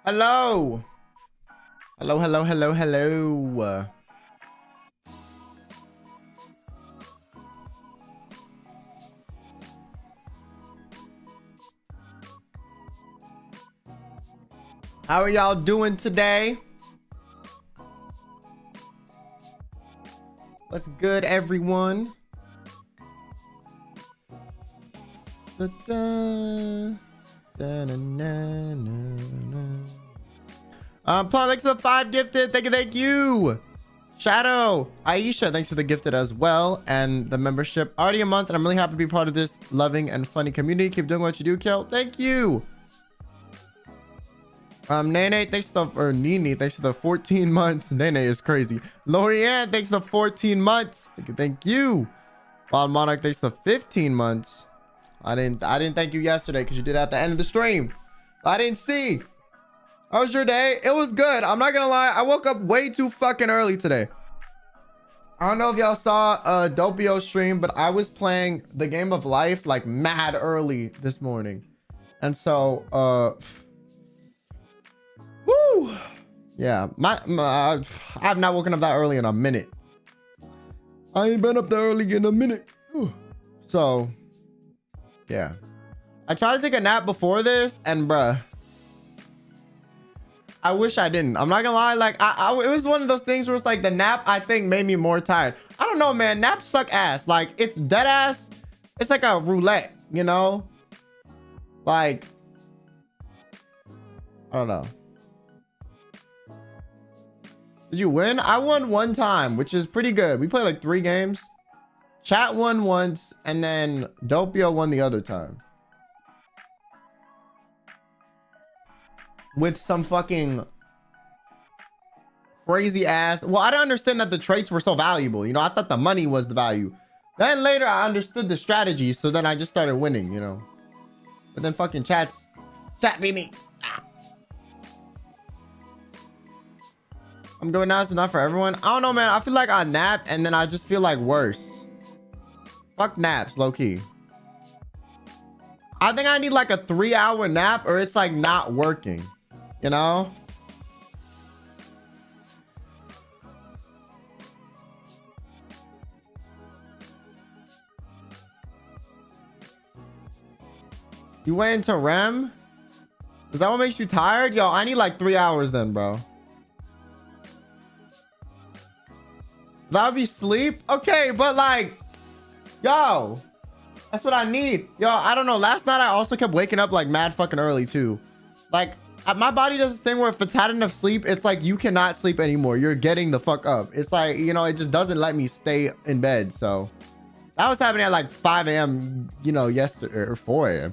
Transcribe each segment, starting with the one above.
Hello. Hello, hello, hello, hello. How are y'all doing today? What's good, everyone? Paul, thanks for the 5 gifted. Thank you. Shadow, Aisha, thanks for the gifted as well, and the membership. Already a month, and I'm really happy to be part of this loving and funny community. Keep doing what you do, Kel. Thank you. Nene, thanks for the, or Nini, thanks for the 14 months. Nene is crazy. Lorianne, thanks for the 14 months. Thank you. Wild Monarch, thanks for the 15 months. I didn't thank you yesterday because you did it at the end of the stream. I didn't see. How was your day? It was good. I'm not gonna lie. I woke up way too fucking early today. I don't know if y'all saw Doppio stream, but I was playing the game of life like mad early this morning. And so, woo! Yeah, I've not woken up that early in a minute. I ain't been up that early in a minute. So, yeah. I tried to take a nap before this, and bruh, I wish I didn't. I'm not gonna lie, like it was one of those things where it's like the nap I think made me more tired. I don't know, man. Naps suck ass. Like it's dead ass. It's like a roulette, you know? Like I don't know. Did you win? I won one time, which is pretty good. We played like 3 games. Chat won once, and then Doppio won the other time. With some fucking crazy ass. Well, I don't understand that the traits were so valuable. You know, I thought the money was the value. Then later I understood the strategy. So then I just started winning, you know. But then fucking chat beat me. Ah. I'm doing now, so not for everyone. I don't know, man. I feel like I nap and then I just feel like worse. Fuck naps, low key. I think I need like a 3-hour nap or it's like not working. You know? You went into REM? Is that what makes you tired? Yo, I need like 3 hours then, bro. That would be sleep? Okay, but like, yo, that's what I need. Yo, I don't know. Last night I also kept waking up like mad fucking early too. Like, my body does this thing where if it's had enough sleep, it's like you cannot sleep anymore. You're getting the fuck up. It's like, you know, it just doesn't let me stay in bed. So that was happening at like 5 a.m, you know, yesterday, or 4 a.m.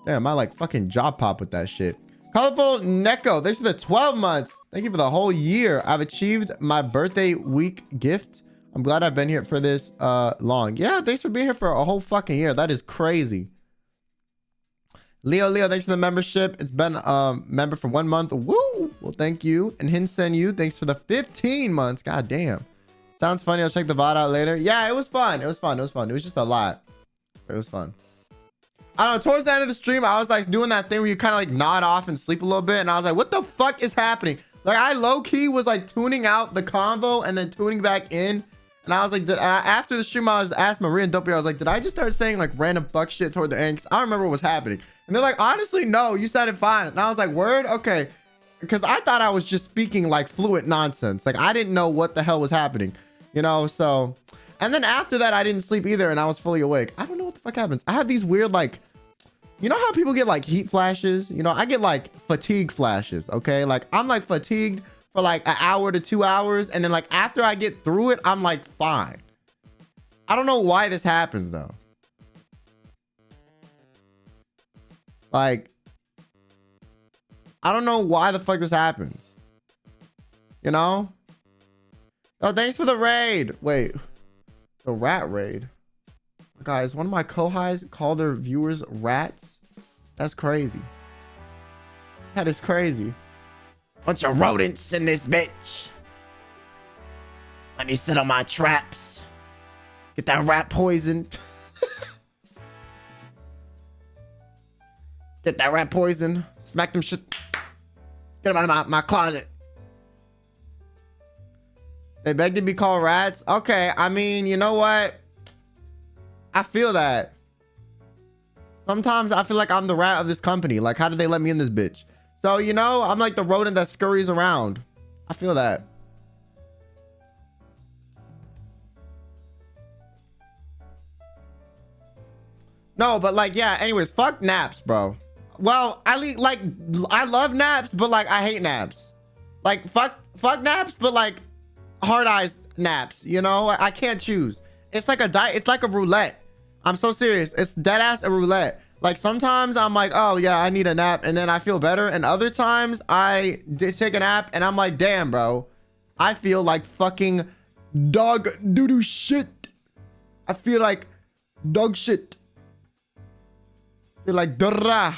Damn, I like fucking jaw pop with that shit. Colorful Neko, thanks for the 12 months. Thank you for the whole year. I've achieved my birthday week gift. I'm glad I've been here for this long. Yeah, thanks for being here for a whole fucking year. That is crazy. Leo, thanks for the membership. It's been member for 1 month. Woo! Well, thank you. And Hinsen you, thanks for the 15 months. God damn. Sounds funny. I'll check the VOD out later. Yeah, it was fun. It was fun. It was fun. It was just a lot. It was fun. I don't know. Towards the end of the stream, I was like doing that thing where you kind of like nod off and sleep a little bit. And I was like, what the fuck is happening? Like I low key was like tuning out the convo and then tuning back in. And And I was like, after the stream, I was asked Maria and Dopey, I was like, did I just start saying like random fuck shit toward the end? Because I don't remember what was happening. And they're like, honestly, no, you sounded fine. And I was like, word? Okay. Because I thought I was just speaking like fluent nonsense. Like I didn't know what the hell was happening, you know? So, and then after that, I didn't sleep either. And I was fully awake. I don't know what the fuck happens. I have these weird, like, you know how people get like heat flashes? You know, I get like fatigue flashes. Okay. Like I'm like fatigued for like an hour to 2 hours. And then like after I get through it, I'm like fine. I don't know why this happens though. Like, I don't know why the fuck this happens. You know? Oh, thanks for the raid. Wait, the rat raid. Guys, one of my co-highs call their viewers rats. That's crazy. That is crazy. Bunch of rodents in this bitch. Let me sit on my traps. Get that rat poison. Get that rat poison. Smack them shit. Get them out of my closet. They beg to be called rats. Okay, I mean, you know what? I feel that. Sometimes I feel like I'm the rat of this company. Like, how did they let me in this bitch? So, you know, I'm like the rodent that scurries around. I feel that. No, but like, yeah, anyways, fuck naps, bro. Well, I love naps, but like, I hate naps. Like, fuck naps, but like, hard eyes naps, you know? I can't choose. It's like it's like a roulette. I'm so serious. It's dead ass a roulette. Like sometimes I'm like, oh yeah, I need a nap, and then I feel better. And other times I take a nap and I'm like, damn, bro, I feel like fucking dog doo-doo shit. I feel like dog shit. I feel like durra.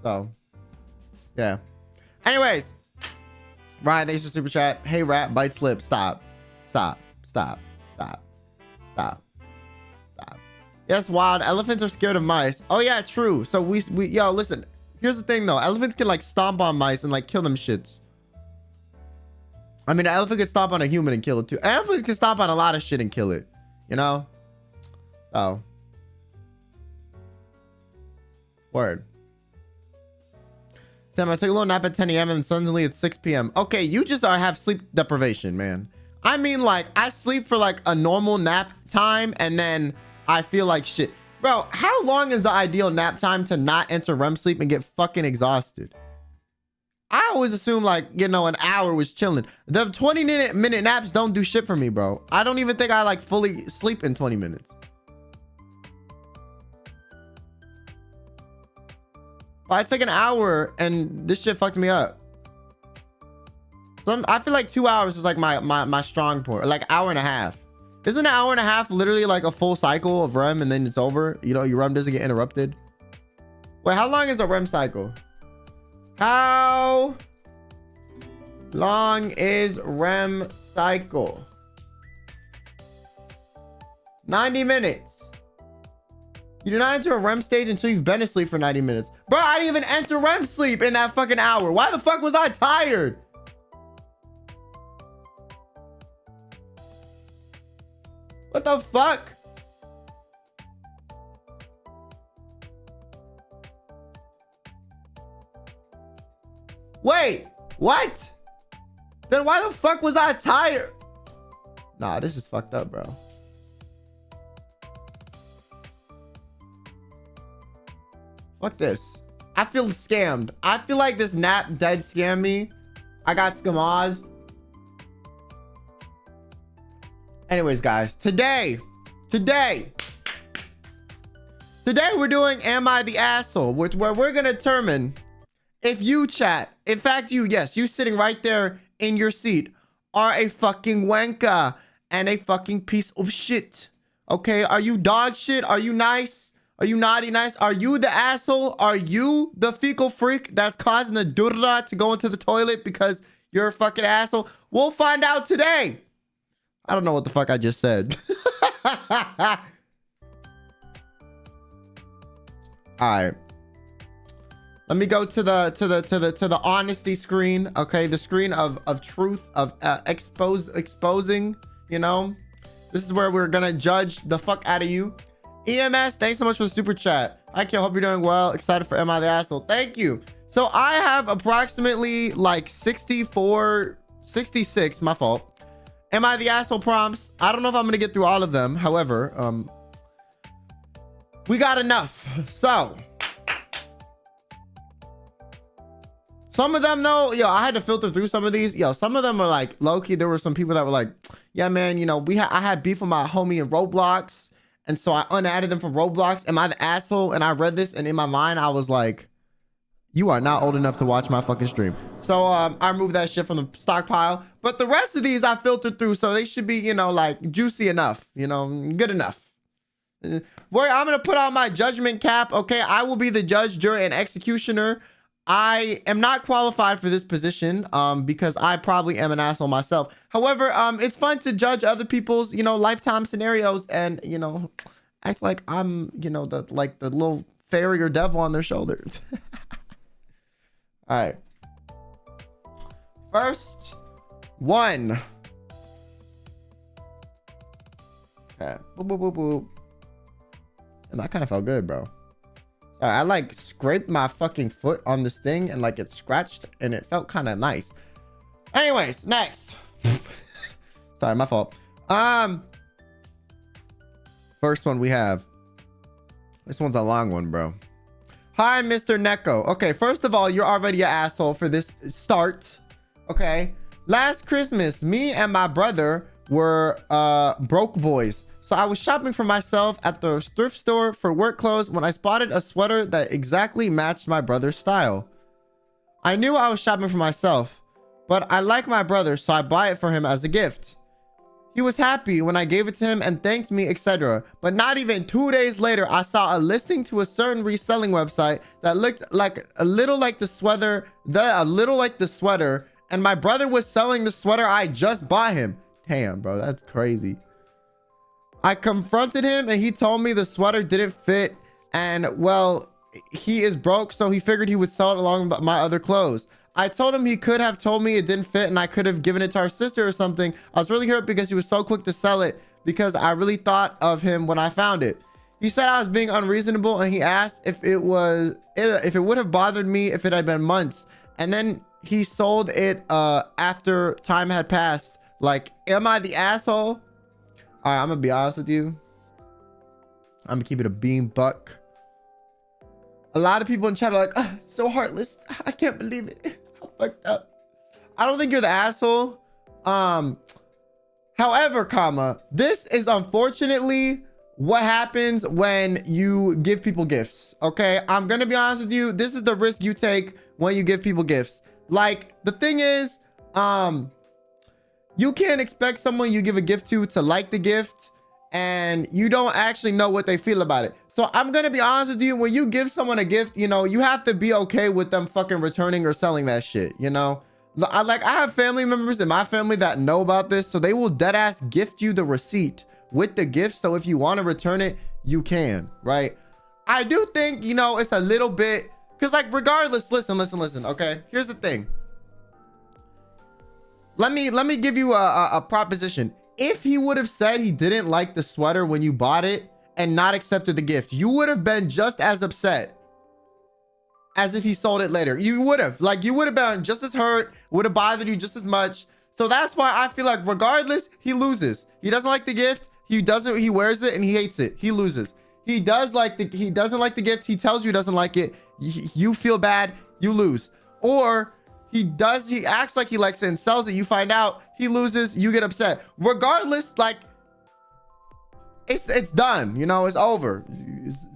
So yeah. Anyways, Ryan, thanks for super chat. Hey rat, bites lip. Stop. Stop. Stop. Stop. Stop. Stop. Yes, wild. Elephants are scared of mice. Oh yeah, true. So we yo, listen. Here's the thing though. Elephants can like stomp on mice and like kill them shits. I mean, an elephant can stomp on a human and kill it too. Elephants can stomp on a lot of shit and kill it. You know? So. Word. Sam, I took a little nap at 10 a.m. and suddenly it's 6 p.m. Okay, you just have sleep deprivation, man. I mean, like, I sleep for like a normal nap time and then I feel like shit. Bro, how long is the ideal nap time to not enter REM sleep and get fucking exhausted? I always assume like, you know, an hour was chilling. The 20-minute naps don't do shit for me, bro. I don't even think I like fully sleep in 20 minutes. I took an hour and this shit fucked me up. So I feel like 2 hours is like my strong point, like hour and a half. Isn't an hour and a half literally like a full cycle of REM and then it's over? You know, your REM doesn't get interrupted. Wait, how long is a REM cycle? How long is REM cycle? 90 minutes. You do not enter a REM stage until you've been asleep for 90 minutes. Bro, I didn't even enter REM sleep in that fucking hour. Why the fuck was I tired? What the fuck? Wait, what? Then why the fuck was I tired? Nah, this is fucked up, bro. Fuck this. I feel scammed. I feel like this nap dead scammed me. I got scammed. Anyways, guys, today we're doing Am I the Asshole? Where we're gonna determine if you chat, in fact you, yes, you sitting right there in your seat, are a fucking wanker and a fucking piece of shit. Okay, are you dog shit? Are you nice? Are you naughty nice? Are you the asshole? Are you the fecal freak that's causing the durra to go into the toilet because you're a fucking asshole? We'll find out today. I don't know what the fuck I just said. All right. Let me go to the honesty screen. Okay, the screen of truth, of exposing, you know. This is where we're gonna judge the fuck out of you. EMS, thanks so much for the super chat. Hi, Kyo, hope you're doing well. Excited for Am I the Asshole? Thank you. So I have approximately like 64, 66, my fault. Am I the Asshole prompts? I don't know if I'm gonna get through all of them. However, we got enough. So some of them though, yo, I had to filter through some of these. Yo, some of them are like low-key. There were some people that were like, yeah, man, you know, I had beef with my homie in Roblox. And so I unadded them from Roblox. Am I the asshole? And I read this and in my mind, I was like, you are not old enough to watch my fucking stream. So I removed that shit from the stockpile. But the rest of these I filtered through. So they should be, you know, like juicy enough, you know, good enough. Boy, I'm going to put on my judgment cap. Okay, I will be the judge, jury, and executioner. I am not qualified for this position because I probably am an asshole myself. However, it's fun to judge other people's, you know, lifetime scenarios and, you know, act like I'm, you know, the little fairy or devil on their shoulders. All right. First one. Okay. Boop, boop, boop, boop. And that kind of felt good, bro. I like scraped my fucking foot on this thing and like it scratched and it felt kind of nice. Anyways, next. Sorry, my fault. First one we have. This one's a long one, bro. Hi, Mr. Neko. Okay, first of all, you're already an asshole for this start. Okay. Last Christmas, me and my brother were broke boys. So I was shopping for myself at the thrift store for work clothes when I spotted a sweater that exactly matched my brother's style. I knew I was shopping for myself, but I like my brother, so I buy it for him as a gift. He was happy when I gave it to him and thanked me, etc. But not even 2 days later, I saw a listing to a certain reselling website that looked like a little like the sweater, and my brother was selling the sweater I just bought him. Damn, bro, that's crazy. I confronted him and he told me the sweater didn't fit and, well, he is broke, so he figured he would sell it along with my other clothes. I told him he could have told me it didn't fit and I could have given it to our sister or something. I was really hurt because he was so quick to sell it because I really thought of him when I found it. He said I was being unreasonable and he asked if it would have bothered me if it had been months. And then he sold it after time had passed. Like, am I the asshole? All right, I'm gonna be honest with you. I'm gonna keep it a beam buck. A lot of people in chat are like, oh, so heartless. I can't believe it. How fucked up. I don't think you're the asshole. However, comma, this is unfortunately what happens when you give people gifts. Okay, I'm gonna be honest with you. This is the risk you take when you give people gifts. Like, the thing is, you can't expect someone you give a gift to like the gift and you don't actually know what they feel about it. So I'm going to be honest with you. When you give someone a gift, you know, you have to be okay with them fucking returning or selling that shit, you know? I have family members in my family that know about this. So they will dead ass gift you the receipt with the gift. So if you want to return it, you can, right? I do think, you know, it's a little bit, because like regardless, listen. Okay, here's the thing. Let me give you a proposition. If he would have said he didn't like the sweater when you bought it and not accepted the gift, you would have been just as upset as if he sold it later. You would have been just as hurt, would have bothered you just as much. So that's why I feel like regardless, he loses. He doesn't like the gift. He wears it and he hates it. He loses. He doesn't like the gift. He tells you he doesn't like it. You feel bad. You lose. Or he acts like he likes it and sells it. You find out, he loses, you get upset. Regardless, like, it's done, you know, it's over.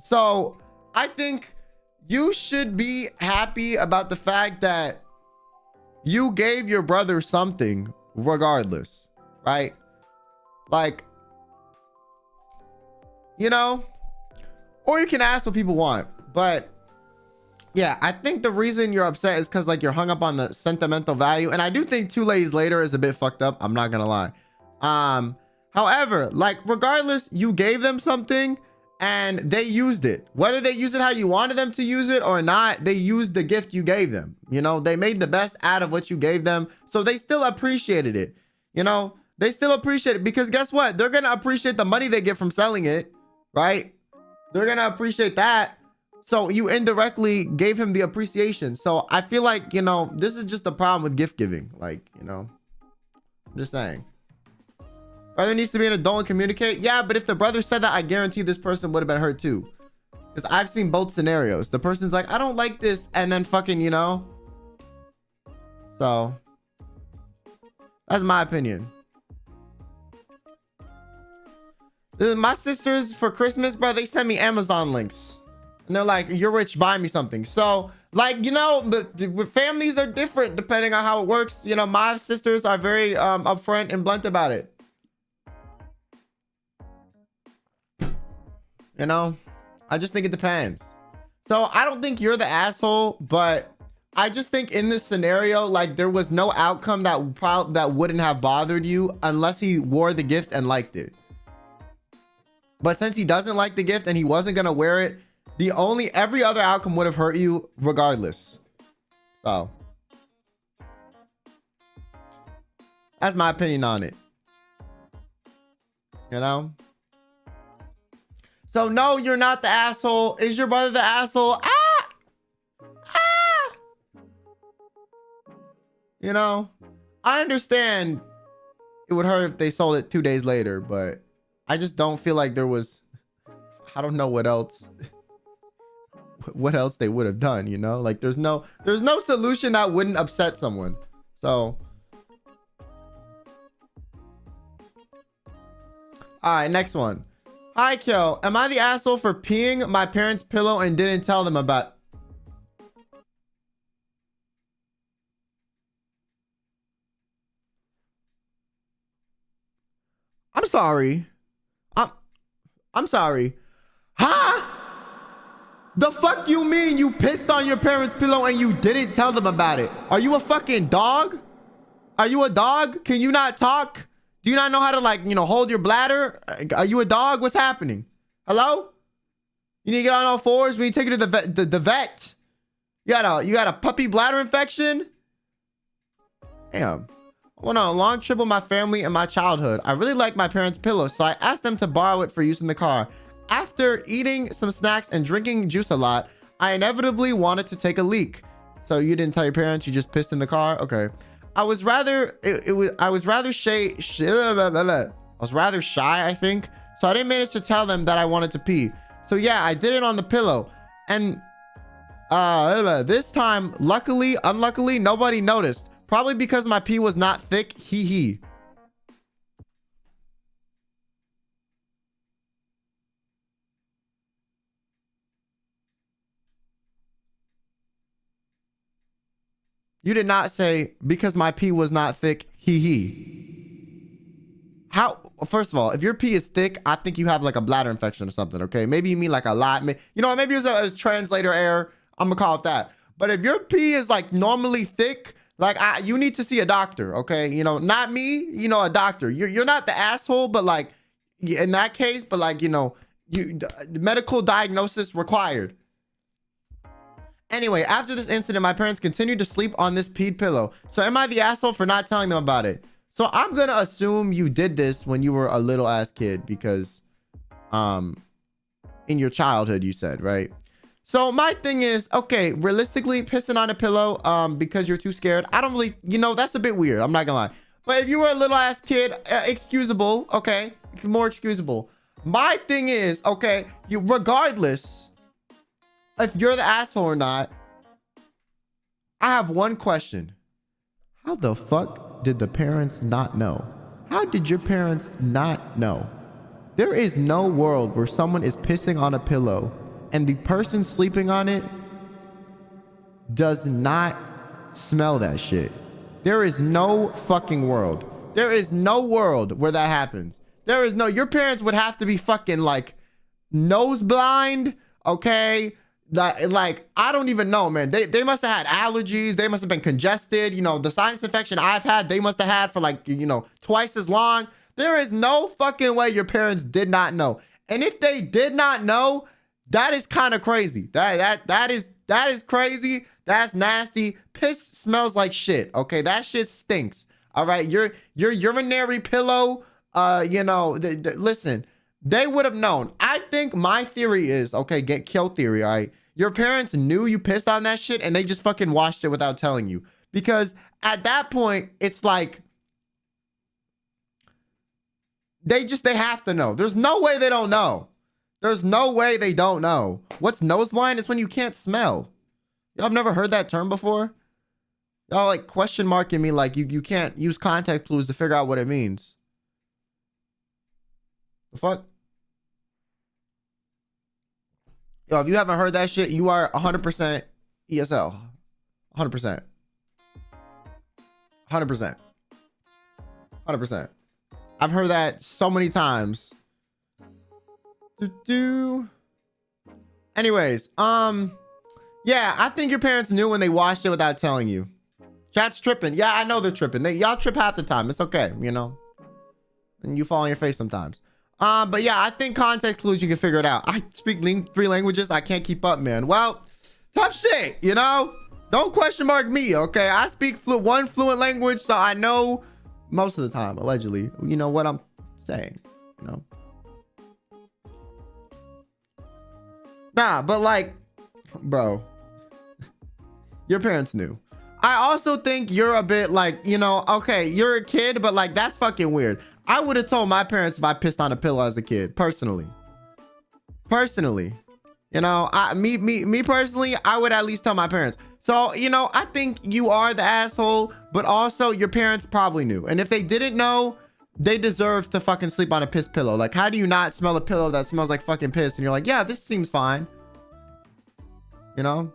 So I think you should be happy about the fact that you gave your brother something regardless, right? Like, you know, or you can ask what people want, but yeah, I think the reason you're upset is because like you're hung up on the sentimental value. And I do think 2 days later is a bit fucked up. I'm not gonna lie. However, like regardless, you gave them something and they used it. Whether they use it how you wanted them to use it or not, they used the gift you gave them. You know, they made the best out of what you gave them. So they still appreciated it. You know, They still appreciate it because guess what? They're going to appreciate the money they get from selling it, right? They're going to appreciate that. So you indirectly gave him the appreciation. So I feel like, you know, this is just the problem with gift giving. Like, you know, I'm just saying. Brother needs to be an adult and communicate. Yeah, but if the brother said that, I guarantee this person would have been hurt too. Because I've seen both scenarios. The person's like, I don't like this. And then fucking, you know. So that's my opinion. My sisters for Christmas, bro, they send me Amazon links. And they're like, you're rich, buy me something. So, like, you know, the families are different depending on how it works. You know, my sisters are very upfront and blunt about it. You know, I just think it depends. So I don't think you're the asshole, but I just think in this scenario, like there was no outcome that wouldn't have bothered you unless he wore the gift and liked it. But since he doesn't like the gift and he wasn't going to wear it, every other outcome would have hurt you regardless. So that's my opinion on it. You know? So no, you're not the asshole. Is your brother the asshole? You know, I understand it would hurt if they sold it 2 days later, but I just don't feel like there was, I don't know what else they would have done, you know? Like there's no solution that wouldn't upset someone. So all right, next one. Hi, Kyo. Am I the asshole for peeing my parents' pillow and didn't tell them about? I'm sorry. I'm sorry. Huh? The fuck you mean you pissed on your parents' pillow and you didn't tell them about it? Are you a fucking dog? Are you a dog? Can you not talk? Do you not know how to, like, you know, hold your bladder? Are you a dog? What's happening? Hello? You need to get on all fours when you take it to the vet. You got a puppy bladder infection? Damn. I went on a long trip with my family in my childhood. I really like my parents' pillow, so I asked them to borrow it for use in the car. After eating some snacks and drinking juice a lot, I inevitably wanted to take a leak. So you didn't tell your parents, you just pissed in the car? Okay. I was rather shy, I think. So I didn't manage to tell them that I wanted to pee. So yeah, I did it on the pillow. And this time, unluckily, nobody noticed. Probably because my pee was not thick. Hee hee. You did not say because my pee was not thick. Hee hee. How? First of all, if your pee is thick, I think you have like a bladder infection or something. Okay, maybe you mean like a lot. You know, maybe it was a translator error. I'm gonna call it that. But if your pee is like normally thick, like you need to see a doctor. Okay, you know, not me. You know, a doctor. You're not the asshole, but like in that case, but like, you know, medical diagnosis required. Anyway, after this incident, my parents continued to sleep on this peed pillow. So am I the asshole for not telling them about it? So I'm gonna assume you did this when you were a little ass kid because in your childhood, you said, right? So my thing is, okay, realistically, pissing on a pillow because you're too scared, I don't really, you know, that's a bit weird. I'm not gonna lie. But if you were a little ass kid, excusable, okay? More excusable. My thing is, okay, regardless if you're the asshole or not, I have one question. How the fuck did the parents not know? How did your parents not know? There is no world where someone is pissing on a pillow and the person sleeping on it does not smell that shit. There is no fucking world. There is no world where that happens. There is no, your parents would have to be fucking like nose blind, okay? Like I don't even know, man. They must have had allergies. They must have been congested. You know, the sinus infection I've had, they must have had for like, you know, twice as long. There is no fucking way your parents did not know. And if they did not know, that is kind of crazy. That is crazy. That's nasty. Piss smells like shit. Okay, that shit stinks. All right, your urinary pillow, you know, listen, they would have known. I think my theory is, okay, get Kyo theory, all right? Your parents knew you pissed on that shit and they just fucking washed it without telling you. Because at that point, it's like, they have to know. There's no way they don't know. There's no way they don't know. What's nose blind is when you can't smell. Y'all have never heard that term before? Y'all like question marking me like you can't use context clues to figure out what it means. The fuck? Yo, if you haven't heard that shit, you are 100% ESL. 100%. 100%. 100%. I've heard that so many times. Anyways, yeah, I think your parents knew when they washed it without telling you. Chat's tripping. Yeah, I know they're tripping. Y'all trip half the time. It's okay, you know. And you fall on your face sometimes. But yeah, I think context clues, you can figure it out. I speak 3 languages. I can't keep up, man. Well, tough shit, you know? Don't question mark me, okay? I speak one fluent language, so I know most of the time, allegedly, you know what I'm saying, you know? Nah, but like, bro, your parents knew. I also think you're a bit like, you know, okay, you're a kid, but like, that's fucking weird. I would have told my parents if I pissed on a pillow as a kid, personally, you know, me personally, I would at least tell my parents. So, you know, I think you are the asshole, but also your parents probably knew. And if they didn't know, they deserve to fucking sleep on a piss pillow. Like, how do you not smell a pillow that smells like fucking piss? And you're like, yeah, this seems fine. You know?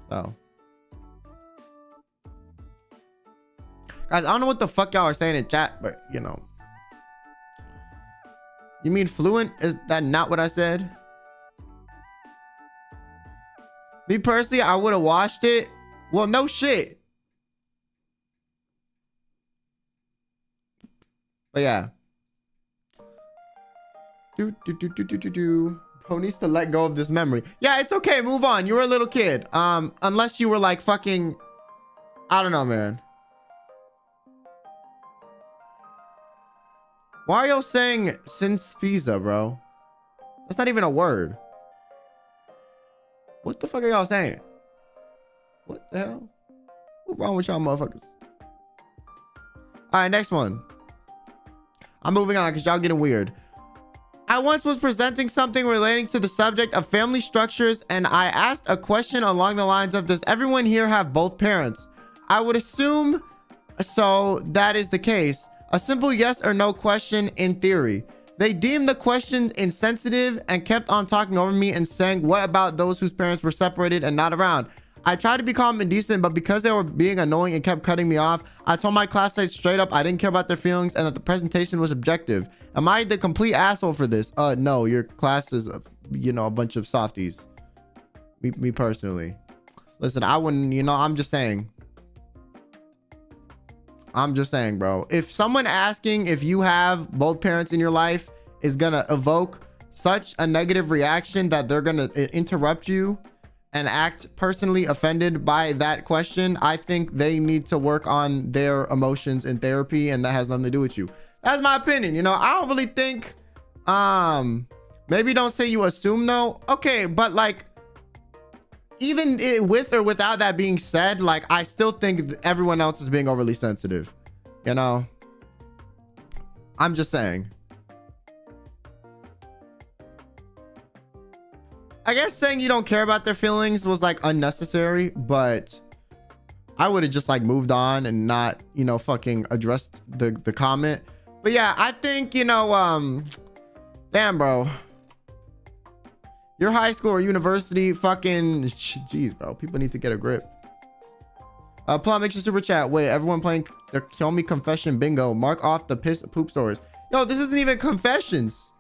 So. Guys, I don't know what the fuck y'all are saying in chat, but, you know. You mean fluent? Is that not what I said? Me personally, I would have washed it. Well, no shit. But yeah. Bro needs to let go of this memory. Yeah, it's okay. Move on. You were a little kid. Unless you were like fucking, I don't know, man. Why are y'all saying since pizza, bro? That's not even a word. What the fuck are y'all saying? What the hell? What's wrong with y'all motherfuckers? All right, next one. I'm moving on because y'all getting weird. I once was presenting something relating to the subject of family structures, and I asked a question along the lines of, does everyone here have both parents? I would assume so that is the case. A simple yes or no question in theory. They deemed the questions insensitive and kept on talking over me and saying, what about those whose parents were separated and not around? I tried to be calm and decent, but because they were being annoying and kept cutting me off, I told my classmates straight up I didn't care about their feelings and that the presentation was objective. Am I the complete asshole for this? No, your class is, you know, a bunch of softies. Me personally. Listen, I wouldn't, you know, I'm just saying, bro. If someone asking if you have both parents in your life is gonna evoke such a negative reaction that they're gonna interrupt you and act personally offended by that question, I think they need to work on their emotions in therapy, and that has nothing to do with you. That's my opinion. You know, I don't really think, maybe don't say you assume though. Okay, but like, even with or without that being said, like, I still think everyone else is being overly sensitive, you know? I'm just saying. I guess saying you don't care about their feelings was like unnecessary, but I would have just like moved on and not, you know, fucking addressed the comment. But yeah, I think, you know, damn, bro. Your high school or university fucking, jeez, bro. People need to get a grip. Plum makes a super chat. Wait, everyone playing the Kill Me Confession bingo. Mark off the piss poop stories. Yo, this isn't even confessions.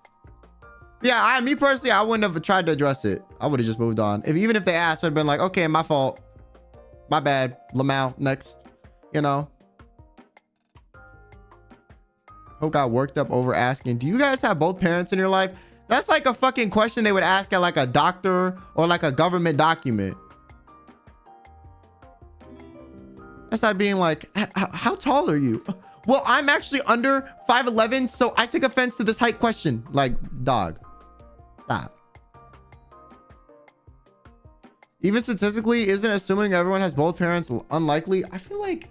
Yeah, me personally, I wouldn't have tried to address it. I would have just moved on. Even if they asked, I'd been like, okay, my fault. My bad. Lamau, next. You know? Who got worked up over asking, do you guys have both parents in your life? That's like a fucking question they would ask at like a doctor or like a government document. That's not being like, how tall are you? Well, I'm actually under 5'11", so I take offense to this height question. Like, dog, stop. Even statistically, isn't assuming everyone has both parents unlikely? I feel like,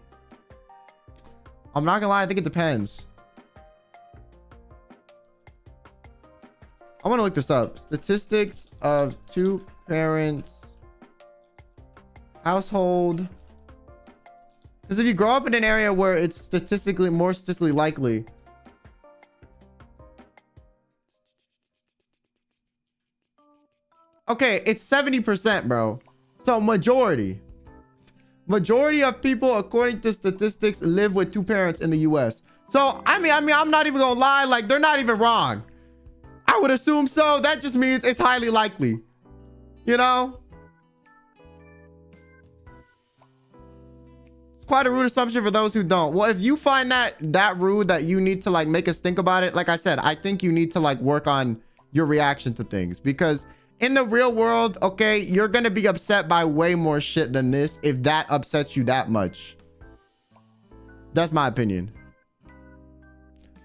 I'm not gonna lie, I think it depends. I want to look this up. Statistics of 2 parents household. Because if you grow up in an area where it's more statistically likely. Okay, it's 70%, bro. So majority of people, according to statistics, live with 2 parents in the US. So I mean, I'm not even gonna lie, like, they're not even wrong. I would assume so. That just means it's highly likely, you know? It's quite a rude assumption for those who don't. Well, if you find that rude that you need to like make us think about it, like I said, I think you need to like work on your reaction to things, because in the real world, okay, you're gonna be upset by way more shit than this if that upsets you that much. That's my opinion.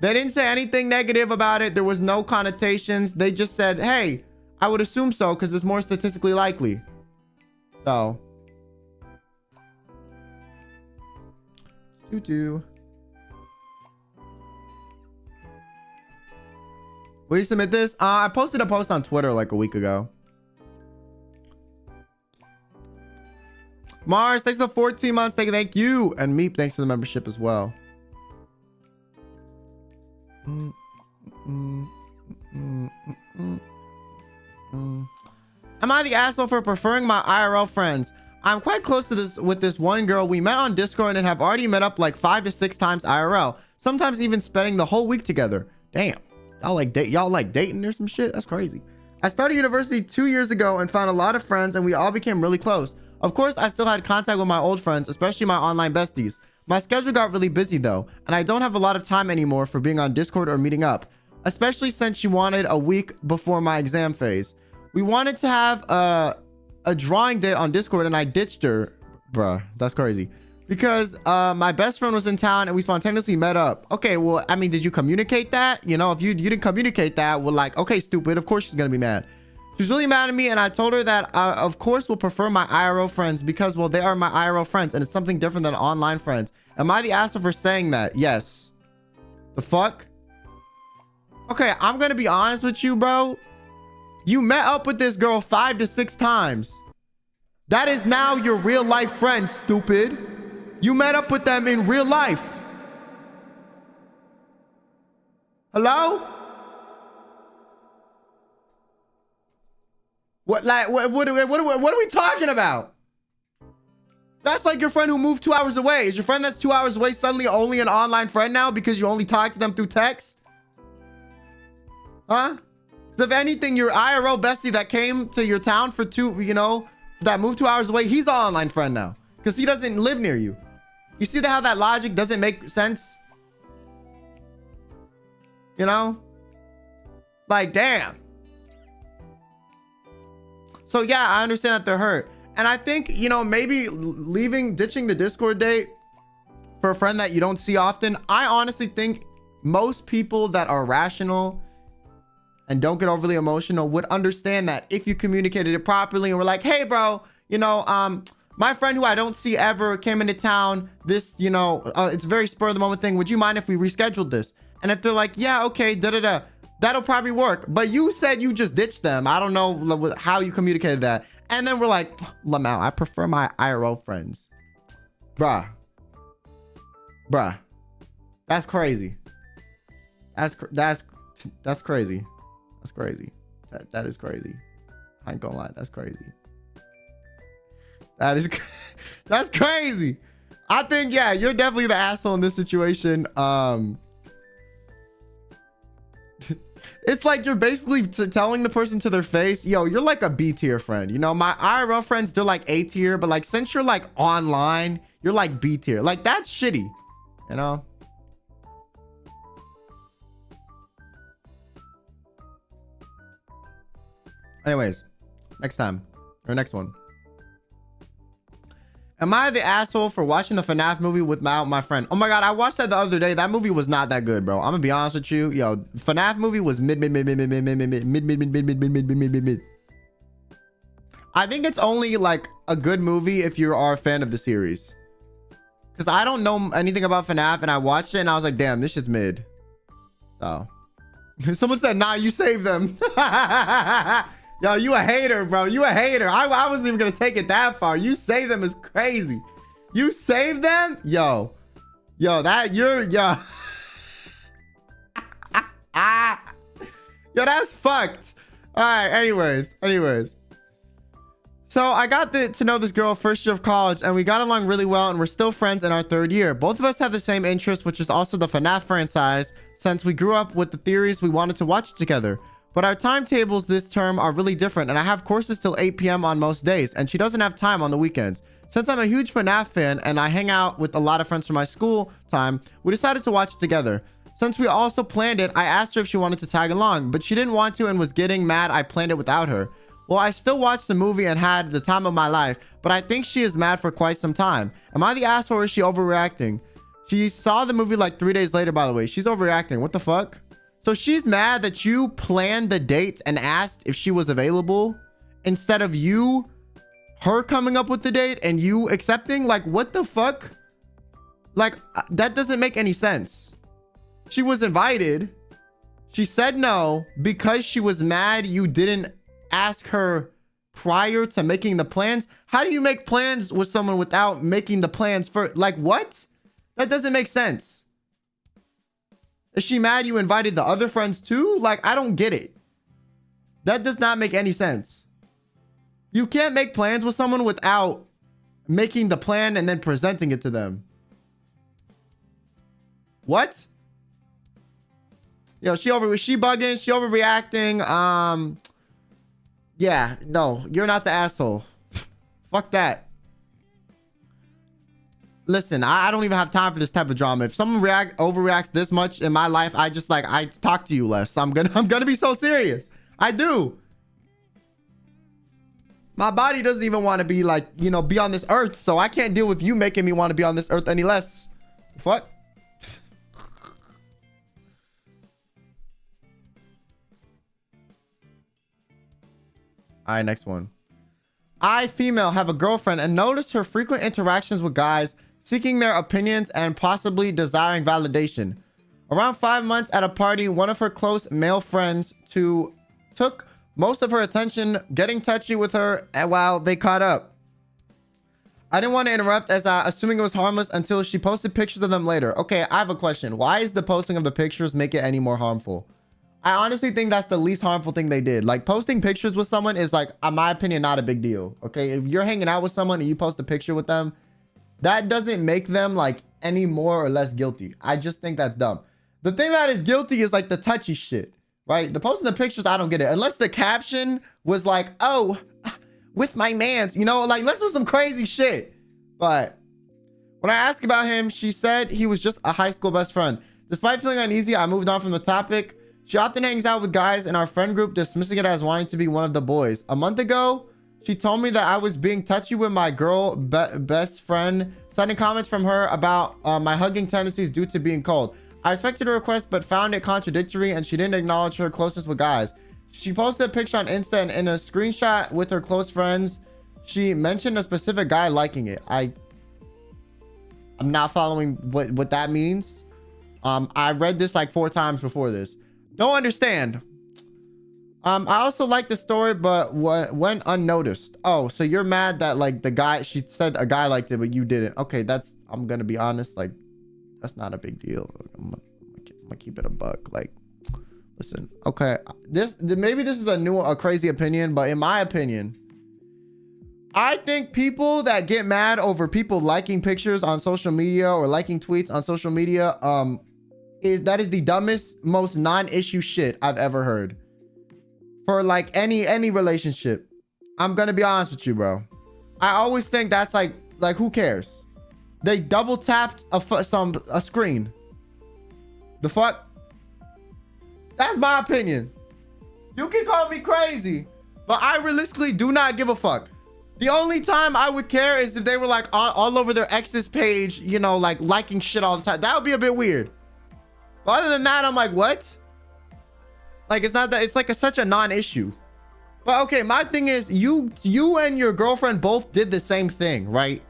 They didn't say anything negative about it. There was no connotations. They just said, hey, I would assume so because it's more statistically likely. So. Will you submit this? I posted a post on Twitter like a week ago. Mars, thanks for the 14 months. Thank you. And Meep, thanks for the membership as well. Am I the asshole for preferring my IRL friends? I'm quite close to this with this one girl. We met on Discord and have already met up like 5 to 6 times IRL. Sometimes even spending the whole week together. Damn. Y'all like dating or some shit? That's crazy. I started university 2 years ago and found a lot of friends and we all became really close. Of course, I still had contact with my old friends, especially my online besties. My schedule got really busy though, and I don't have a lot of time anymore for being on Discord or meeting up, especially since she wanted a week before my exam phase. We wanted to have a drawing date on Discord and I ditched her. Bruh, that's crazy. Because my best friend was in town and we spontaneously met up. Okay, well, I mean, did you communicate that? You know, if you didn't communicate that, we're like, okay, stupid. Of course she's gonna be mad. She's really mad at me and I told her that of course we'll prefer my IRL friends because, well, they are my IRL friends and it's something different than online friends. Am I the asshole for saying that? Yes. The fuck? Okay, I'm gonna be honest with you, bro. You met up with this girl 5 to 6 times. That is now your real life friend, stupid. You met up with them in real life. Hello? What are we talking about? That's like your friend who moved 2 hours away. Is your friend that's 2 hours away suddenly only an online friend now because you only talk to them through text? Huh? So if anything, your IRL bestie that came to your town for that moved 2 hours away, he's an online friend now because he doesn't live near you. You see how that logic doesn't make sense? You know? Like, damn. So yeah, I understand that they're hurt. And I think, you know, maybe ditching the Discord date for a friend that you don't see often. I honestly think most people that are rational and don't get overly emotional would understand that if you communicated it properly and were like, hey, bro, you know, my friend who I don't see ever came into town. This, you know, it's a very spur of the moment thing. Would you mind if we rescheduled this? And if they're like, yeah, okay, that'll probably work. But you said you just ditched them. I don't know how you communicated that. And then we're like, Lamau, I prefer my IRL friends. Bruh. That's crazy. That's crazy. That's crazy. That is crazy. I ain't gonna lie. That's crazy. That's crazy. I think, yeah, you're definitely the asshole in this situation. It's like you're basically telling the person to their face, yo, you're like a B tier friend. You know, my IRL friends, they're like A tier, but like since you're like online, you're like B tier. Like that's shitty, you know? Anyways, next one. Am I the asshole for watching the FNAF movie without my friend? Oh my god, I watched that the other day. That movie was not that good, bro. I'm gonna be honest with you. Yo, FNAF movie was mid. I think it's only like a good movie if you are a fan of the series. Because I don't know anything about FNAF, and I watched it and I was like, damn, this shit's mid. So someone said, nah, you saved them. Yo, you a hater, bro. You a hater. I wasn't even gonna take it that far. You save them is crazy. You save them? Yo, that you're yo. Yo, that's fucked. All right, anyways. So I got to know this girl first year of college, and we got along really well, and we're still friends in our third year. Both of us have the same interest, which is also the FNAF franchise, since we grew up with the theories we wanted to watch together. But our timetables this term are really different, and I have courses till 8 p.m. on most days, and she doesn't have time on the weekends. Since I'm a huge FNAF fan and I hang out with a lot of friends from my school time, we decided to watch it together. Since we also planned it, I asked her if she wanted to tag along, but she didn't want to and was getting mad I planned it without her. Well, I still watched the movie and had the time of my life, but I think she is mad for quite some time. Am I the asshole or is she overreacting? She saw the movie like 3 days later, by the way. She's overreacting. What the fuck? So she's mad that you planned the date and asked if she was available instead of her coming up with the date and you accepting? Like, what the fuck? Like, that doesn't make any sense. She was invited. She said no because she was mad you didn't ask her prior to making the plans. How do you make plans with someone without making the plans first? Like, what? That doesn't make sense. Is she mad you invited the other friends too? Like, I don't get it. That does not make any sense. You can't make plans with someone without making the plan and then presenting it to them. What? Yo, she bugging, she overreacting. Yeah, no, you're not the asshole. Fuck that. Listen, I don't even have time for this type of drama. If someone overreacts this much in my life, I talk to you less. I'm gonna be so serious. I do. My body doesn't even want to be like, you know, be on this earth, so I can't deal with you making me want to be on this earth any less. Fuck. All right, next one. I, female, have a girlfriend and noticed her frequent interactions with guys seeking their opinions and possibly desiring validation. Around 5 months at a party, one of her close male friends took most of her attention, getting touchy with her while they caught up. I didn't want to interrupt as assuming it was harmless until she posted pictures of them later. Okay, I have a question. Why is the posting of the pictures make it any more harmful? I honestly think that's the least harmful thing they did. Like, posting pictures with someone is, like, in my opinion, not a big deal. Okay, if you're hanging out with someone and you post a picture with them, that doesn't make them like any more or less guilty. I just think that's dumb. The thing that is guilty is like the touchy shit, right? The posting the pictures, I don't get it. Unless the caption was like, oh, with my mans, you know, like, let's do some crazy shit. But when I asked about him, she said he was just a high school best friend. Despite feeling uneasy, I moved on from the topic. She often hangs out with guys in our friend group, dismissing it as wanting to be one of the boys. A month ago, she told me that I was being touchy with my girl best friend, sending comments from her about my hugging tendencies due to being cold. I respected her request, but found it contradictory, and she didn't acknowledge her closeness with guys. She posted a picture on Insta, and in a screenshot with her close friends, she mentioned a specific guy liking it. I'm not following what that means. I read this like 4 times before this. Don't understand. I also like the story, but went unnoticed. Oh, so you're mad that like the guy, she said a guy liked it, but you didn't. Okay, I'm gonna be honest, like, that's not a big deal. I'm gonna keep it a buck. Like, listen, okay, maybe this is a crazy opinion, but in my opinion, I think people that get mad over people liking pictures on social media or liking tweets on social media, that is the dumbest, most non-issue shit I've ever heard. For like any relationship. I'm gonna be honest with you, bro. I always think that's like who cares? They double tapped a screen. The fuck? That's my opinion. You can call me crazy, but I realistically do not give a fuck. The only time I would care is if they were like all over their ex's page, you know, like liking shit all the time. That would be a bit weird. But other than that, I'm like, what? Like, it's not that, it's like such a non-issue. But okay, my thing is you and your girlfriend both did the same thing, right?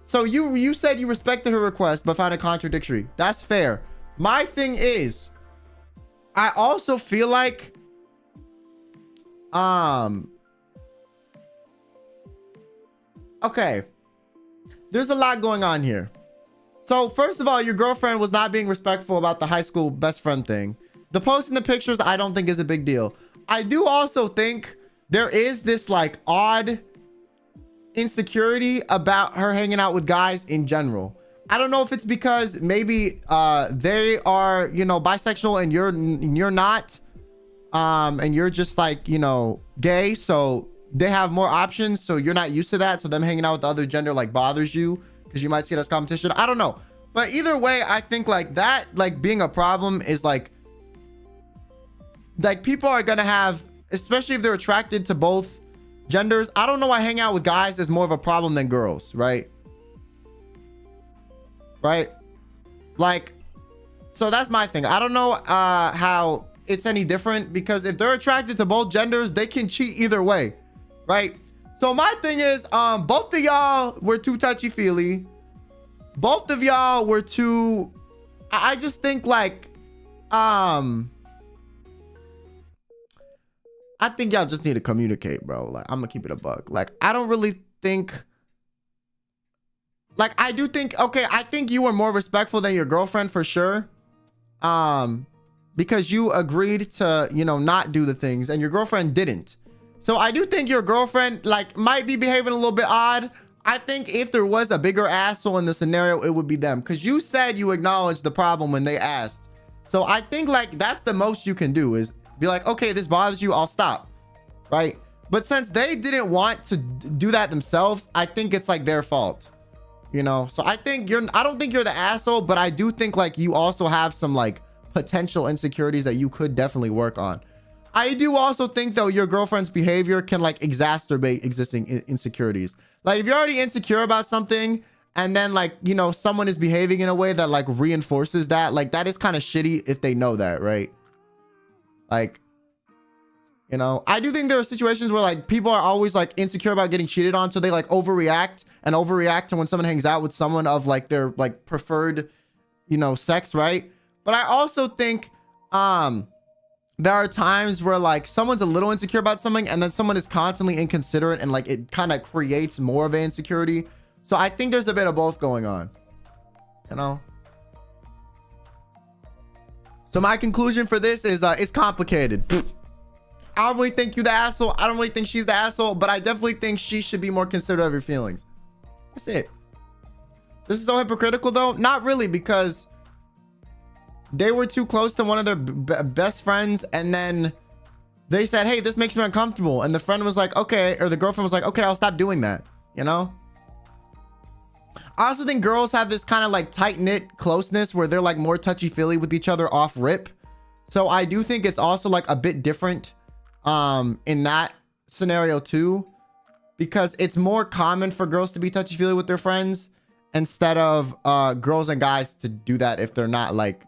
So you said you respected her request but found it contradictory. That's fair. My thing is, I also feel like okay, there's a lot going on here. So first of all, your girlfriend was not being respectful about the high school best friend thing. The posting the pictures, I don't think is a big deal. I do also think there is this like odd insecurity about her hanging out with guys in general. I don't know if it's because maybe they are, you know, bisexual and you're not, and you're just like, you know, gay, so they have more options, so you're not used to that, so them hanging out with the other gender like bothers you because you might see it as competition. I don't know, but either way, I think like that, like being a problem is like people are gonna have, especially if they're attracted to both genders. I don't know why hanging out with guys is more of a problem than girls, right? Like, so that's my thing. I don't know how it's any different, because if they're attracted to both genders, they can cheat either way, right? So my thing is, both of y'all were too touchy-feely. Both of y'all were too, I just think like I think y'all just need to communicate, bro. Like, I'm gonna keep it a buck. Like, I don't really think, like, I do think, okay, I think you were more respectful than your girlfriend for sure. Because you agreed to, you know, not do the things and your girlfriend didn't. So I do think your girlfriend like might be behaving a little bit odd. I think if there was a bigger asshole in the scenario, it would be them, because you said you acknowledged the problem when they asked. So I think like that's the most you can do, is be like, okay, this bothers you, I'll stop, right? But since they didn't want to do that themselves, I think it's like their fault, you know? So I think I don't think you're the asshole, but I do think like you also have some like potential insecurities that you could definitely work on. I do also think though your girlfriend's behavior can like exacerbate existing insecurities. Like if you're already insecure about something and then like, you know, someone is behaving in a way that like reinforces that, like that is kind of shitty if they know that, right? Like, you know, I do think there are situations where like people are always like insecure about getting cheated on, so they like overreact to when someone hangs out with someone of like their like preferred, you know, sex, right? But I also think there are times where like someone's a little insecure about something and then someone is constantly inconsiderate and like it kind of creates more of an insecurity. So I think there's a bit of both going on, you know? So my conclusion for this is it's complicated. I don't really think you're the asshole. I don't really think she's the asshole, but I definitely think she should be more considerate of your feelings. That's it. This is so hypocritical though. Not really, because they were too close to one of their best friends, and then they said, hey, this makes me uncomfortable, and the friend was like, okay, or the girlfriend was like, okay, I'll stop doing that, you know? I also think girls have this kind of like tight-knit closeness where they're like more touchy-feely with each other off rip. So I do think it's also like a bit different in that scenario too, because it's more common for girls to be touchy-feely with their friends instead of girls and guys to do that if they're not like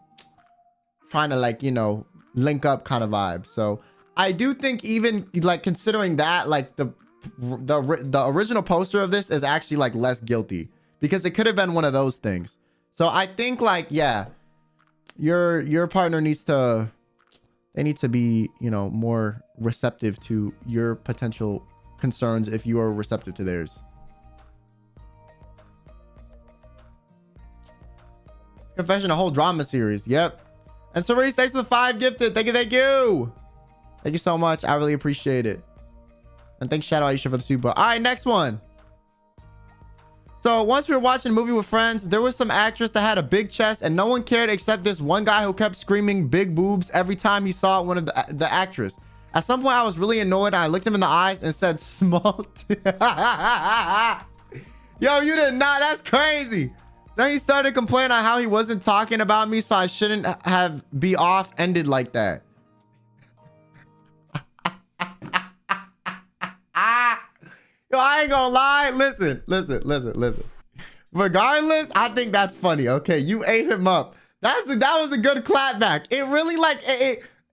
trying to like, you know, link up kind of vibe. So I do think even like considering that, like the original poster of this is actually like less guilty, because it could have been one of those things. So I think like, yeah, your partner needs to, they need to be, you know, more receptive to your potential concerns if you are receptive to theirs. Confession, a whole drama series. Yep. And Cerise, thanks for the 5 gifted. Thank you, thank you. Thank you so much. I really appreciate it. And thanks Shadow Aisha for the super. All right, next one. So once we were watching a movie with friends, there was some actress that had a big chest and no one cared except this one guy who kept screaming big boobs every time he saw one of the actress. At some point I was really annoyed and I looked him in the eyes and said small. Yo, you did not. That's crazy. Then he started complaining on how he wasn't talking about me, so I shouldn't have be off ended like that. Yo, I ain't gonna lie. Listen. Regardless, I think that's funny. Okay, you ate him up. That was a good clapback. It really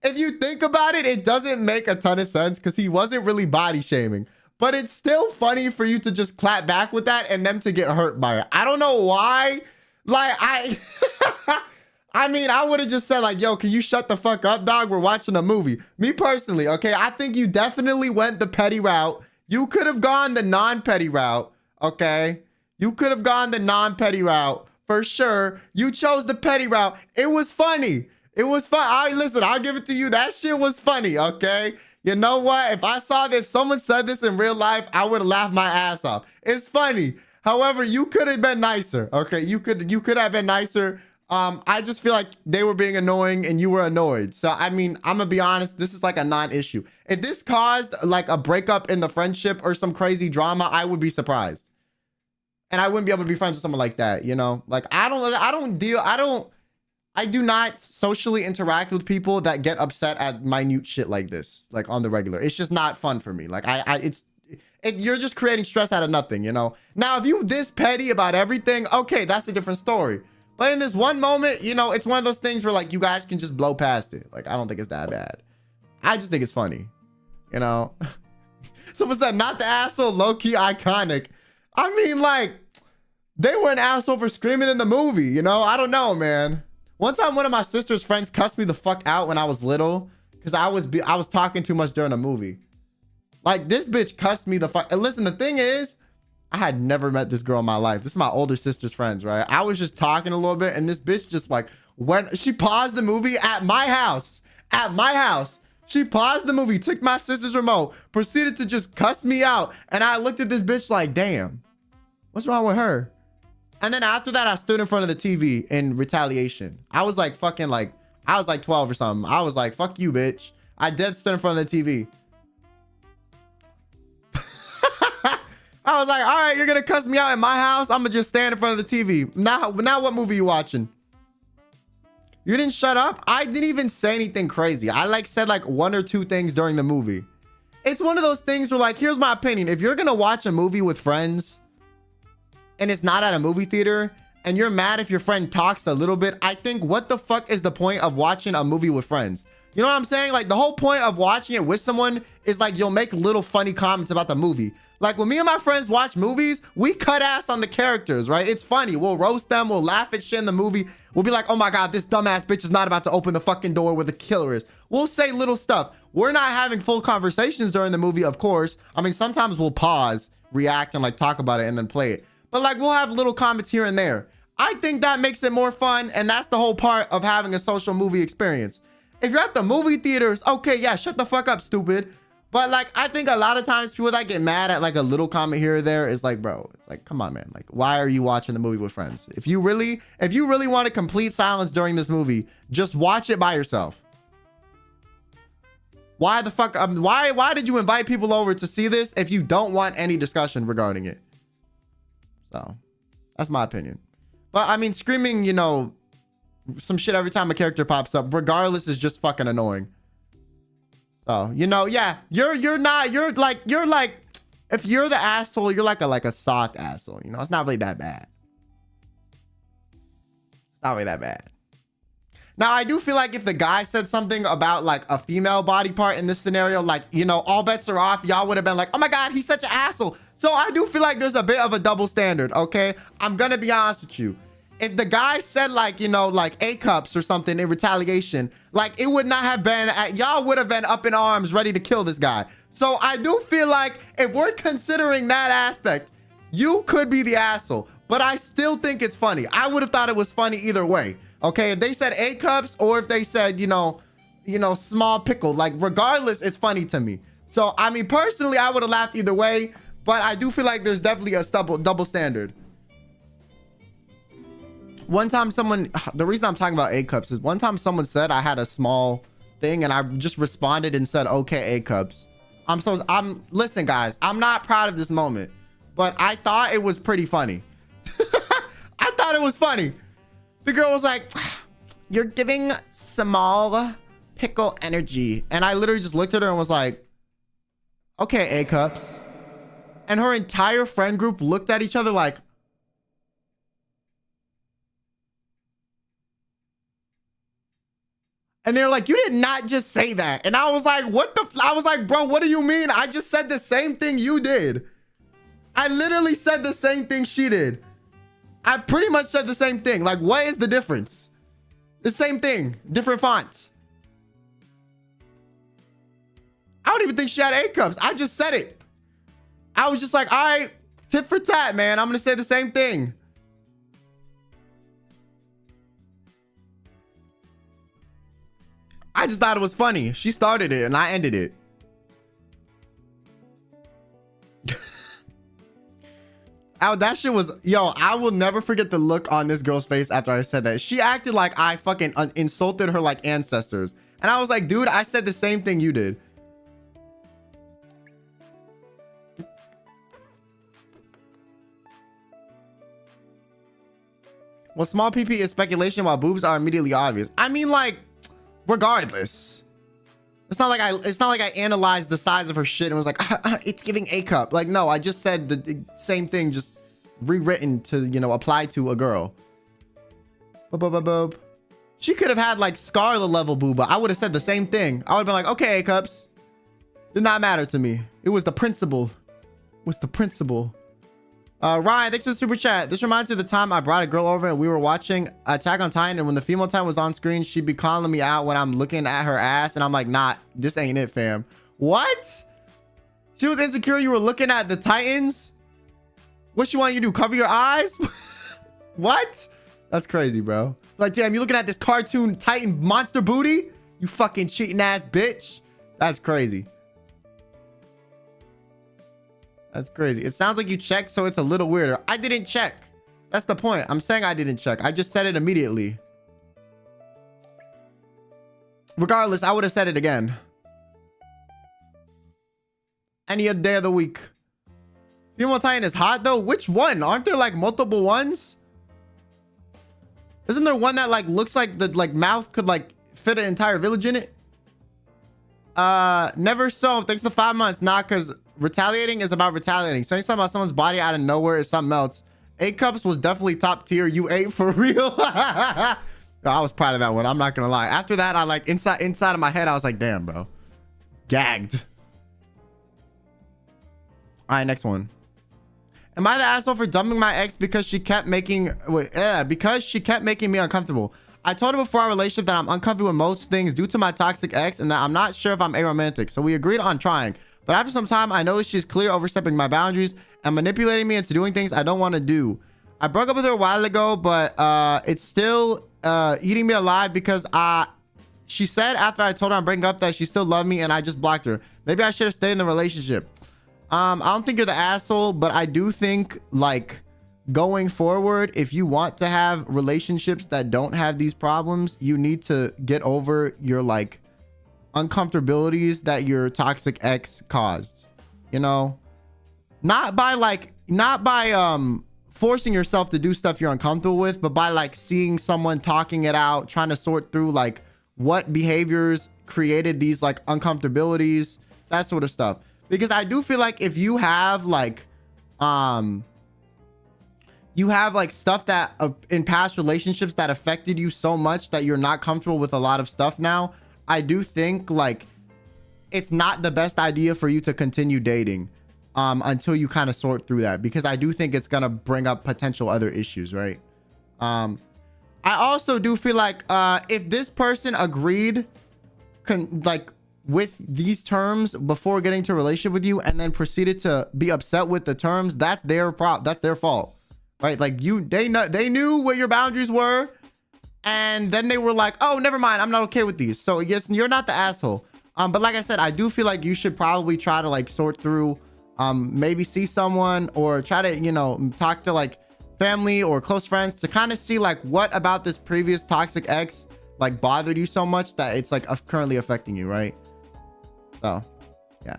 if you think about it, it doesn't make a ton of sense because he wasn't really body shaming. But it's still funny for you to just clap back with that and them to get hurt by it. I don't know why. Like, I mean, I would have just said like, yo, can you shut the fuck up, dog? We're watching a movie. Me personally, okay, I think you definitely went the petty route. You could have gone the non-petty route, okay? You could have gone the non-petty route for sure. You chose the petty route. It was funny. It was fun. Listen, I'll give it to you. That shit was funny, okay? You know what? If someone said this in real life, I would have laughed my ass off. It's funny. However, you could have been nicer. Okay, you could have been nicer. I just feel like they were being annoying and you were annoyed. So, I mean, I'm gonna be honest, this is like a non-issue. If this caused like a breakup in the friendship or some crazy drama, I would be surprised. And I wouldn't be able to be friends with someone like that, you know? Like, I do not socially interact with people that get upset at minute shit like this, like on the regular. It's just not fun for me. Like, you're just creating stress out of nothing, you know? Now, if you this petty about everything, okay, that's a different story. But in this one moment, you know, it's one of those things where like you guys can just blow past it. Like, I don't think it's that bad. I just think it's funny, you know? Someone said, not the asshole, low-key iconic. I mean, like, they were an asshole for screaming in the movie, you know? I don't know, man. One time, one of my sister's friends cussed me the fuck out when I was little because I was talking too much during a movie. Like, this bitch cussed me the fuck. And listen, the thing is, I had never met this girl in my life. This is my older sister's friends, right? I was just talking a little bit, and this bitch just like she paused the movie at my house. At my house. She paused the movie, took my sister's remote, proceeded to just cuss me out. And I looked at this bitch like, damn, what's wrong with her? And then after that, I stood in front of the TV in retaliation. I was like fucking like, I was like 12 or something. I was like, fuck you, bitch. I dead stood in front of the TV. I was like, all right, you're gonna cuss me out in my house? I'm gonna just stand in front of the TV. Now what movie you watching? You didn't shut up? I didn't even say anything crazy. I like said like one or two things during the movie. It's one of those things where like, here's my opinion. If you're gonna watch a movie with friends and it's not at a movie theater and you're mad if your friend talks a little bit, I think what the fuck is the point of watching a movie with friends? You know what I'm saying? Like the whole point of watching it with someone is like you'll make little funny comments about the movie. Like when me and my friends watch movies, we cut ass on the characters, right? It's funny. We'll roast them. We'll laugh at shit in the movie. We'll be like, oh my God, this dumbass bitch is not about to open the fucking door where the killer is. We'll say little stuff. We're not having full conversations during the movie, of course. I mean, sometimes we'll pause, react, and like talk about it and then play it. But like we'll have little comments here and there. I think that makes it more fun. And that's the whole part of having a social movie experience. If you're at the movie theaters, okay, yeah, shut the fuck up, stupid. But like, I think a lot of times people that get mad at like a little comment here or there is like, bro, it's like, come on, man. Like, why are you watching the movie with friends? If you really want a complete silence during this movie, just watch it by yourself. Why the fuck? Why did you invite people over to see this if you don't want any discussion regarding it? So that's my opinion. But I mean, screaming, you know, some shit every time a character pops up, regardless, is just fucking annoying. So, you know, yeah, you're like, if you're the asshole, you're like a soft asshole, you know, it's not really that bad. It's not really that bad. Now, I do feel like if the guy said something about like a female body part in this scenario, like, you know, all bets are off, y'all would have been like, oh my God, he's such an asshole. So I do feel like there's a bit of a double standard, okay? I'm gonna be honest with you. If the guy said like, you know, like A cups or something in retaliation, like it would not have been, y'all would have been up in arms ready to kill this guy. So I do feel like if we're considering that aspect, you could be the asshole, but I still think it's funny. I would have thought it was funny either way. Okay, if they said A cups or if they said, you know, small pickle, like regardless, it's funny to me. So, I mean, personally, I would have laughed either way, but I do feel like there's definitely a double standard. One time the reason I'm talking about A cups is one time someone said I had a small thing and I just responded and said, okay, A cups. Listen guys, I'm not proud of this moment, but I thought it was pretty funny. I thought it was funny. The girl was like, you're giving small pickle energy. And I literally just looked at her and was like, okay, A cups. and her entire friend group looked at each other like, and they're like, you did not just say that. And I was like, what the? I was like, bro, what do you mean? I just said the same thing you did. I literally said the same thing she did. I pretty much said the same thing. Like, what is the difference? The same thing, different fonts. I don't even think she had A cups. I just said it. I was just like, all right, tit for tat, man. I'm going to say the same thing. I just thought it was funny. She started it and I ended it. Oh, that shit was, yo, I will never forget the look on this girl's face after I said that. She acted like I fucking insulted her like ancestors. And I was like, dude, I said the same thing you did. Well, small PP is speculation while boobs are immediately obvious. I mean, like, regardless, it's not like I analyzed the size of her shit and was like, it's giving A cup. Like, no, I just said the same thing, just rewritten to, you know, apply to a girl. She could have had like Scarlet level booba. I would have said the same thing. I would have been like, okay, A cups. Did not matter to me. It was the principle. It was the principle. Ryan, thanks for the super chat. This reminds me of the time I brought a girl over and we were watching Attack on Titan, and when the female Titan was on screen, she'd be calling me out when I'm looking at her ass, and I'm like, nah, this ain't it, fam. What? She was insecure you were looking at the Titans? What she want you to do? Cover your eyes? What? That's crazy, bro. Like, damn, you looking at this cartoon Titan monster booty? You fucking cheating ass bitch. That's crazy. That's crazy. It sounds like you checked, so it's a little weirder. I didn't check. That's the point. I'm saying I didn't check. I just said it immediately. Regardless, I would have said it again. Any other day of the week. Female Titan is hot, though. Which one? Aren't there, like, multiple ones? Isn't there one that, like, looks like the, like, mouth could, like, fit an entire village in it? Never so. Thanks for 5 months. Nah, because retaliating is about retaliating. Saying something about someone's body out of nowhere is something else. 8 cups was definitely top tier. You ate for real. I was proud of that one. I'm not gonna lie. After that, I like inside of my head, I was like, damn, bro. Gagged. All right, next one. Am I the asshole for dumping my ex because she kept making me uncomfortable? I told her before our relationship that I'm uncomfortable with most things due to my toxic ex and that I'm not sure if I'm aromantic. So we agreed on trying. But after some time, I noticed she's clearly overstepping my boundaries and manipulating me into doing things I don't want to do. I broke up with her a while ago, but it's still eating me alive because she said after I told her I'm breaking up that she still loved me and I just blocked her. Maybe I should have stayed in the relationship. I don't think you're the asshole, but I do think, like, going forward, if you want to have relationships that don't have these problems, you need to get over your, like, uncomfortabilities that your toxic ex caused, you know, not by forcing yourself to do stuff you're uncomfortable with, but by like seeing someone talking it out, trying to sort through like what behaviors created these like uncomfortabilities, that sort of stuff. Because I do feel like if you have like stuff that in past relationships that affected you so much that you're not comfortable with a lot of stuff now, I do think like it's not the best idea for you to continue dating until you kind of sort through that, because I do think it's gonna bring up potential other issues, right? I also do feel like if this person agreed with these terms before getting to a relationship with you and then proceeded to be upset with the terms, that's their fault, right? Like they knew what your boundaries were, and then they were like, oh, never mind, I'm not okay with these. So yes, you're not the asshole. But like I said, I do feel like you should probably try to like sort through, maybe see someone or try to, you know, talk to like family or close friends to kind of see like what about this previous toxic ex like bothered you so much that it's like currently affecting you, right? So yeah.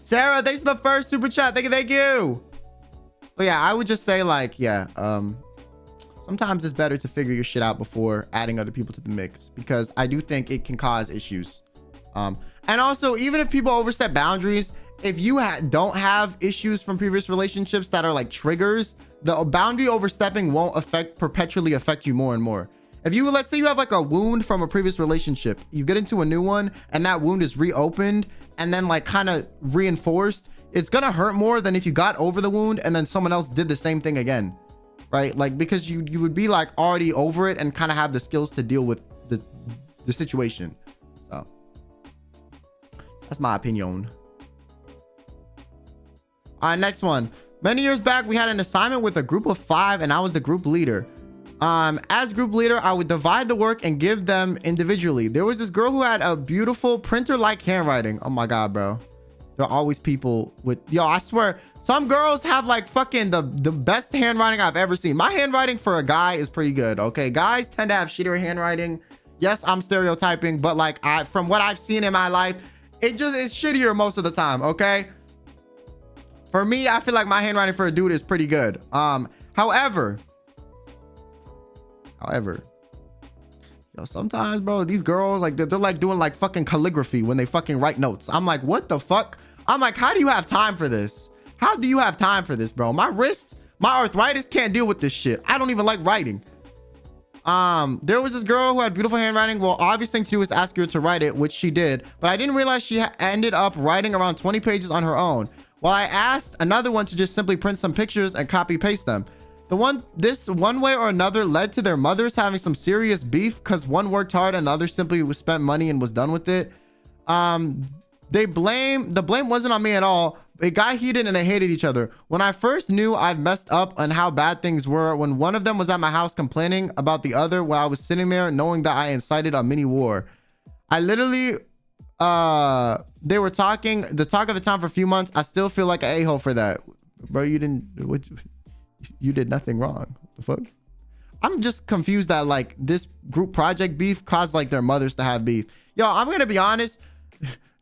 Sarah, thanks for the first super chat. Thank you. But yeah, I would just say like, yeah, sometimes it's better to figure your shit out before adding other people to the mix, because I do think it can cause issues. And also, even if people overstep boundaries, if you don't have issues from previous relationships that are like triggers, the boundary overstepping won't perpetually affect you more and more. If you, let's say you have like a wound from a previous relationship, you get into a new one and that wound is reopened and then like kind of reinforced, it's gonna hurt more than if you got over the wound and then someone else did the same thing again, right? Like, because you would be like already over it and kind of have the skills to deal with the situation. So that's my opinion. All right, next one. Many years back, we had an assignment with a group of 5 and I was the group leader. As group leader, I would divide the work and give them individually. There was this girl who had a beautiful printer-like handwriting. Oh my God, bro. There are always people with, yo, I swear, some girls have like fucking the best handwriting I've ever seen. My handwriting for a guy is pretty good. Okay. Guys tend to have shittier handwriting. Yes, I'm stereotyping, but like from what I've seen in my life, it just is shittier most of the time. Okay. For me, I feel like my handwriting for a dude is pretty good. However, yo, sometimes, bro, these girls, like, they're like doing like fucking calligraphy when they fucking write notes. I'm like, what the fuck? I'm like, how do you have time for this? How do you have time for this, bro? My wrist, my arthritis can't deal with this shit. I don't even like writing. There was this girl who had beautiful handwriting. Well, obvious thing to do is ask her to write it, which she did, but I didn't realize she ended up writing around 20 pages on her own. Well, I asked another one to just simply print some pictures and copy paste them. This one way or another led to their mothers having some serious beef because one worked hard and the other simply spent money and was done with it. The blame wasn't on me at all. It got heated and they hated each other. When I first knew I've messed up and how bad things were, when one of them was at my house complaining about the other while I was sitting there knowing that I incited a mini war. I literally, they were talking, the talk of the town for a few months. I still feel like an a-hole for that. Bro, you did nothing wrong. What the fuck? I'm just confused that like this group project beef caused like their mothers to have beef. Yo, I'm gonna be honest,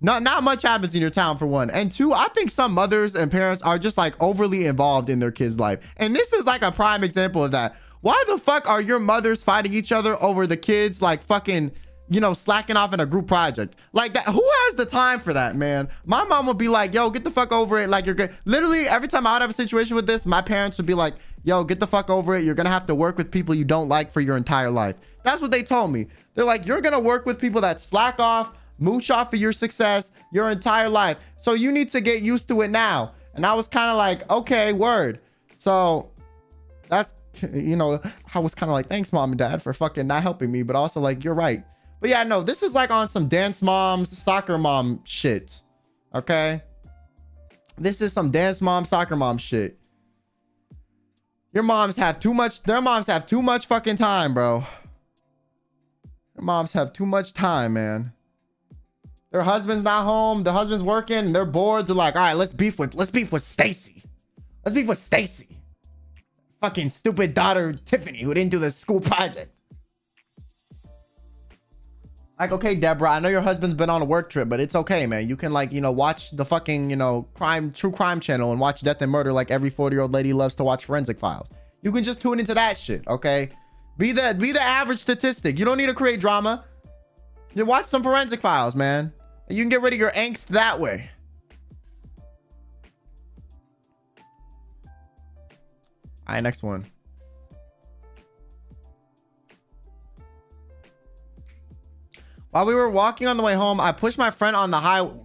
not much happens in your town, for one, and two, I think some mothers and parents are just like overly involved in their kids' life, and this is like a prime example of that. Why the fuck are your mothers fighting each other over the kids, like fucking, you know, slacking off in a group project like that? Who has the time for that, man? My mom would be like, yo, get the fuck over it. Like, you're good. Literally every time I would have a situation with this, my parents would be like, yo, get the fuck over it. You're gonna have to work with people you don't like for your entire life. That's what they told me. They're like, you're gonna work with people that slack off, mooch off of your success your entire life, so you need to get used to it now. And I was kind of like, okay, word. So that's, you know, I was kind of like, thanks mom and dad for fucking not helping me, but also like, you're right. But yeah, no, this is like on some dance moms, soccer mom shit. Okay. This is some dance mom, soccer mom shit. Your moms have too much. Their moms have too much fucking time, bro. Their moms have too much time, man. Their husband's not home. The husband's working and they're bored. They're like, all right, let's beef with Stacy. Let's beef with Stacy. Fucking stupid daughter, Tiffany, who didn't do the school project. Like, okay, Deborah, I know your husband's been on a work trip, but it's okay, man. You can, like, you know, watch the fucking, you know, true crime channel and watch Death and Murder like every 40-year-old lady loves to watch Forensic Files. You can just tune into that shit, okay? Be the average statistic. You don't need to create drama. You watch some Forensic Files, man. And you can get rid of your angst that way. All right, next one. While we were walking on the way home, I pushed my friend on the highway.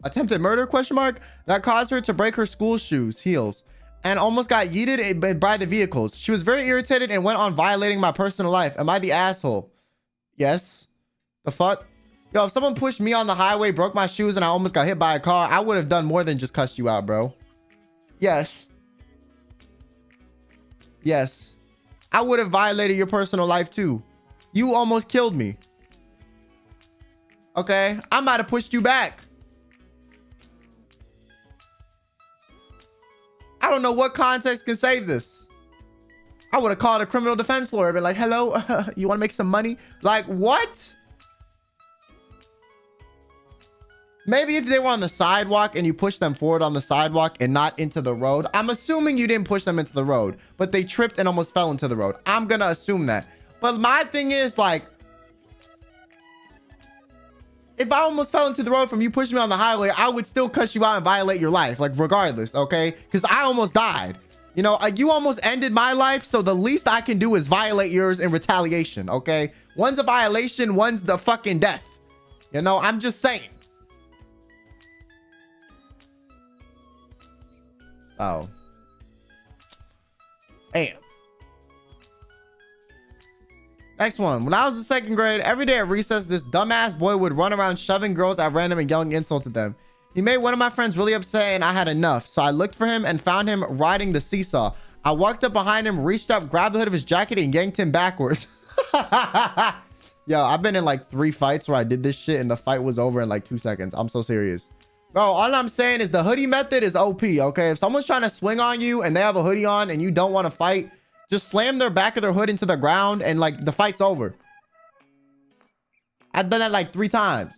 Attempted murder, question mark? That caused her to break her school shoes, heels, and almost got yeeted by the vehicles. She was very irritated and went on violating my personal life. Am I the asshole? Yes. The fuck? Yo, if someone pushed me on the highway, broke my shoes, and I almost got hit by a car, I would have done more than just cuss you out, bro. Yes. Yes. I would have violated your personal life too. You almost killed me. Okay, I might have pushed you back. I don't know what context can save this. I would have called a criminal defense lawyer, been like, hello, you want to make some money? Like, what? Maybe if they were on the sidewalk and you pushed them forward on the sidewalk and not into the road. I'm assuming you didn't push them into the road, but they tripped and almost fell into the road. I'm gonna assume that. But my thing is, like, if I almost fell into the road from you pushing me on the highway, I would still cuss you out and violate your life, like regardless, okay? Because I almost died. You know, you almost ended my life, so the least I can do is violate yours in retaliation, okay? One's a violation, one's the fucking death. You know, I'm just saying. Oh. Damn. Next one. When I was in second grade, every day at recess, this dumbass boy would run around shoving girls at random and yelling insults at them. He made one of my friends really upset and I had enough. So I looked for him and found him riding the seesaw. I walked up behind him, reached up, grabbed the hood of his jacket and yanked him backwards. Yo, I've been in like 3 fights where I did this shit and the fight was over in like 2 seconds. I'm so serious. Bro, all I'm saying is the hoodie method is OP, okay? If someone's trying to swing on you and they have a hoodie on and you don't want to fight, just slam their back of their hood into the ground and like the fight's over. I've done that like 3 times.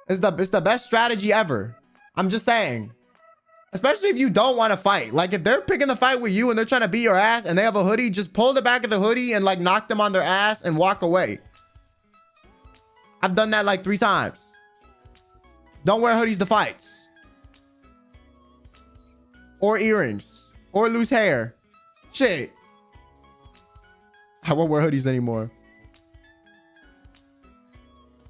It's the best strategy ever. I'm just saying. Especially if you don't want to fight. Like if they're picking the fight with you and they're trying to beat your ass and they have a hoodie, just pull the back of the hoodie and like knock them on their ass and walk away. I've done that like 3 times. Don't wear hoodies to fights. Or earrings. Or loose hair. Shit. I won't wear hoodies anymore.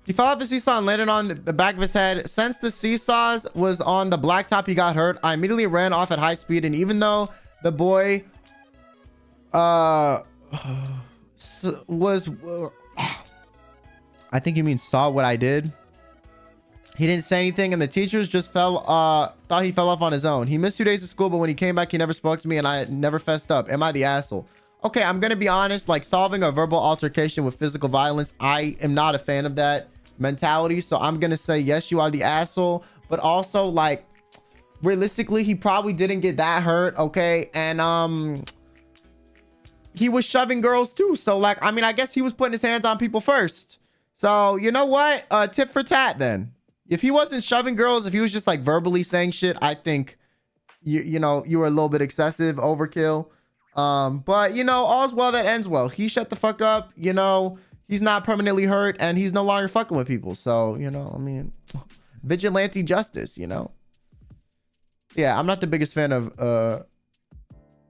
He fell off the seesaw and landed on the back of his head. Since the seesaws was on the blacktop, he got hurt. I immediately ran off at high speed. And even though the boy was... I think you mean saw what I did. He didn't say anything and the teachers just thought he fell off on his own. He missed 2 days of school, but when he came back, he never spoke to me and I never fessed up. Am I the asshole? Okay, I'm gonna be honest, like solving a verbal altercation with physical violence, I am not a fan of that mentality. So I'm gonna say, yes, you are the asshole, but also like realistically, he probably didn't get that hurt, okay? And he was shoving girls too. So like, I mean, I guess he was putting his hands on people first. So you know what? Tip for tat then. If he wasn't shoving girls, if he was just like verbally saying shit, I think you know, you were a little bit excessive, overkill. But you know, all's well that ends well. He shut the fuck up, you know, he's not permanently hurt and he's no longer fucking with people. So, you know, I mean, vigilante justice, you know? Yeah, I'm not the biggest fan of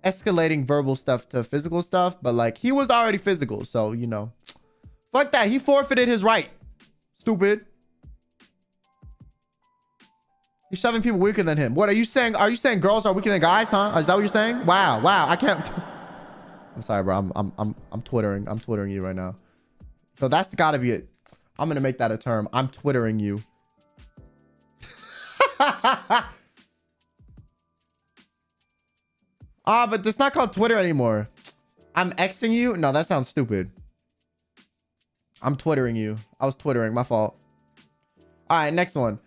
escalating verbal stuff to physical stuff, but like he was already physical, so you know, fuck that. He forfeited his right. Stupid. He's shoving people weaker than him. What are you saying? Are you saying girls are weaker than guys, huh? Is that what you're saying? Wow, I can't. I'm sorry, bro. I'm twittering. I'm twittering you right now. So that's gotta be it. I'm gonna make that a term. I'm twittering you. But it's not called Twitter anymore. I'm Xing you? No, that sounds stupid. I'm twittering you. I was twittering. My fault. All right, next one.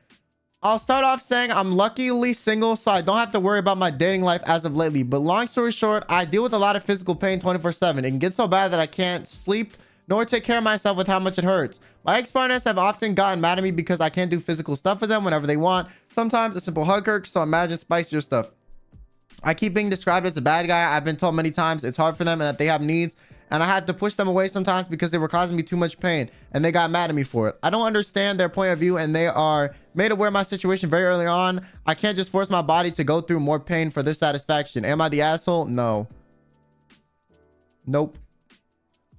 I'll start off saying I'm luckily single, so I don't have to worry about my dating life as of lately. But long story short, I deal with a lot of physical pain 24/7. It can get so bad that I can't sleep nor take care of myself with how much it hurts. My ex-partners have often gotten mad at me because I can't do physical stuff with them whenever they want. Sometimes a simple hug hurts, so imagine spicier stuff. I keep being described as a bad guy. I've been told many times it's hard for them and that they have needs. And I had to push them away sometimes because they were causing me too much pain and they got mad at me for it. I don't understand their point of view and they are made aware of my situation very early on. I can't just force my body to go through more pain for their satisfaction. Am I the asshole? No. Nope.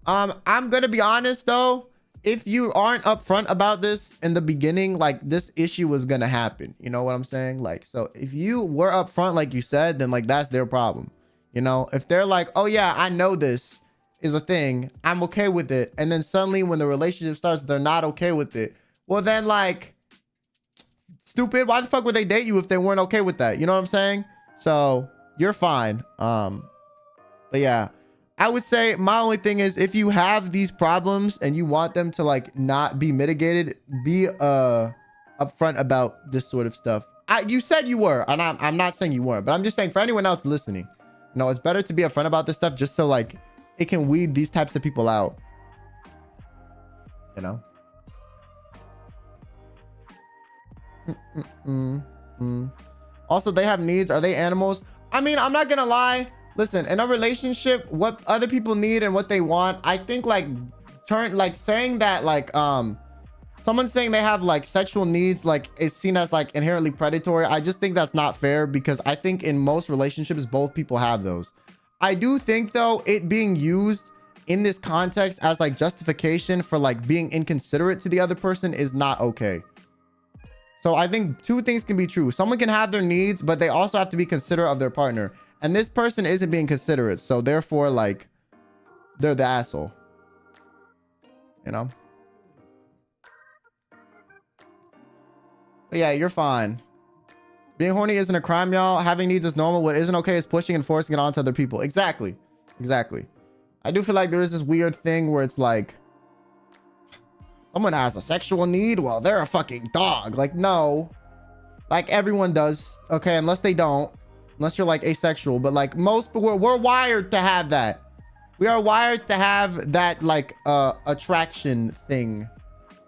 I'm gonna be honest though. If you aren't upfront about this in the beginning, like this issue was gonna happen. You know what I'm saying? Like, so if you were upfront, like you said, then like that's their problem. You know, if they're like, oh yeah, I know this is a thing, I'm okay with it, and then suddenly when the relationship starts they're not okay with it, well then like stupid, why the fuck would they date you if they weren't okay with that? You know what I'm saying? So you're fine. But yeah, I would say my only thing is if you have these problems and you want them to like not be mitigated, be upfront about this sort of stuff. You said you were, and I'm not saying you weren't, but I'm just saying for anyone else listening, you know, it's better to be upfront about this stuff just so like it can weed these types of people out, you know. Also, they have needs. Are they animals? I mean, I'm not gonna lie, listen, in a relationship, what other people need and what they want, I think like saying that like someone saying they have like sexual needs like is seen as like inherently predatory. I just think that's not fair, because I think in most relationships both people have those. I do think though it being used in this context as like justification for like being inconsiderate to the other person is not okay. So I think two things can be true. Someone can have their needs, but they also have to be considerate of their partner. And this person isn't being considerate. So therefore, like, they're the asshole. You know? But yeah, you're fine. Being horny isn't a crime, y'all. Having needs is normal. What isn't okay is pushing and forcing it onto other people. Exactly. Exactly. I do feel like there is this weird thing where it's like, someone has a sexual need, well, they're a fucking dog. Like, no. Like, everyone does. Okay, unless they don't. Unless you're, like, asexual. But, like, most... We're wired to have that. We are wired to have that, like, attraction thing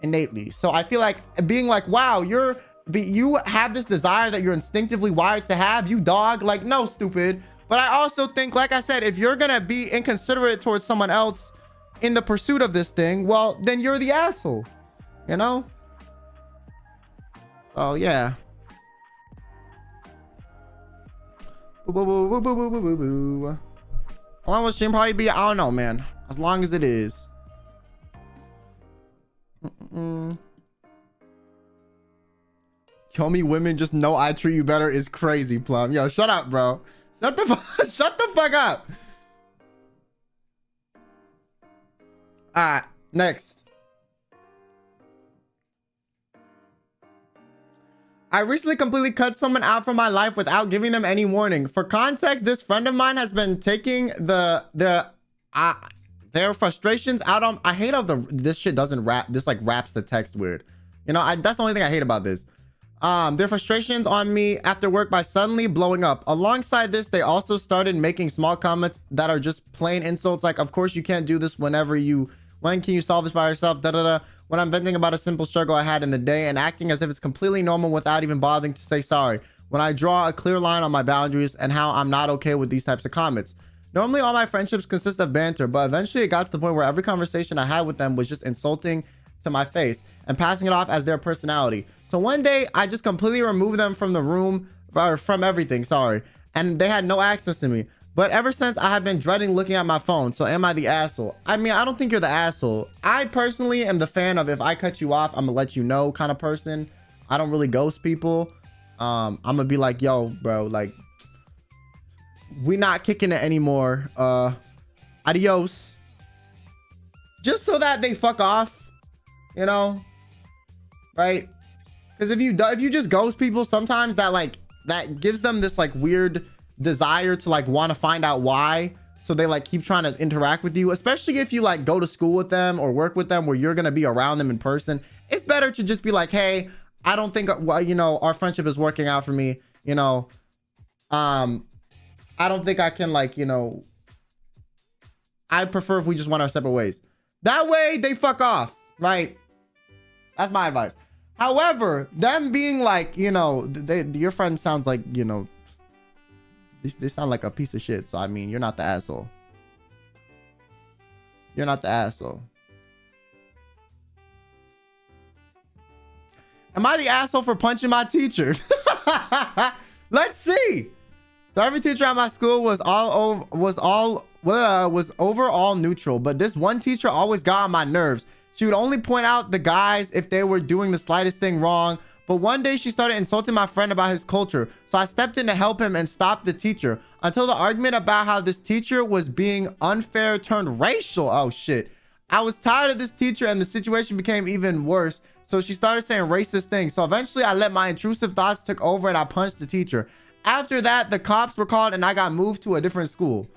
innately. So, I feel like being like, wow, you have this desire that you're instinctively wired to have. You dog. Like, no, stupid. But I also think, like I said, if you're gonna be inconsiderate towards someone else in the pursuit of this thing, well, then you're the asshole, you know? Oh yeah. Boo, boo, boo, boo, boo, boo, boo, boo. How long will stream probably be? I don't know, man. As long as it is. Kill me women just know I treat you better is crazy, Plum. Yo, shut up, bro. Shut the fuck up. All right, next. I recently completely cut someone out from my life without giving them any warning. For context, this friend of mine has been taking their frustrations out on... I hate how this shit doesn't wrap... This like wraps the text weird. You know, that's the only thing I hate about this. Their frustrations on me after work by suddenly blowing up. Alongside this, they also started making small comments that are just plain insults, like, of course you can't do this when can you solve this by yourself, da da da, when I'm venting about a simple struggle I had in the day, and acting as if it's completely normal without even bothering to say sorry, when I draw a clear line on my boundaries and how I'm not okay with these types of comments. Normally all my friendships consist of banter, but eventually it got to the point where every conversation I had with them was just insulting to my face and passing it off as their personality. So one day I just completely removed them from the room, or from everything, sorry, and they had no access to me. But ever since, I have been dreading looking at my phone. So am I the asshole? I mean, I don't think you're the asshole. I personally am the fan of, if I cut you off, I'm gonna let you know kind of person. I don't really ghost people. I'm gonna be like, yo, bro, like, we not kicking it anymore. Adios. Just so that they fuck off, you know, right? Because if you just ghost people, sometimes that gives them this like weird desire to like want to find out why, so they like keep trying to interact with you, especially if you like go to school with them or work with them where you're gonna be around them in person. It's better to just be like, hey, I don't think, well, you know, our friendship is working out for me, you know, I don't think I can, like, you know, I prefer if we just went our separate ways. That way they fuck off, right? That's my advice. However, them being like, you know, your friend sounds like, you know, they sound like a piece of shit. So, I mean, you're not the asshole. You're not the asshole. Am I the asshole for punching my teacher? Let's see. So every teacher at my school was overall neutral, but this one teacher always got on my nerves. She would only point out the guys if they were doing the slightest thing wrong. But one day she started insulting my friend about his culture. So I stepped in to help him and stop the teacher, until the argument about how this teacher was being unfair turned racial. Oh shit. I was tired of this teacher and the situation became even worse. So she started saying racist things. So eventually I let my intrusive thoughts take over and I punched the teacher. After that, the cops were called and I got moved to a different school.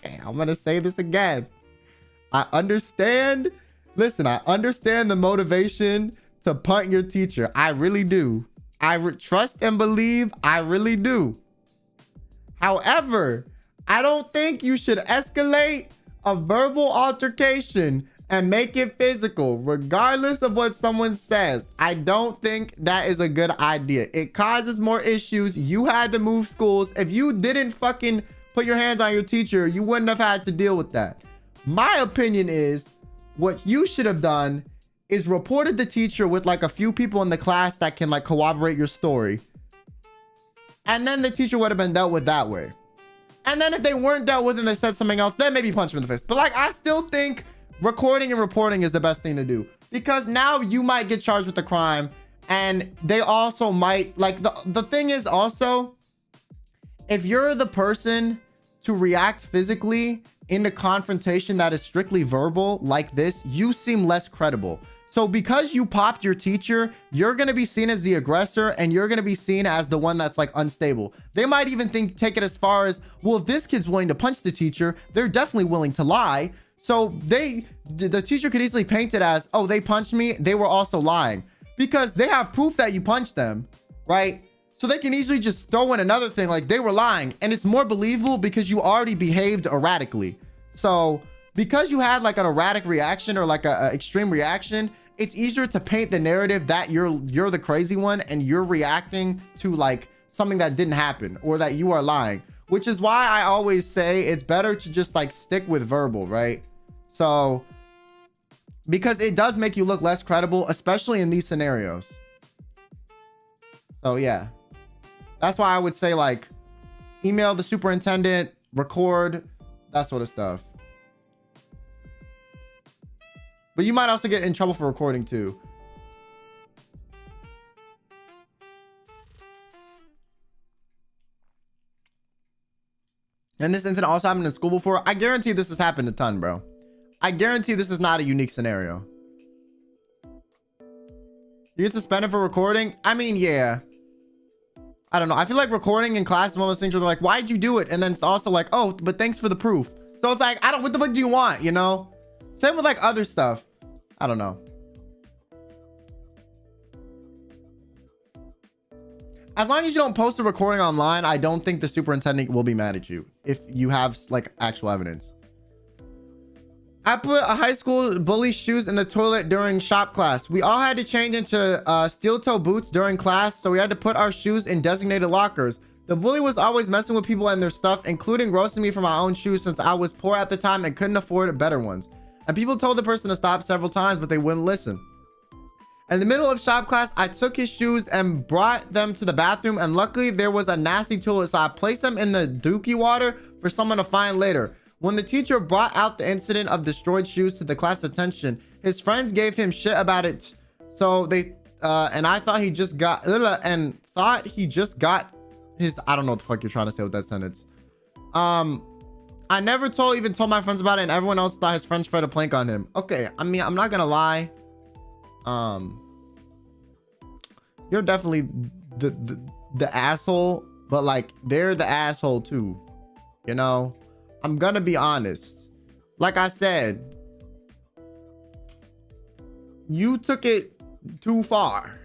Okay, I'm gonna say this again. I understand. Listen, I understand the motivation to punt your teacher. I really do. I trust and believe. I really do. However, I don't think you should escalate a verbal altercation and make it physical, regardless of what someone says. I don't think that is a good idea. It causes more issues. You had to move schools. If you didn't fucking put your hands on your teacher, you wouldn't have had to deal with that. My opinion is, what you should have done is reported the teacher with like a few people in the class that can like corroborate your story. And then the teacher would have been dealt with that way. And then if they weren't dealt with and they said something else, then maybe punch them in the face. But like, I still think recording and reporting is the best thing to do, because now you might get charged with the crime, and they also might like the thing is also, if you're the person to react physically in the confrontation that is strictly verbal like this, you seem less credible. So because you popped your teacher, you're going to be seen as the aggressor, and you're going to be seen as the one that's like unstable. They might even take it as far as, well, if this kid's willing to punch the teacher, they're definitely willing to lie. So the teacher could easily paint it as, oh, they punched me, they were also lying, because they have proof that you punched them, right? So they can easily just throw in another thing like they were lying, and it's more believable because you already behaved erratically. So because you had like an erratic reaction or like a extreme reaction, it's easier to paint the narrative that you're the crazy one and you're reacting to like something that didn't happen, or that you are lying, which is why I always say it's better to just like stick with verbal, right? So because it does make you look less credible, especially in these scenarios. So yeah, that's why I would say like email the superintendent, record, that sort of stuff. But you might also get in trouble for recording too. And this incident also happened in school before. I guarantee this has happened a ton, bro. I guarantee this is not a unique scenario. You get suspended for recording? I mean, yeah. I don't know. I feel like recording in class is one of those things where they're like, why'd you do it? And then it's also like, oh, but thanks for the proof. So it's like, what the fuck do you want, you know? Same with like other stuff. I don't know. As long as you don't post a recording online, I don't think the superintendent will be mad at you if you have like actual evidence. I put a high school bully's shoes in the toilet during shop class. We all had to change into steel toe boots during class, so we had to put our shoes in designated lockers. The bully was always messing with people and their stuff, including roasting me for my own shoes since I was poor at the time and couldn't afford better ones. And people told the person to stop several times, but they wouldn't listen. In the middle of shop class, I took his shoes and brought them to the bathroom, and luckily there was a nasty toilet, so I placed them in the dookie water for someone to find later. When the teacher brought out the incident of destroyed shoes to the class attention, his friends gave him shit about it. So they and I thought he just got his, I don't know what the fuck you're trying to say with that sentence. I never even told my friends about it, and everyone else thought his friends tried to plank on him. Okay, I mean, I'm not gonna lie. You're definitely the asshole, but like they're the asshole too, you know. I'm gonna be honest. Like I said, you took it too far.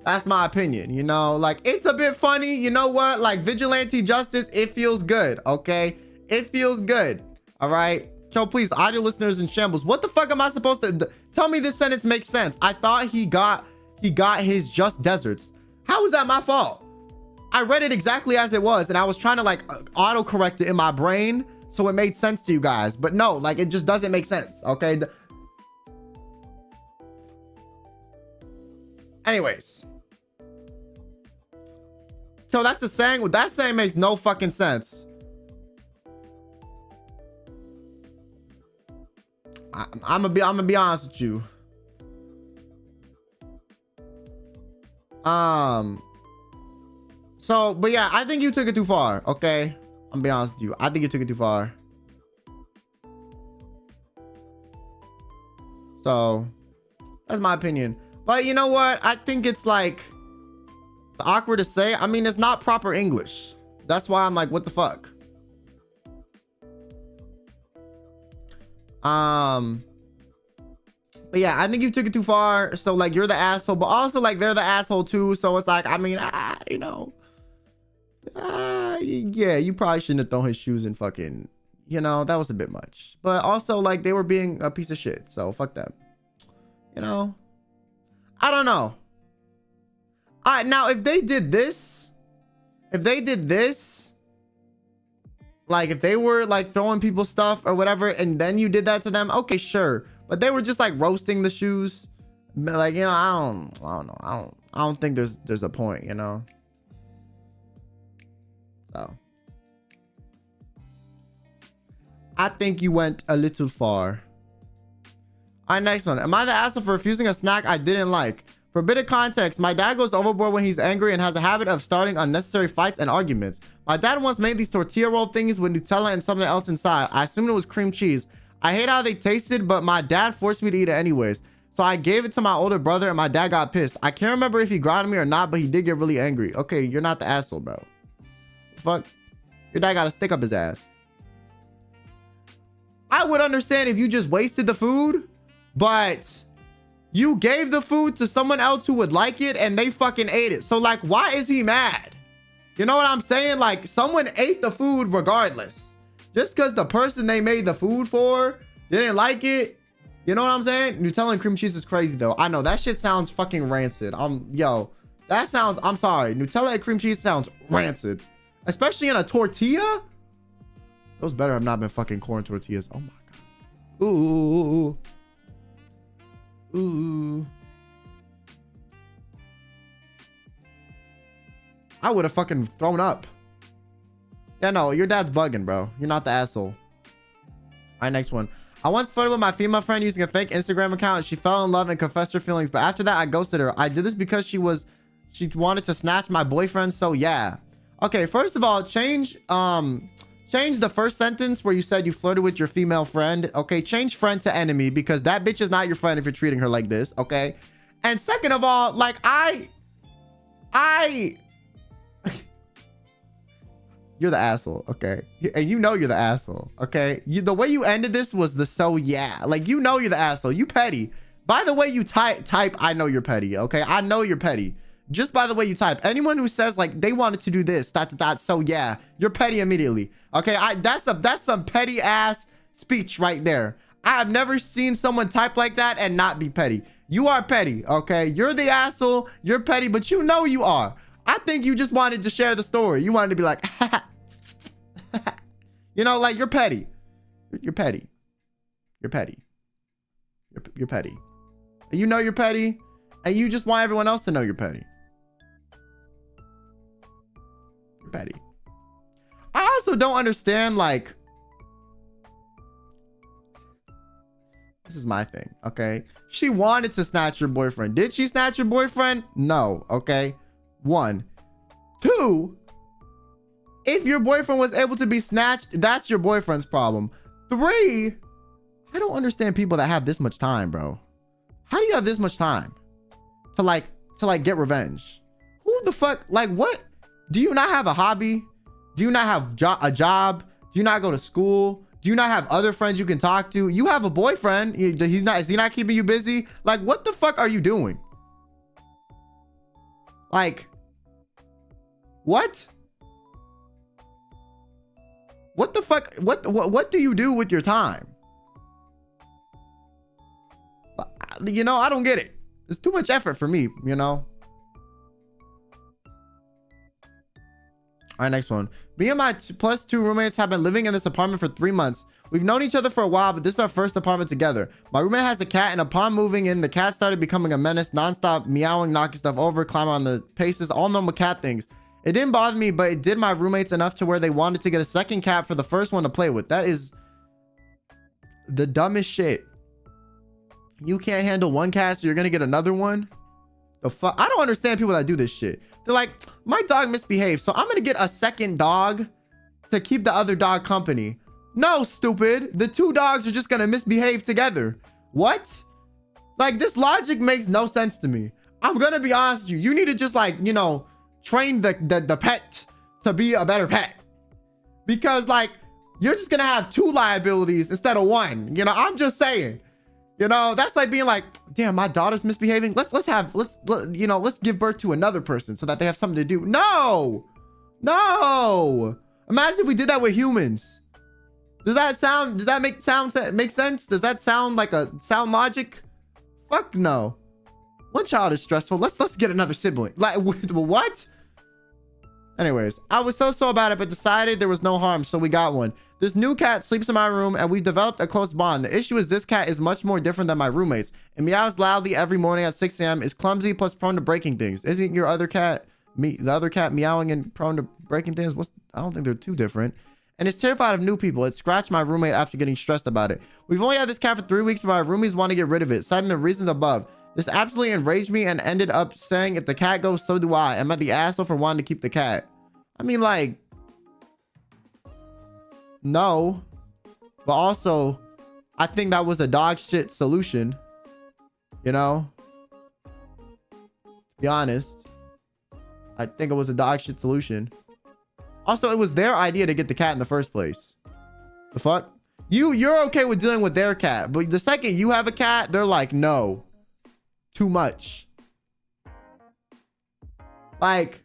That's my opinion, you know. Like, it's a bit funny, you know what? Like, vigilante justice, it feels good, okay? It feels good, all right? Yo, please, audio listeners in shambles, what the fuck am I supposed to tell me? This sentence makes sense. I thought he got his just deserts. How is that my fault? I read it exactly as it was, and I was trying to like auto-correct it in my brain so it made sense to you guys, but no, like, it just doesn't make sense, okay? Anyways, yo, that's a saying. That saying makes no fucking sense. I'm gonna be honest with you. So, but yeah, I think you took it too far, okay? I'm gonna be honest with you. I think you took it too far. So, that's my opinion. But you know what? I think it's like awkward to say. I mean, it's not proper English. That's why I'm like, what the fuck? But yeah, I think you took it too far. So like, you're the asshole, but also like they're the asshole too. So it's like, I mean, you know, yeah, you probably shouldn't have thrown his shoes in fucking, you know, that was a bit much. But also like they were being a piece of shit. So fuck them. You know, I don't know. All right, now if they did this, like if they were like throwing people stuff or whatever, and then you did that to them, okay, sure. but they were just like roasting the shoes. Like, you know, I don't know. I don't think there's a point, you know. So I think you went a little far. All right, next one. Am I the asshole for refusing a snack I didn't like? For a bit of context, my dad goes overboard when he's angry and has a habit of starting unnecessary fights and arguments. My dad once made these tortilla roll things with Nutella and something else inside. I assumed it was cream cheese. I hate how they tasted, but my dad forced me to eat it anyways. So I gave it to my older brother and my dad got pissed. I can't remember if he grounded me or not, but he did get really angry. Okay, you're not the asshole, bro. Fuck. Your dad got a stick up his ass. I would understand if you just wasted the food, but you gave the food to someone else who would like it and they fucking ate it. So like, why is he mad? You know what I'm saying? Like, someone ate the food regardless. Just because the person they made the food for didn't like it. You know what I'm saying? Nutella and cream cheese is crazy though. I know that shit sounds fucking rancid. Yo, that sounds, I'm sorry. Nutella and cream cheese sounds rancid. Especially in a tortilla. Those better have not been fucking corn tortillas. Oh my God. Ooh. Ooh. I would have fucking thrown up. Yeah, no, your dad's bugging, bro. You're not the asshole. All right, next one. I once flirted with my female friend using a fake Instagram account and she fell in love and confessed her feelings. But after that, I ghosted her. I did this because she wanted to snatch my boyfriend. So yeah. Okay, first of all, change the first sentence where you said you flirted with your female friend. Okay, change friend to enemy because that bitch is not your friend if you're treating her like this. Okay. And second of all, like you're the asshole, okay? And you know you're the asshole, okay? The way you ended this was the so yeah. Like, you know you're the asshole. You petty. By the way you type, I know you're petty, okay? I know you're petty. Just by the way you type. Anyone who says, like, they wanted to do this, so yeah, you're petty immediately, okay? That's some petty ass speech right there. I have never seen someone type like that and not be petty. You are petty, okay? You're the asshole. You're petty, but you know you are. I think you just wanted to share the story. You wanted to be like, you know, like, you're petty. You're petty. You're petty. You're petty. And you know you're petty, and you just want everyone else to know you're petty. You're petty. I also don't understand, like, this is my thing, okay? She wanted to snatch your boyfriend. Did she snatch your boyfriend? No, okay? 1. 2, if your boyfriend was able to be snatched, that's your boyfriend's problem. 3, I don't understand people that have this much time, bro. How do you have this much time to get revenge? Who the fuck, like, what? Do you not have a hobby? Do you not have a job? Do you not go to school? Do you not have other friends you can talk to? You have a boyfriend. Is he not keeping you busy? Like, what the fuck are you doing? Like, what? What the fuck? What do you do with your time? You know, I don't get it. It's too much effort for me, you know? All right, next one. Me and my +2 roommates have been living in this apartment for 3 months. We've known each other for a while, but this is our first apartment together. My roommate has a cat, and upon moving in, the cat started becoming a menace, nonstop meowing, knocking stuff over, climbing on the paces, all normal cat things. It didn't bother me, but it did my roommates enough to where they wanted to get a second cat for the first one to play with. That is the dumbest shit. You can't handle one cat, so you're gonna get another one? The fuck? I don't understand people that do this shit. They're like, my dog misbehaved, so I'm gonna get a second dog to keep the other dog company. No, stupid. The 2 dogs are just gonna misbehave together. What? Like, this logic makes no sense to me. I'm gonna be honest with you. You need to just, like, you know, train the pet to be a better pet. Because, like, you're just gonna have 2 liabilities instead of 1. You know, I'm just saying. You know, that's like being like, damn, my daughter's misbehaving. Let's give birth to another person so that they have something to do. No. Imagine if we did that with humans. Does that make sense? Does that sound like a sound logic? Fuck no. One child is stressful. Let's get another sibling. Like, what? Anyways, I was so about it, but decided there was no harm, so we got one. This new cat sleeps in my room, and we've developed a close bond. The issue is this cat is much more different than my roommates. It meows loudly every morning at 6 a.m., is clumsy, plus prone to breaking things. Isn't your other cat, the other cat meowing and prone to breaking things? I don't think they're too different. And it's terrified of new people. It scratched my roommate after getting stressed about it. We've only had this cat for 3 weeks, but my roomies want to get rid of it, citing the reasons above. This absolutely enraged me and ended up saying, if the cat goes, so do I. Am I the asshole for wanting to keep the cat? I mean, like, no. But also, I think that was a dog shit solution. You know? To be honest. I think it was a dog shit solution. Also, it was their idea to get the cat in the first place. The fuck? You're okay with dealing with their cat, but the second you have a cat, they're like, no. Too much. Like,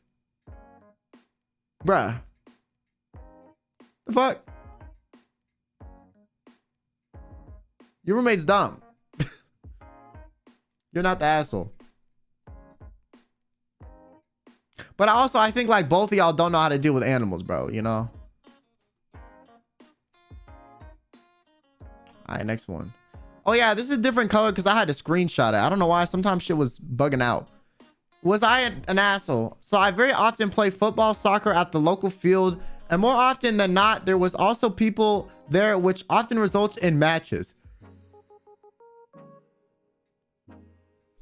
bruh. The fuck? Your roommate's dumb. You're not the asshole. But also, I think like both of y'all don't know how to deal with animals, bro, you know? All right, next one. Oh yeah, this is a different color because I had to screenshot it. I don't know why. Sometimes shit was bugging out. Was I an asshole? So I very often play football, soccer at the local field. And more often than not, there was also people there, which often results in matches.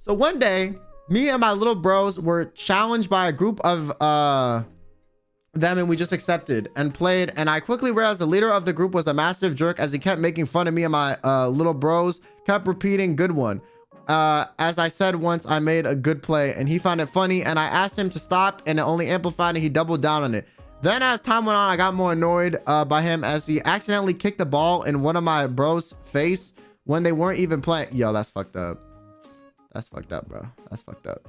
So one day, me and my little bros were challenged by a group of them, and we just accepted and played. And I quickly realized the leader of the group was a massive jerk, as he kept making fun of me and my little bros, kept repeating good one. As I said once, I made a good play and he found it funny, and I asked him to stop, and it only amplified, and he doubled down on it. Then as time went on, I got more annoyed by him as he accidentally kicked the ball in one of my bros' face when they weren't even playing. Yo, that's fucked up. That's fucked up, bro. That's fucked up.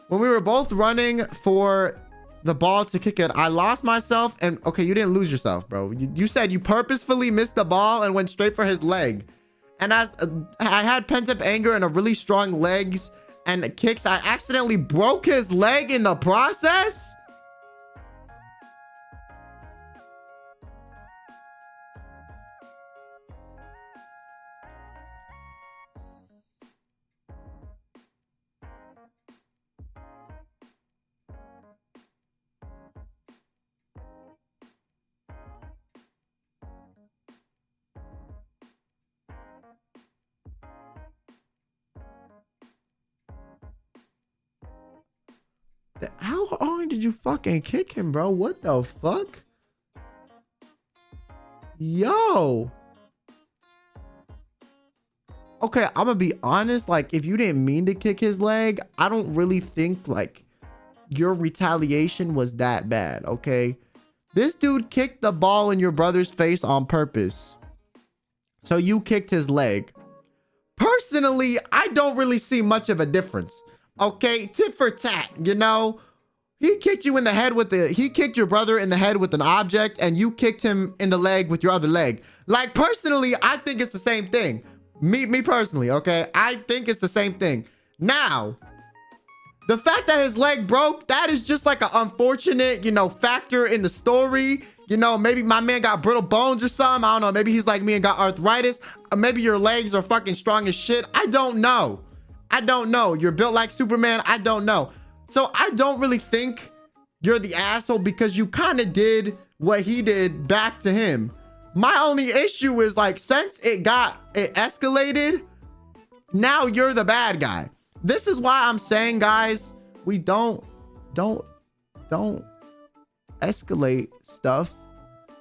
When we were both running for the ball to kick it, I lost myself. And okay, you didn't lose yourself, bro. You said you purposefully missed the ball and went straight for his leg. And as I had pent-up anger and a really strong legs and kicks, I accidentally broke his leg in the process. How hard did you fucking kick him, bro? What the fuck? Yo. Okay, I'm gonna be honest. Like, if you didn't mean to kick his leg, I don't really think like your retaliation was that bad, okay? This dude kicked the ball in your brother's face on purpose. So you kicked his leg. Personally, I don't really see much of a difference. Okay, tit for tat, you know? He kicked you in the head with he kicked your brother in the head with an object, and you kicked him in the leg with your other leg. Like, personally, I think it's the same thing. Me personally, okay? I think it's the same thing. Now, the fact that his leg broke, that is just like an unfortunate, you know, factor in the story. You know, maybe my man got brittle bones or something. I don't know. Maybe he's like me and got arthritis. Or maybe your legs are fucking strong as shit. I don't know. I don't know. You're built like Superman. I don't know. So I don't really think you're the asshole because you kind of did what he did back to him. My only issue is like, since it escalated, now you're the bad guy. This is why I'm saying, guys, we don't escalate stuff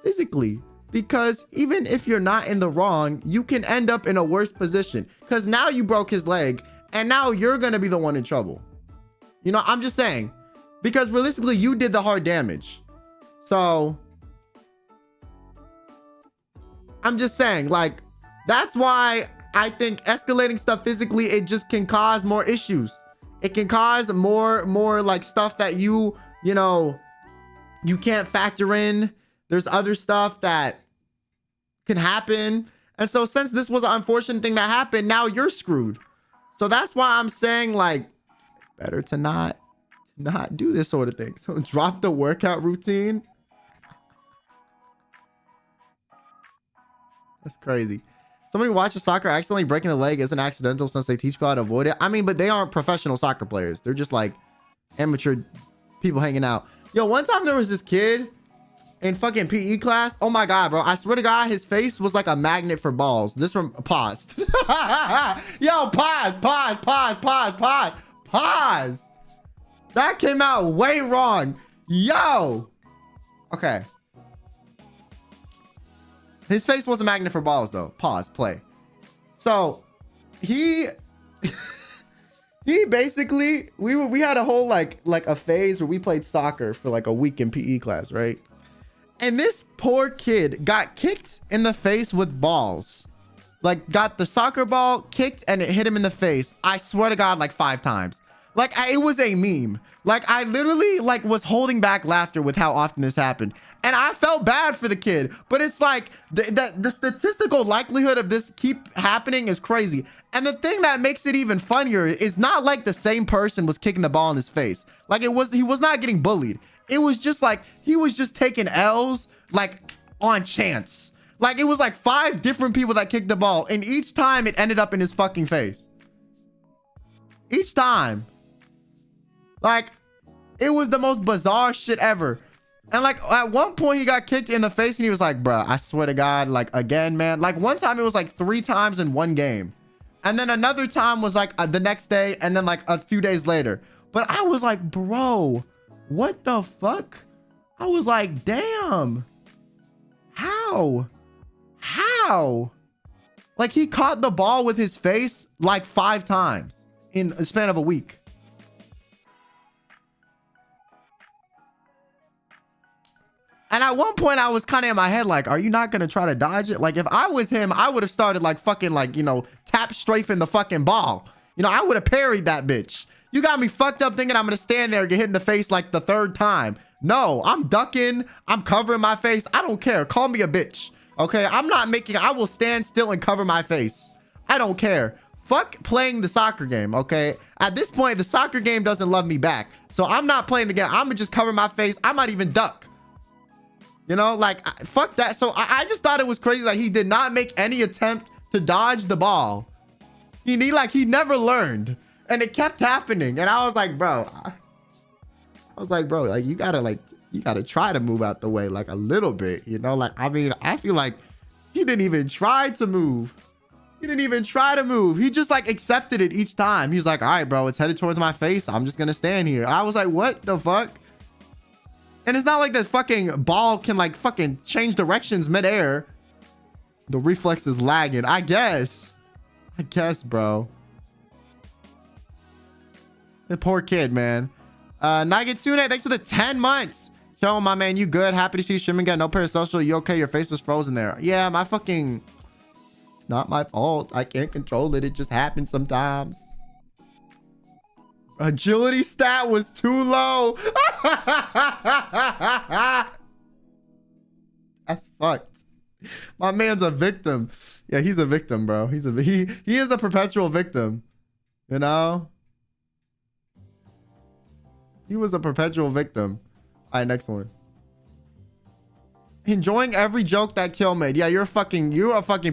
physically, because even if you're not in the wrong, you can end up in a worse position because now you broke his leg. And now you're going to be the one in trouble. You know, I'm just saying. Because realistically, you did the hard damage. So, I'm just saying, like, that's why I think escalating stuff physically, it just can cause more issues. It can cause more like stuff that you know, you can't factor in. There's other stuff that can happen. And so since this was an unfortunate thing that happened, now you're screwed. So that's why I'm saying, like, it's better to not not do this sort of thing. So drop the workout routine. That's crazy. Somebody watches soccer accidentally breaking the leg isn't accidental since they teach people how to avoid it. I mean, but they aren't professional soccer players. They're just like amateur people hanging out. Yo, one time there was this kid in fucking PE class. Oh my God, bro. I swear to God, his face was like a magnet for balls. This one paused. Yo, pause. That came out way wrong. Yo. Okay. His face was a magnet for balls though. Pause, play. So he basically, we had a whole like a phase where we played soccer for like a week in PE class, right? And this poor kid got kicked in the face with balls. Like got the soccer ball kicked and it hit him in the face. I swear to God, like 5 times. Like it was a meme. Like I literally like was holding back laughter with how often this happened. And I felt bad for the kid, but it's like the statistical likelihood of this keep happening is crazy. And the thing that makes it even funnier is not like the same person was kicking the ball in his face. Like he was not getting bullied. It was just like, he was just taking L's like on chance. Like it was like 5 different people that kicked the ball and each time it ended up in his fucking face. Each time. Like it was the most bizarre shit ever. And like at one point he got kicked in the face and he was like, bruh, I swear to God, like again, man. Like one time it was like 3 times in one game. And then another time was like the next day and then like a few days later. But I was like, bro, what the fuck? I was like, damn. How? Like he caught the ball with his face like 5 times in a span of a week. And at one point I was kind of in my head like, are you not going to try to dodge it? Like if I was him, I would have started like fucking like, you know, tap strafing the fucking ball. You know, I would have parried that bitch. You got me fucked up thinking I'm going to stand there and get hit in the face like the 3rd time. No, I'm ducking. I'm covering my face. I don't care. Call me a bitch. Okay. I will stand still and cover my face. I don't care. Fuck playing the soccer game. Okay. At this point, the soccer game doesn't love me back. So I'm not playing the game. I'm gonna just cover my face. I might even duck. You know, like fuck that. So I just thought it was crazy that he did not make any attempt to dodge the ball. He never learned, and it kept happening. And I was like, bro, like you gotta try to move out the way like a little bit, you know? Like, I mean, I feel like he didn't even try to move. He just like accepted it each time. He's like, all right, bro, it's headed towards my face. I'm just gonna stand here. I was like, what the fuck? And it's not like the fucking ball can like fucking change directions midair. The reflex is lagging. I guess, bro. The poor kid, man. Nagitsune, thanks for the 10 months. Yo, my man, you good? Happy to see you streaming again. No parasocial. You okay? Your face was frozen there. Yeah, my fucking... It's not my fault. I can't control it. It just happens sometimes. Agility stat was too low. That's fucked. My man's a victim. Yeah, he's a victim, bro. He is a perpetual victim. You know? He was a perpetual victim. All right, next one. Enjoying every joke that Kyo made. Yeah, you're a fucking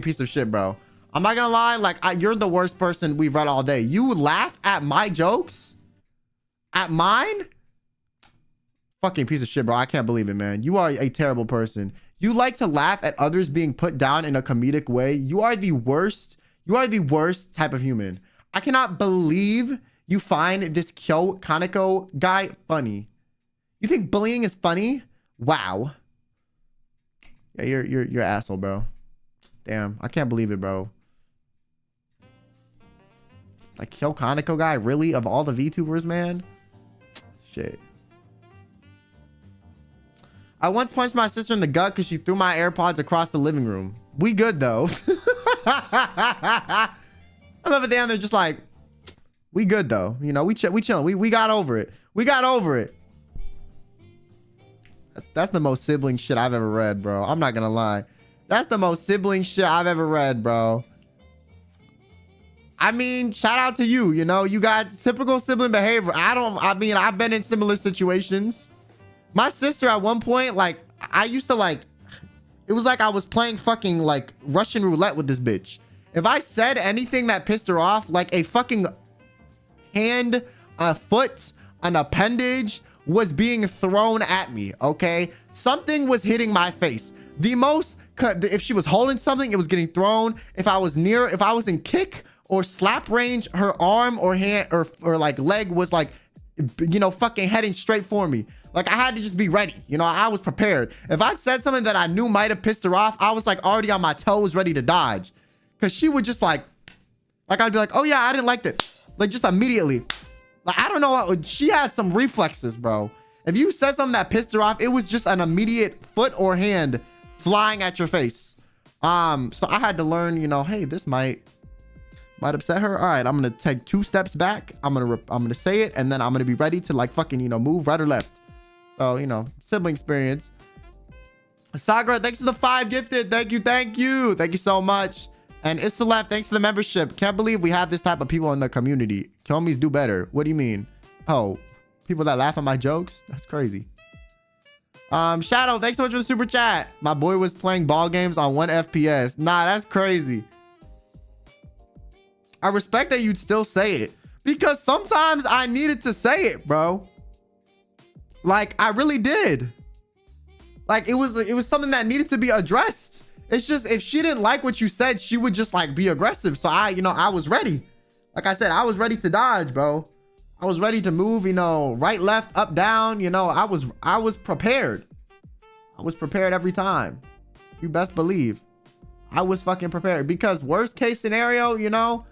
piece of shit, bro. I'm not gonna lie. Like, you're the worst person we've read all day. You laugh at my jokes? At mine? Fucking piece of shit, bro. I can't believe it, man. You are a terrible person. You like to laugh at others being put down in a comedic way. You are the worst. You are the worst type of human. I cannot believe you find this Kyo Kaneko guy funny. You think bullying is funny? Wow. Yeah, you're an asshole, bro. Damn, I can't believe it, bro. Like Kyo Kaneko guy, really? Of all the VTubers, man? Shit. I once punched my sister in the gut because she threw my AirPods across the living room. We good though. I love it down there just like, we good though. You know, we chilling. We got over it. We got over it. That's the most sibling shit I've ever read, bro. I'm not gonna lie. That's the most sibling shit I've ever read, bro. I mean, shout out to you. You know, you got typical sibling behavior. I mean, I've been in similar situations. My sister at one point, like, I used to like, it was like I was playing fucking like Russian roulette with this bitch. If I said anything that pissed her off, like a fucking hand, a foot, an appendage was being thrown at me, okay? Something was hitting my face. The most, if she was holding something, it was getting thrown. If I was near, if I was in kick or slap range, her arm or hand or like leg was like, you know, fucking heading straight for me. Like I had to just be ready. You know, I was prepared. If I said something that I knew might have pissed her off, I was like already on my toes, ready to dodge. Cause she would just like I'd be like, oh yeah, I didn't like that. Like just immediately. Like, I don't know. She had some reflexes, bro. If you said something that pissed her off, it was just an immediate foot or hand flying at your face. So I had to learn, you know, hey, this might upset her. All right, I'm gonna take 2 steps back. I'm gonna say it, and then I'm gonna be ready to like fucking, you know, move right or left. So, you know, sibling experience. Sagra, thanks for the 5 gifted. Thank you so much. And it's the left, thanks for the membership. Can't believe we have this type of people in the community. Homies do better. What do you mean? Oh, people that laugh at my jokes? That's crazy. Shadow, thanks so much for the super chat. My boy was playing ball games on 1 FPS. Nah, that's crazy. I respect that you'd still say it because sometimes I needed to say it, bro. Like I really did. Like it was something that needed to be addressed. It's just if she didn't like what you said, she would just like be aggressive. So I was ready. Like I said, I was ready to dodge, bro. I was ready to move, you know, right, left, up, down. You know, I was prepared. I was prepared every time. You best believe I was fucking prepared because worst case scenario, you know,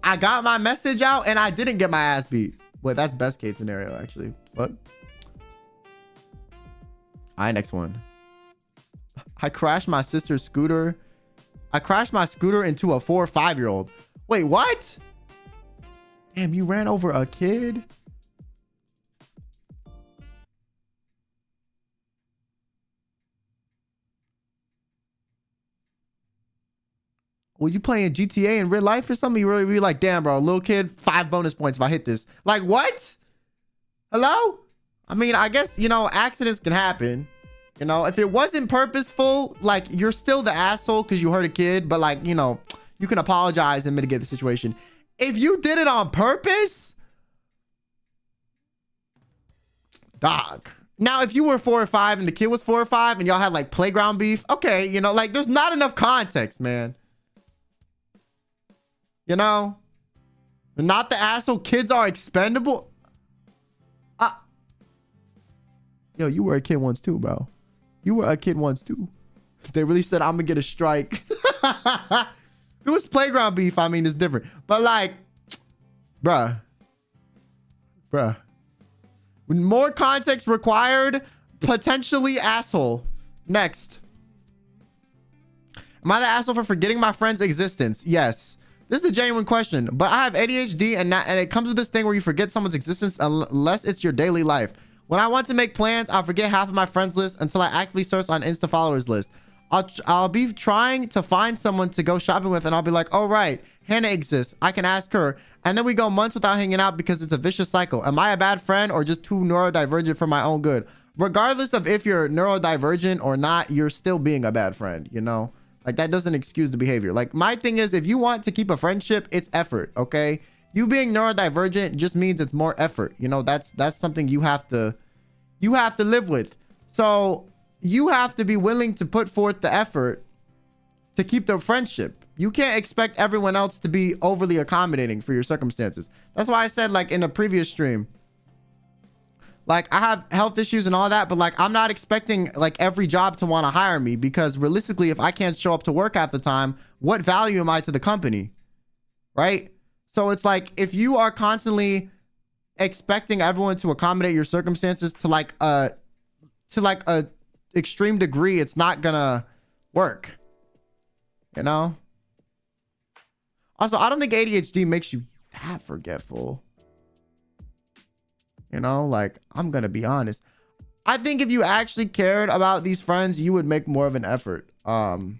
I got my message out and I didn't get my ass beat. Wait, that's best case scenario, actually. What? All right, next one. I crashed my sister's scooter. I crashed my scooter into a 4 or 5-year-old. Wait, what? Damn, you ran over a kid? Were you playing GTA in real life or something? You really be like, damn, bro, little kid, 5 bonus points if I hit this. Like, what? Hello? I mean, I guess, you know, accidents can happen. You know, if it wasn't purposeful, like, you're still the asshole because you hurt a kid. But, like, you know, you can apologize and mitigate the situation. If you did it on purpose, dog. Now, if you were 4 or 5 and the kid was 4 or 5 and y'all had, like, playground beef, okay, you know, like, there's not enough context, man. You know? Not the asshole. Kids are expendable. Yo, you were a kid once too, bro. You were a kid once too. They really said, I'm gonna get a strike. If it was playground beef, I mean, it's different. But like, bruh. More context required, potentially asshole. Next. Am I the asshole for forgetting my friend's existence? Yes. This is a genuine question, but I have ADHD and it comes with this thing where you forget someone's existence unless it's your daily life. When I want to make plans, I'll forget half of my friends list until I actively search on Insta followers list. I'll be trying to find someone to go shopping with and I'll be like, oh right, Hannah exists. I can ask her. And then we go months without hanging out because it's a vicious cycle. Am I a bad friend or just too neurodivergent for my own good? Regardless of if you're neurodivergent or not, you're still being a bad friend, you know? Like that doesn't excuse the behavior. Like my thing is, if you want to keep a friendship, it's effort, okay? You being neurodivergent just means it's more effort. You know, that's something you have to live with. So you have to be willing to put forth the effort to keep the friendship. You can't expect everyone else to be overly accommodating for your circumstances. That's why I said, like in a previous stream, like I have health issues and all that, but like I'm not expecting like every job to want to hire me because realistically, if I can't show up to work half the time, what value am I to the company? Right? So it's like if you are constantly expecting everyone to accommodate your circumstances to like a extreme degree, it's not gonna work, you know? Also, I don't think ADHD makes you that forgetful, you know? Like, I'm gonna be honest, I think if you actually cared about these friends, you would make more of an effort, because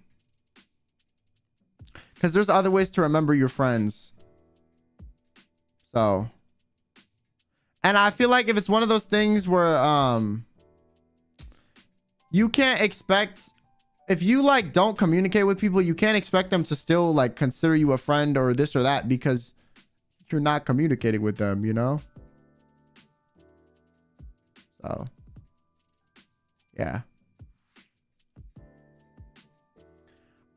there's other ways to remember your friends So, and I feel like if it's one of those things where you can't expect, if you like don't communicate with people, you can't expect them to still like consider you a friend or this or that because you're not communicating with them, you know? So, yeah.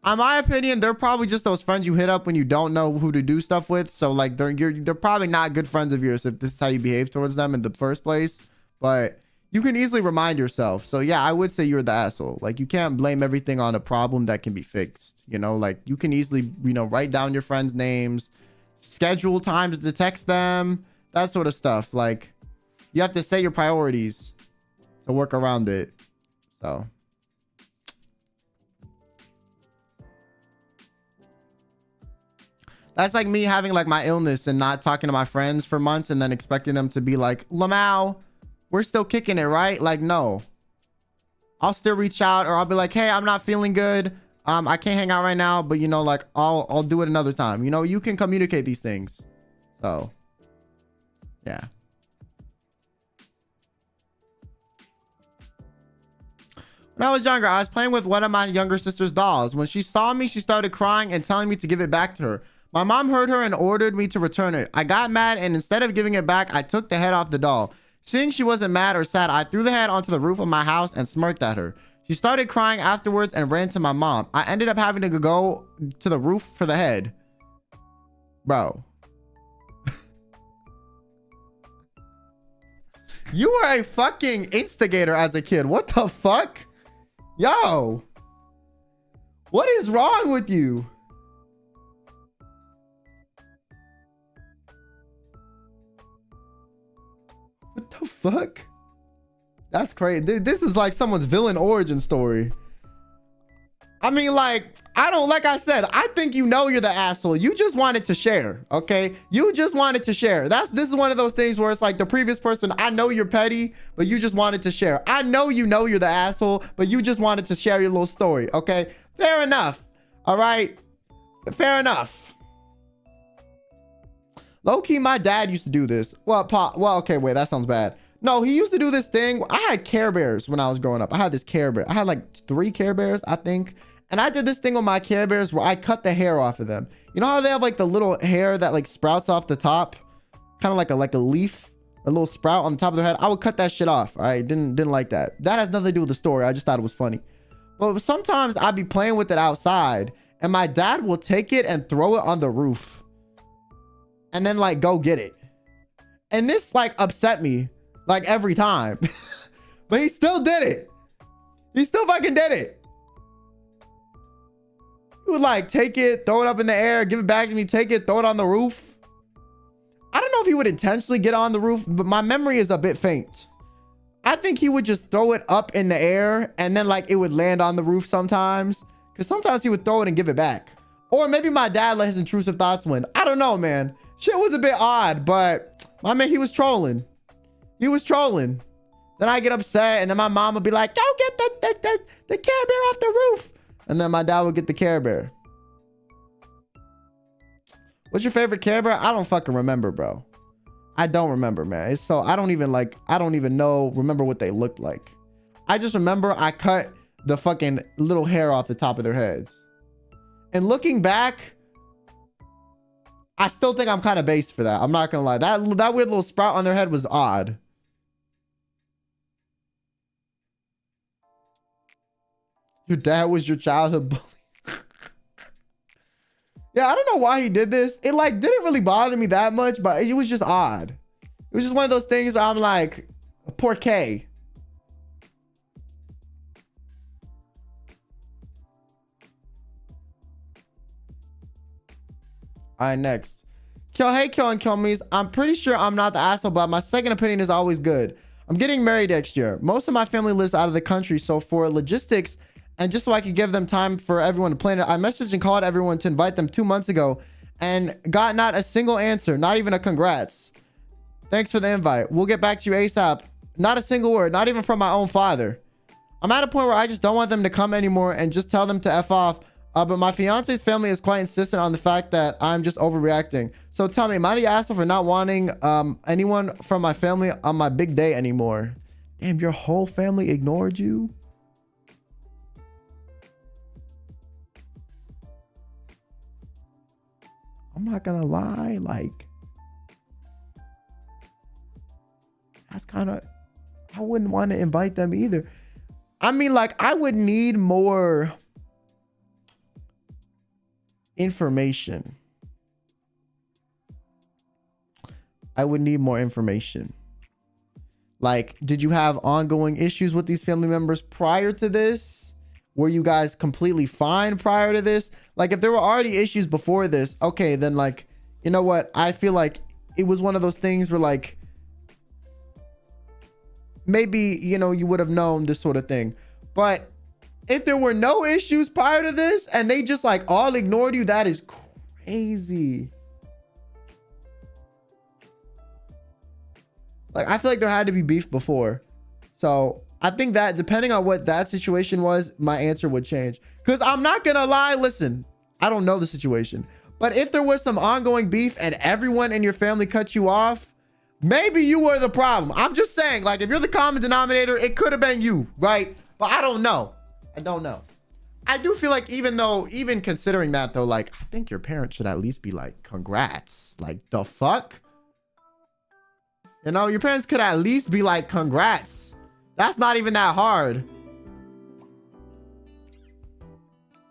In my opinion, they're probably just those friends you hit up when you don't know who to do stuff with. So like they're probably not good friends of yours if this is how you behave towards them in the first place. But you can easily remind yourself. So yeah, I would say you're the asshole. Like you can't blame everything on a problem that can be fixed. You know, like you can easily, you know, write down your friends' names, schedule times to text them, that sort of stuff. Like you have to set your priorities to work around it. So. That's like me having like my illness and not talking to my friends for months and then expecting them to be like, Lamau, we're still kicking it, right? Like, no. I'll still reach out or I'll be like, hey, I'm not feeling good. I can't hang out right now, but you know, like I'll do it another time. You know, you can communicate these things. So, yeah. When I was younger, I was playing with one of my younger sister's dolls. When she saw me, she started crying and telling me to give it back to her. My mom heard her and ordered me to return it. I got mad and instead of giving it back, I took the head off the doll. Seeing she wasn't mad or sad, I threw the head onto the roof of my house and smirked at her. She started crying afterwards and ran to my mom. I ended up having to go to the roof for the head. Bro. You were a fucking instigator as a kid. What the fuck? Yo. What is wrong with you? What the fuck? That's crazy. This is like someone's villain origin story. I mean, like, like I said, I think you know you're the asshole. You just wanted to share, okay? You just wanted to share. This is one of those things where it's like the previous person, I know you're petty, but you just wanted to share. I know you're the asshole, but you just wanted to share your little story, okay? Fair enough, all right? Fair enough. Low-key, my dad used to do this. Well, okay, wait, that sounds bad. No, he used to do this thing. I had Care Bears when I was growing up. I had this Care Bear. I had like 3 Care Bears, I think. And I did this thing with my Care Bears where I cut the hair off of them. You know how they have like the little hair that like sprouts off the top? Kind of like a leaf, a little sprout on the top of their head. I would cut that shit off. All right, didn't like that. That has nothing to do with the story. I just thought it was funny. But sometimes I'd be playing with it outside and my dad will take it and throw it on the roof. And then like go get it. And this like upset me like every time. But he still did it. He still fucking did it. He would like take it, throw it up in the air, give it back to me, take it, throw it on the roof. I don't know if he would intentionally get on the roof, but my memory is a bit faint. I think he would just throw it up in the air and then like it would land on the roof sometimes. Because sometimes he would throw it and give it back. Or maybe my dad let his intrusive thoughts win. I don't know, man. Shit was a bit odd, but my man, he was trolling. He was trolling. Then I get upset and then my mom would be like, go get the Care Bear off the roof. And then my dad would get the Care Bear. What's your favorite Care Bear? I don't fucking remember, bro. I don't remember, man. It's so I don't even remember what they looked like. I just remember I cut the fucking little hair off the top of their heads. And looking back, I still think I'm kind of based for that. I'm not gonna lie. That weird little sprout on their head was odd. Your dad was your childhood bully. Yeah, I don't know why he did this. It like didn't really bother me that much, but it was just odd. It was just one of those things where I'm like, poor K. All right, next. Hey, Kyo and Kyomis. I'm pretty sure I'm not the asshole, but my second opinion is always good. I'm getting married next year. Most of my family lives out of the country, so for logistics and just so I could give them time for everyone to plan it, I messaged and called everyone to invite them 2 months ago and got not a single answer, not even a congrats. Thanks for the invite. We'll get back to you ASAP. Not a single word, not even from my own father. I'm at a point where I just don't want them to come anymore and just tell them to F off. But my fiance's family is quite insistent on the fact that I'm just overreacting. So tell me, am I the asshole for not wanting anyone from my family on my big day anymore? Damn, your whole family ignored you? I'm not gonna lie, like, that's kind of, I wouldn't want to invite them either. I mean, like, I would need more information. I would need more information. Like, did you have ongoing issues with these family members prior to this? Were you guys completely fine prior to this? Like, if there were already issues before this, okay, then, like, you know what? I feel like it was one of those things where, like, maybe, you know, you would have known this sort of thing. But if there were no issues prior to this and they just, like, all ignored you, that is crazy. Like, I feel like there had to be beef before. So I think that depending on what that situation was, my answer would change. Because I'm not gonna lie, listen, I don't know the situation, but if there was some ongoing beef and everyone in your family cut you off, maybe you were the problem. I'm just saying, like, if you're the common denominator, it could have been you, right? But I don't know. I don't know. I do feel like even considering that though, like, I think your parents should at least be like, congrats. Like, the fuck? You know, your parents could at least be like, congrats. That's not even that hard.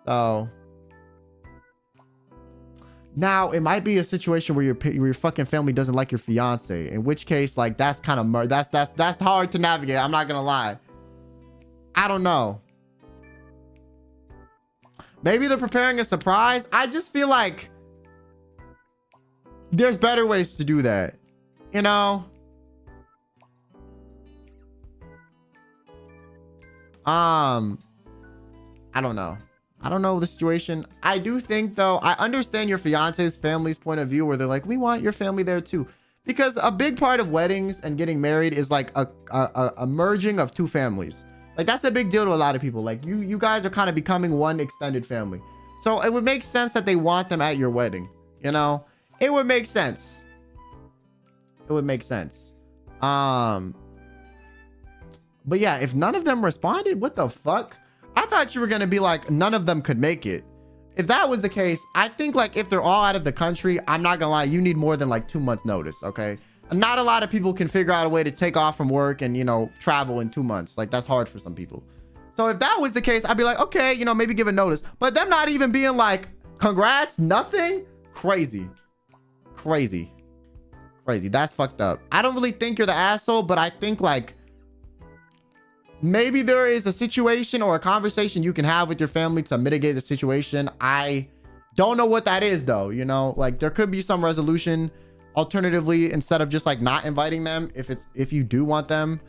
So now it might be a situation where your fucking family doesn't like your fiance, in which case, like, that's kind of that's hard to navigate. I'm not gonna lie. I don't know. Maybe they're preparing a surprise. I just feel like there's better ways to do that, you know? I don't know. I don't know the situation. I do think though, I understand your fiance's family's point of view where they're like, we want your family there too. Because a big part of weddings and getting married is like a merging of two families. Like, that's a big deal to a lot of people. Like, you guys are kind of becoming one extended family. So it would make sense that they want them at your wedding, you know? It would make sense. It would make sense. But yeah, if none of them responded, what the fuck? I thought you were gonna be like, none of them could make it. If that was the case, I think, like, if they're all out of the country, I'm not gonna lie, you need more than like 2 months notice, okay? Not a lot of people can figure out a way to take off from work and, you know, travel in 2 months. Like, that's hard for some people. So if that was the case, I'd be like, okay, you know, maybe give a notice. But them not even being like, congrats, nothing. Crazy. Crazy. Crazy. That's fucked up. I don't really think you're the asshole, but I think, like, maybe there is a situation or a conversation you can have with your family to mitigate the situation. I don't know what that is though, you know? Like, there could be some resolution. Alternatively, instead of just like not inviting them, if you do want them,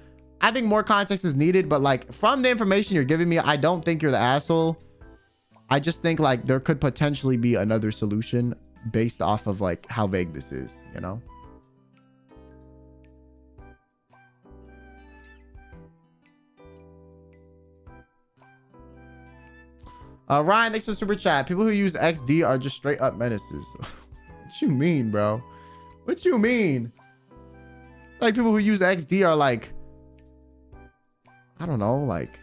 I think more context is needed. But like, from the information you're giving me, I don't think you're the asshole. I just think like there could potentially be another solution based off of like how vague this is, you know? Ryan, thanks for the super chat. People who use XD are just straight up menaces. What you mean, bro? What you mean? Like, people who use XD are like, I don't know, like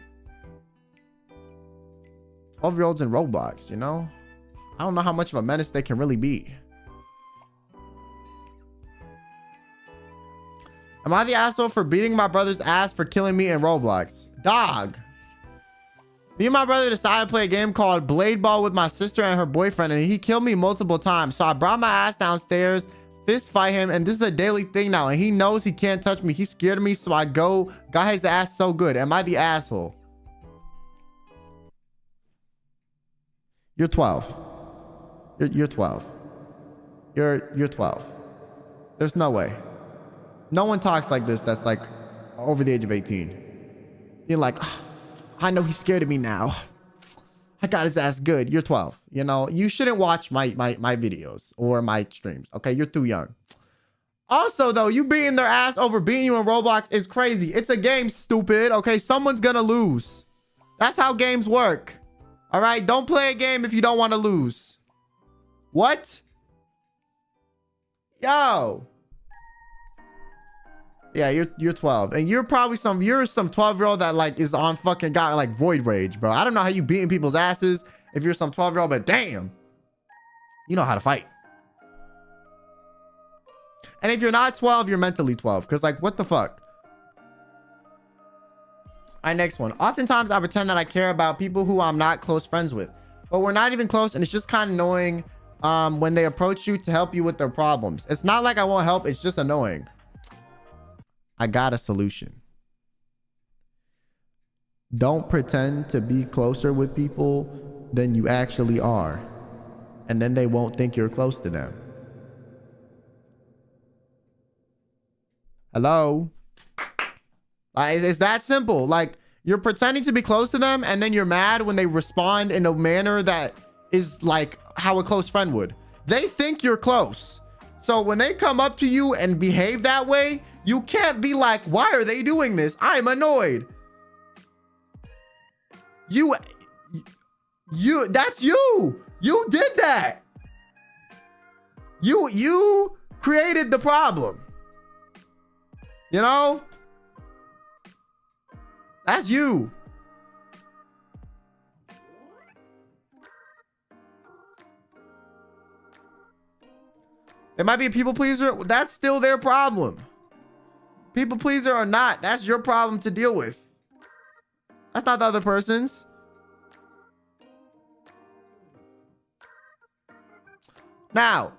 12-year-olds in Roblox, you know? I don't know how much of a menace they can really be. Am I the asshole for beating my brother's ass for killing me in Roblox? Dog. Me and my brother decided to play a game called Blade Ball with my sister and her boyfriend, and he killed me multiple times. So I brought my ass downstairs, fist fight him, and this is a daily thing now, and he knows he can't touch me. He's scared of me, so I got his ass so good. Am I the asshole? You're 12. You're 12. You're 12. There's no way. No one talks like this that's like over the age of 18. You're like, I know he's scared of me now. I got his ass good. You're 12. You know, you shouldn't watch my videos or my streams. Okay, you're too young. Also, though, you beating their ass over beating you in Roblox is crazy. It's a game, stupid. Okay, someone's gonna lose. That's how games work. All right, don't play a game if you don't want to lose. What? Yo. Yeah, you're 12, and you're probably some 12-year-old that like is on fucking got like void rage, bro. I don't know how you beating people's asses if you're some 12-year-old, but damn, you know how to fight. And if you're not 12, you're mentally 12, because like what the fuck. All right, next one. Oftentimes I pretend that I care about people who I'm not close friends with, but we're not even close, and it's just kind of annoying when they approach you to help you with their problems. It's not like I won't help, it's just annoying. I got a solution. Don't pretend to be closer with people than you actually are, and then they won't think you're close to them. Hello? It's that simple. Like, you're pretending to be close to them, and then you're mad when they respond in a manner that is like how a close friend would. They think you're close. So when they come up to you and behave that way, you can't be like, why are they doing this? I'm annoyed. That's you. You did that. You created the problem. You know? That's you. It might be a people pleaser. That's still their problem. People pleaser or not, that's your problem to deal with. That's not the other person's. Now,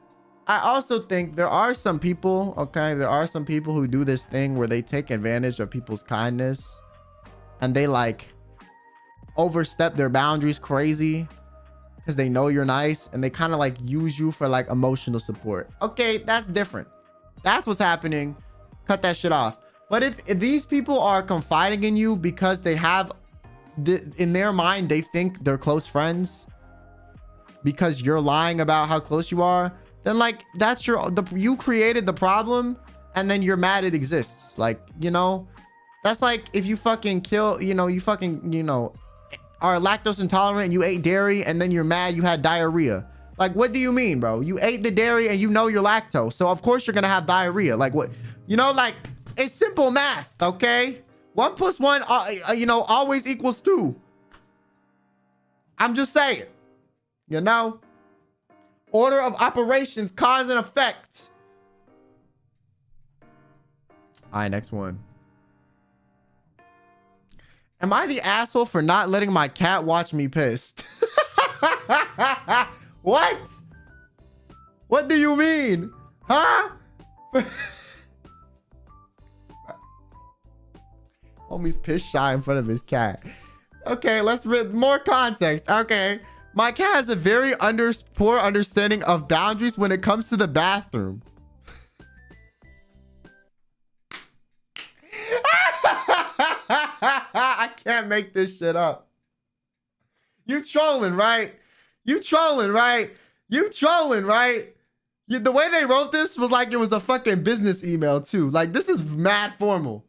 I also think there are some people, okay, there are some people who do this thing where they take advantage of people's kindness and they like overstep their boundaries crazy because they know you're nice, and they kind of like use you for like emotional support. Okay, that's different. That's what's happening. Cut that shit off. But if these people are confiding in you because they have in their mind, they think they're close friends because you're lying about how close you are, then like that's you created the problem, and then you're mad it exists. Like, you know, that's like if you fucking kill, you know, you fucking, you know, are lactose intolerant and you ate dairy and then you're mad you had diarrhea. Like, what do you mean, bro? You ate the dairy and you know you're lactose, so of course you're gonna have diarrhea. Like, what? You know, like, it's simple math, okay? 1 + 1, you know, always equals 2. I'm just saying, you know? Order of operations, cause and effect. All right, next one. Am I the asshole for not letting my cat watch me pissed? What? What do you mean? Huh? Homie's piss shy in front of his cat. Okay, let's read more context. Okay. My cat has a very poor understanding of boundaries when it comes to the bathroom. I can't make this shit up. You trolling, right? You trolling, right? You trolling, right? The way they wrote this was like it was a fucking business email too. Like, this is mad formal.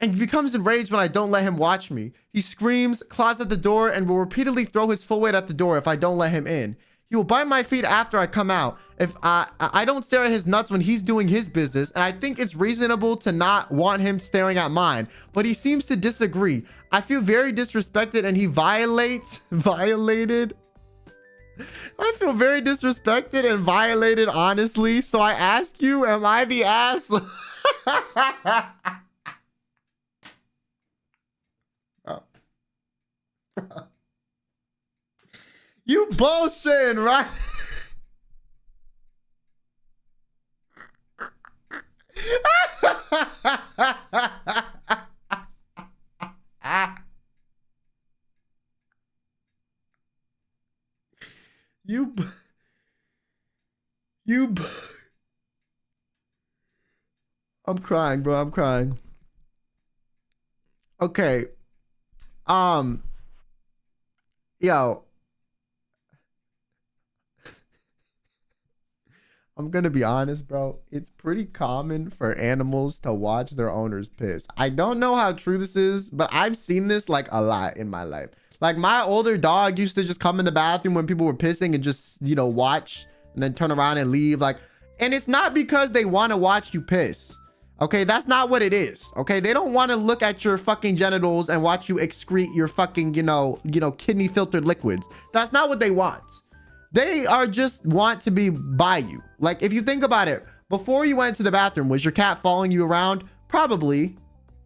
And he becomes enraged when I don't let him watch me. He screams, claws at the door, and will repeatedly throw his full weight at the door if I don't let him in. He will bite my feet after I come out. If I don't stare at his nuts when he's doing his business, and I think it's reasonable to not want him staring at mine, but he seems to disagree. I feel very disrespected, and he violated. I feel very disrespected and violated, honestly. So I ask you, am I the ass? You bullshitting, right? I'm crying, bro. I'm crying. Okay. Yo. I'm gonna be honest, bro. It's pretty common for animals to watch their owners piss. I don't know how true this is, but I've seen this like a lot in my life. Like my older dog used to just come in the bathroom when people were pissing and just, you know, watch and then turn around and leave. Like, and it's not because they want to watch you piss. Okay, that's not what it is. Okay, they don't want to look at your fucking genitals and watch you excrete your fucking, you know, kidney filtered liquids. That's not what they want. They are just want to be by you. Like, if you think about it, before you went to the bathroom, was your cat following you around? Probably,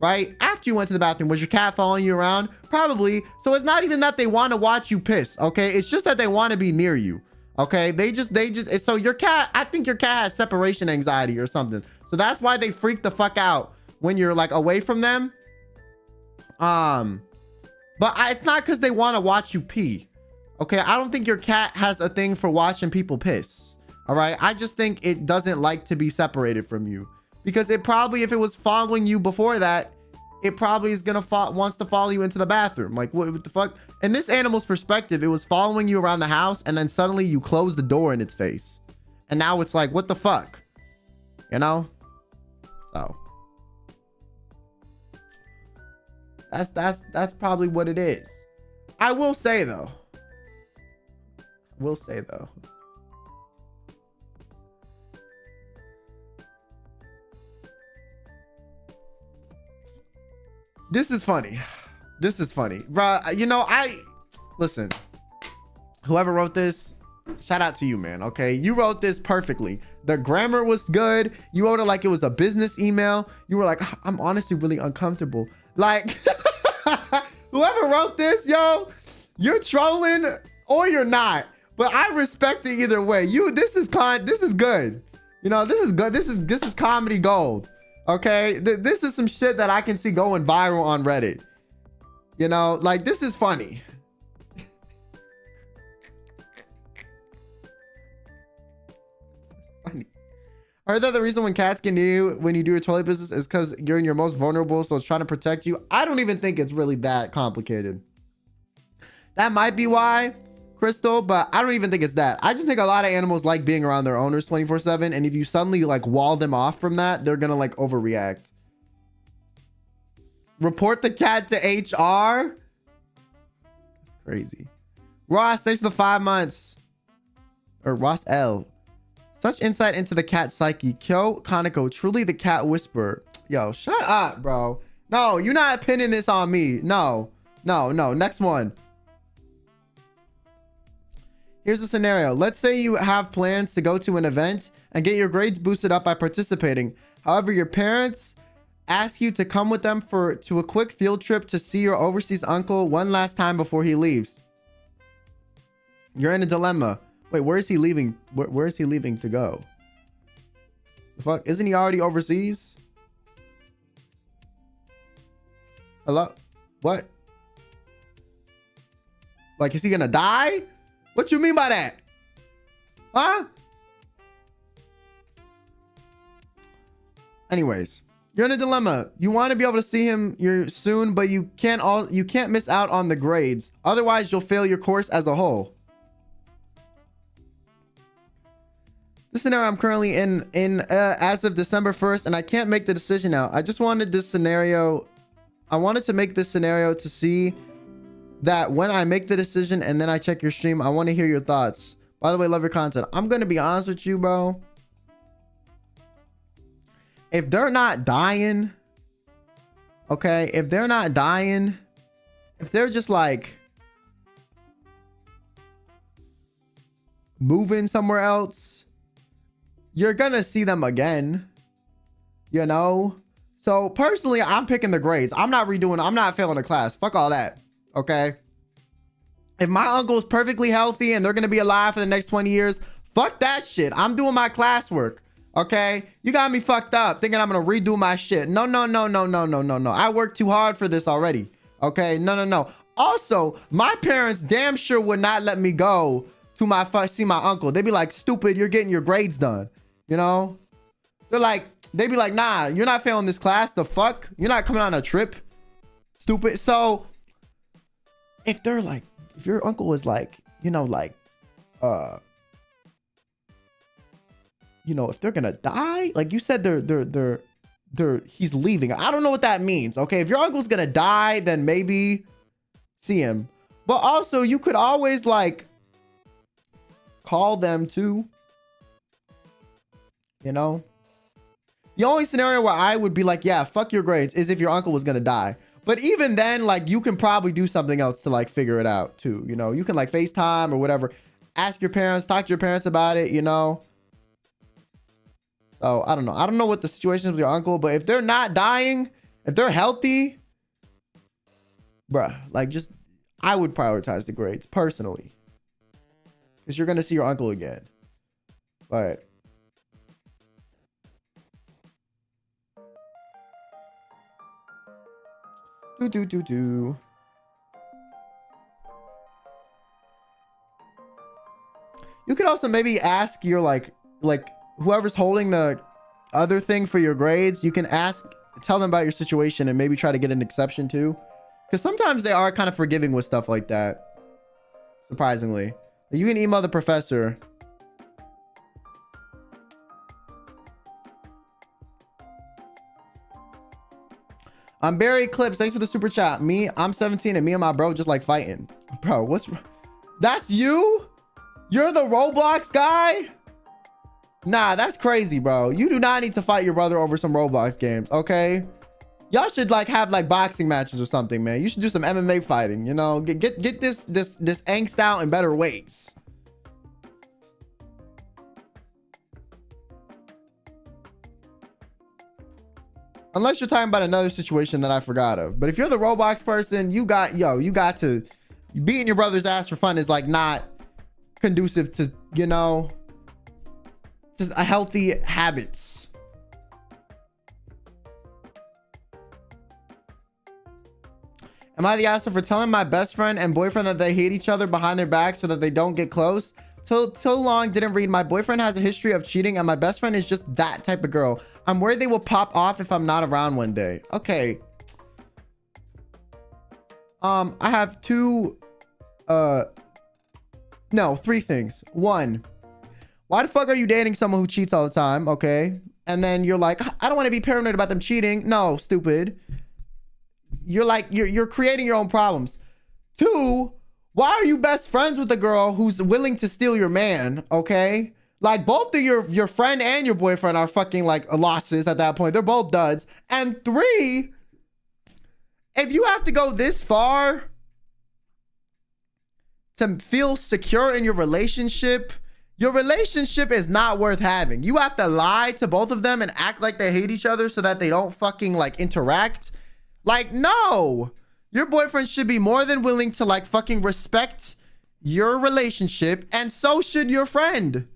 right? After you went to the bathroom, was your cat following you around? Probably. So it's not even that they want to watch you piss, okay? It's just that they want to be near you, okay? They just, so your cat, I think your cat has separation anxiety or something. So that's why they freak the fuck out when you're like away from them. It's not because they want to watch you pee. Okay, I don't think your cat has a thing for watching people piss. All right, I just think it doesn't like to be separated from you, because it probably, if it was following you before that, it probably is gonna wants to follow you into the bathroom. Like, what the fuck? In this animal's perspective, it was following you around the house, and then suddenly you close the door in its face, and now it's like, what the fuck, you know? So that's probably what it is. I will say though, this is funny, bruh. You know, listen, whoever wrote this, shout out to you, man. Okay, you wrote this perfectly. The grammar was good. You wrote it like it was a business email. You were like, I'm honestly really uncomfortable. Like, whoever wrote this, yo, you're trolling or you're not. But I respect it either way. This is good. You know, this is good. This is comedy gold. Okay, this is some shit that I can see going viral on Reddit. You know, like, this is funny. I heard that the reason when cats get near you when you do your toilet business is because you're in your most vulnerable, so it's trying to protect you. I don't even think it's really that complicated. That might be why, Crystal, but I don't even think it's that. I just think a lot of animals like being around their owners 24/7, and if you suddenly like wall them off from that, they're gonna like overreact. Report the cat to HR? That's crazy. Ross, thanks for the 5 months. Or Ross L. Such insight into the cat psyche. Kyo Kaneko, truly the cat whisperer. Yo, shut up, bro. No, you're not pinning this on me. No. Next one. Here's a scenario. Let's say you have plans to go to an event and get your grades boosted up by participating. However, your parents ask you to come with them to a quick field trip to see your overseas uncle one last time before he leaves. You're in a dilemma. Wait, where is he leaving? Where is he leaving to go? The fuck? Isn't he already overseas? Hello? What? Like, is he gonna die? What you mean by that? Huh? Anyways, you're in a dilemma. You want to be able to see him soon, but you can't miss out on the grades. Otherwise, you'll fail your course as a whole. This scenario I'm currently in as of December 1st, and I can't make the decision now. I just wanted this scenario. I wanted to make this scenario to see that when I make the decision and then I check your stream, I want to hear your thoughts. By the way, love your content. I'm going to be honest with you, bro. If they're not dying, okay, if they're not dying, if they're just like moving somewhere else, you're gonna see them again, you know? So personally, I'm picking the grades. I'm not failing a class. Fuck all that, okay? If my uncle's perfectly healthy and they're gonna be alive for the next 20 years, fuck that shit. I'm doing my classwork, okay? You got me fucked up thinking I'm gonna redo my shit. No. I worked too hard for this already, okay? No. Also, my parents damn sure would not let me go to see my uncle. They'd be like, stupid, you're getting your grades done. You know, they'd be like, nah, you're not failing this class. The fuck? You're not coming on a trip. Stupid. So if your uncle is like, you know, if they're gonna die, like you said, he's leaving. I don't know what that means. Okay. If your uncle's gonna die, then maybe see him. But also, you could always like call them too. You know? The only scenario where I would be like, yeah, fuck your grades is if your uncle was gonna die. But even then, like, you can probably do something else to like figure it out too. You know, you can like FaceTime or whatever. Ask your parents, talk to your parents about it, you know? So I don't know. I don't know what the situation is with your uncle, but if they're not dying, if they're healthy, bruh, like just, I would prioritize the grades personally. Because you're going to see your uncle again. But you could also maybe ask your like whoever's holding the other thing for your grades, you can tell them about your situation and maybe try to get an exception too. Because sometimes they are kind of forgiving with stuff like that. Surprisingly. You can email the professor. I'm Barry Clips. Thanks for the super chat. I'm 17 and me and my bro just like fighting. Bro, what's... That's you? You're the Roblox guy? Nah, that's crazy, bro. You do not need to fight your brother over some Roblox games, okay? Y'all should like have like boxing matches or something, man. You should do some MMA fighting, you know? Get this angst out in better ways. Unless you're talking about another situation that I forgot of. But if you're the Roblox person, you got to... Beating your brother's ass for fun is like not conducive to, you know... just a healthy habits. Am I the asshole for telling my best friend and boyfriend that they hate each other behind their back so that they don't get close? Till long didn't read. My boyfriend has a history of cheating and my best friend is just that type of girl. I'm worried they will pop off if I'm not around one day. Okay. I have three things. One, why the fuck are you dating someone who cheats all the time? Okay. And then you're like, I don't want to be paranoid about them cheating. No, stupid. You're like, you're creating your own problems. Two, why are you best friends with a girl who's willing to steal your man? Okay. Like both of your friend and your boyfriend are fucking like losses at that point. They're both duds. And three, if you have to go this far to feel secure in your relationship is not worth having. You have to lie to both of them and act like they hate each other so that they don't fucking like interact. Like, no, your boyfriend should be more than willing to like fucking respect your relationship, and so should your friend.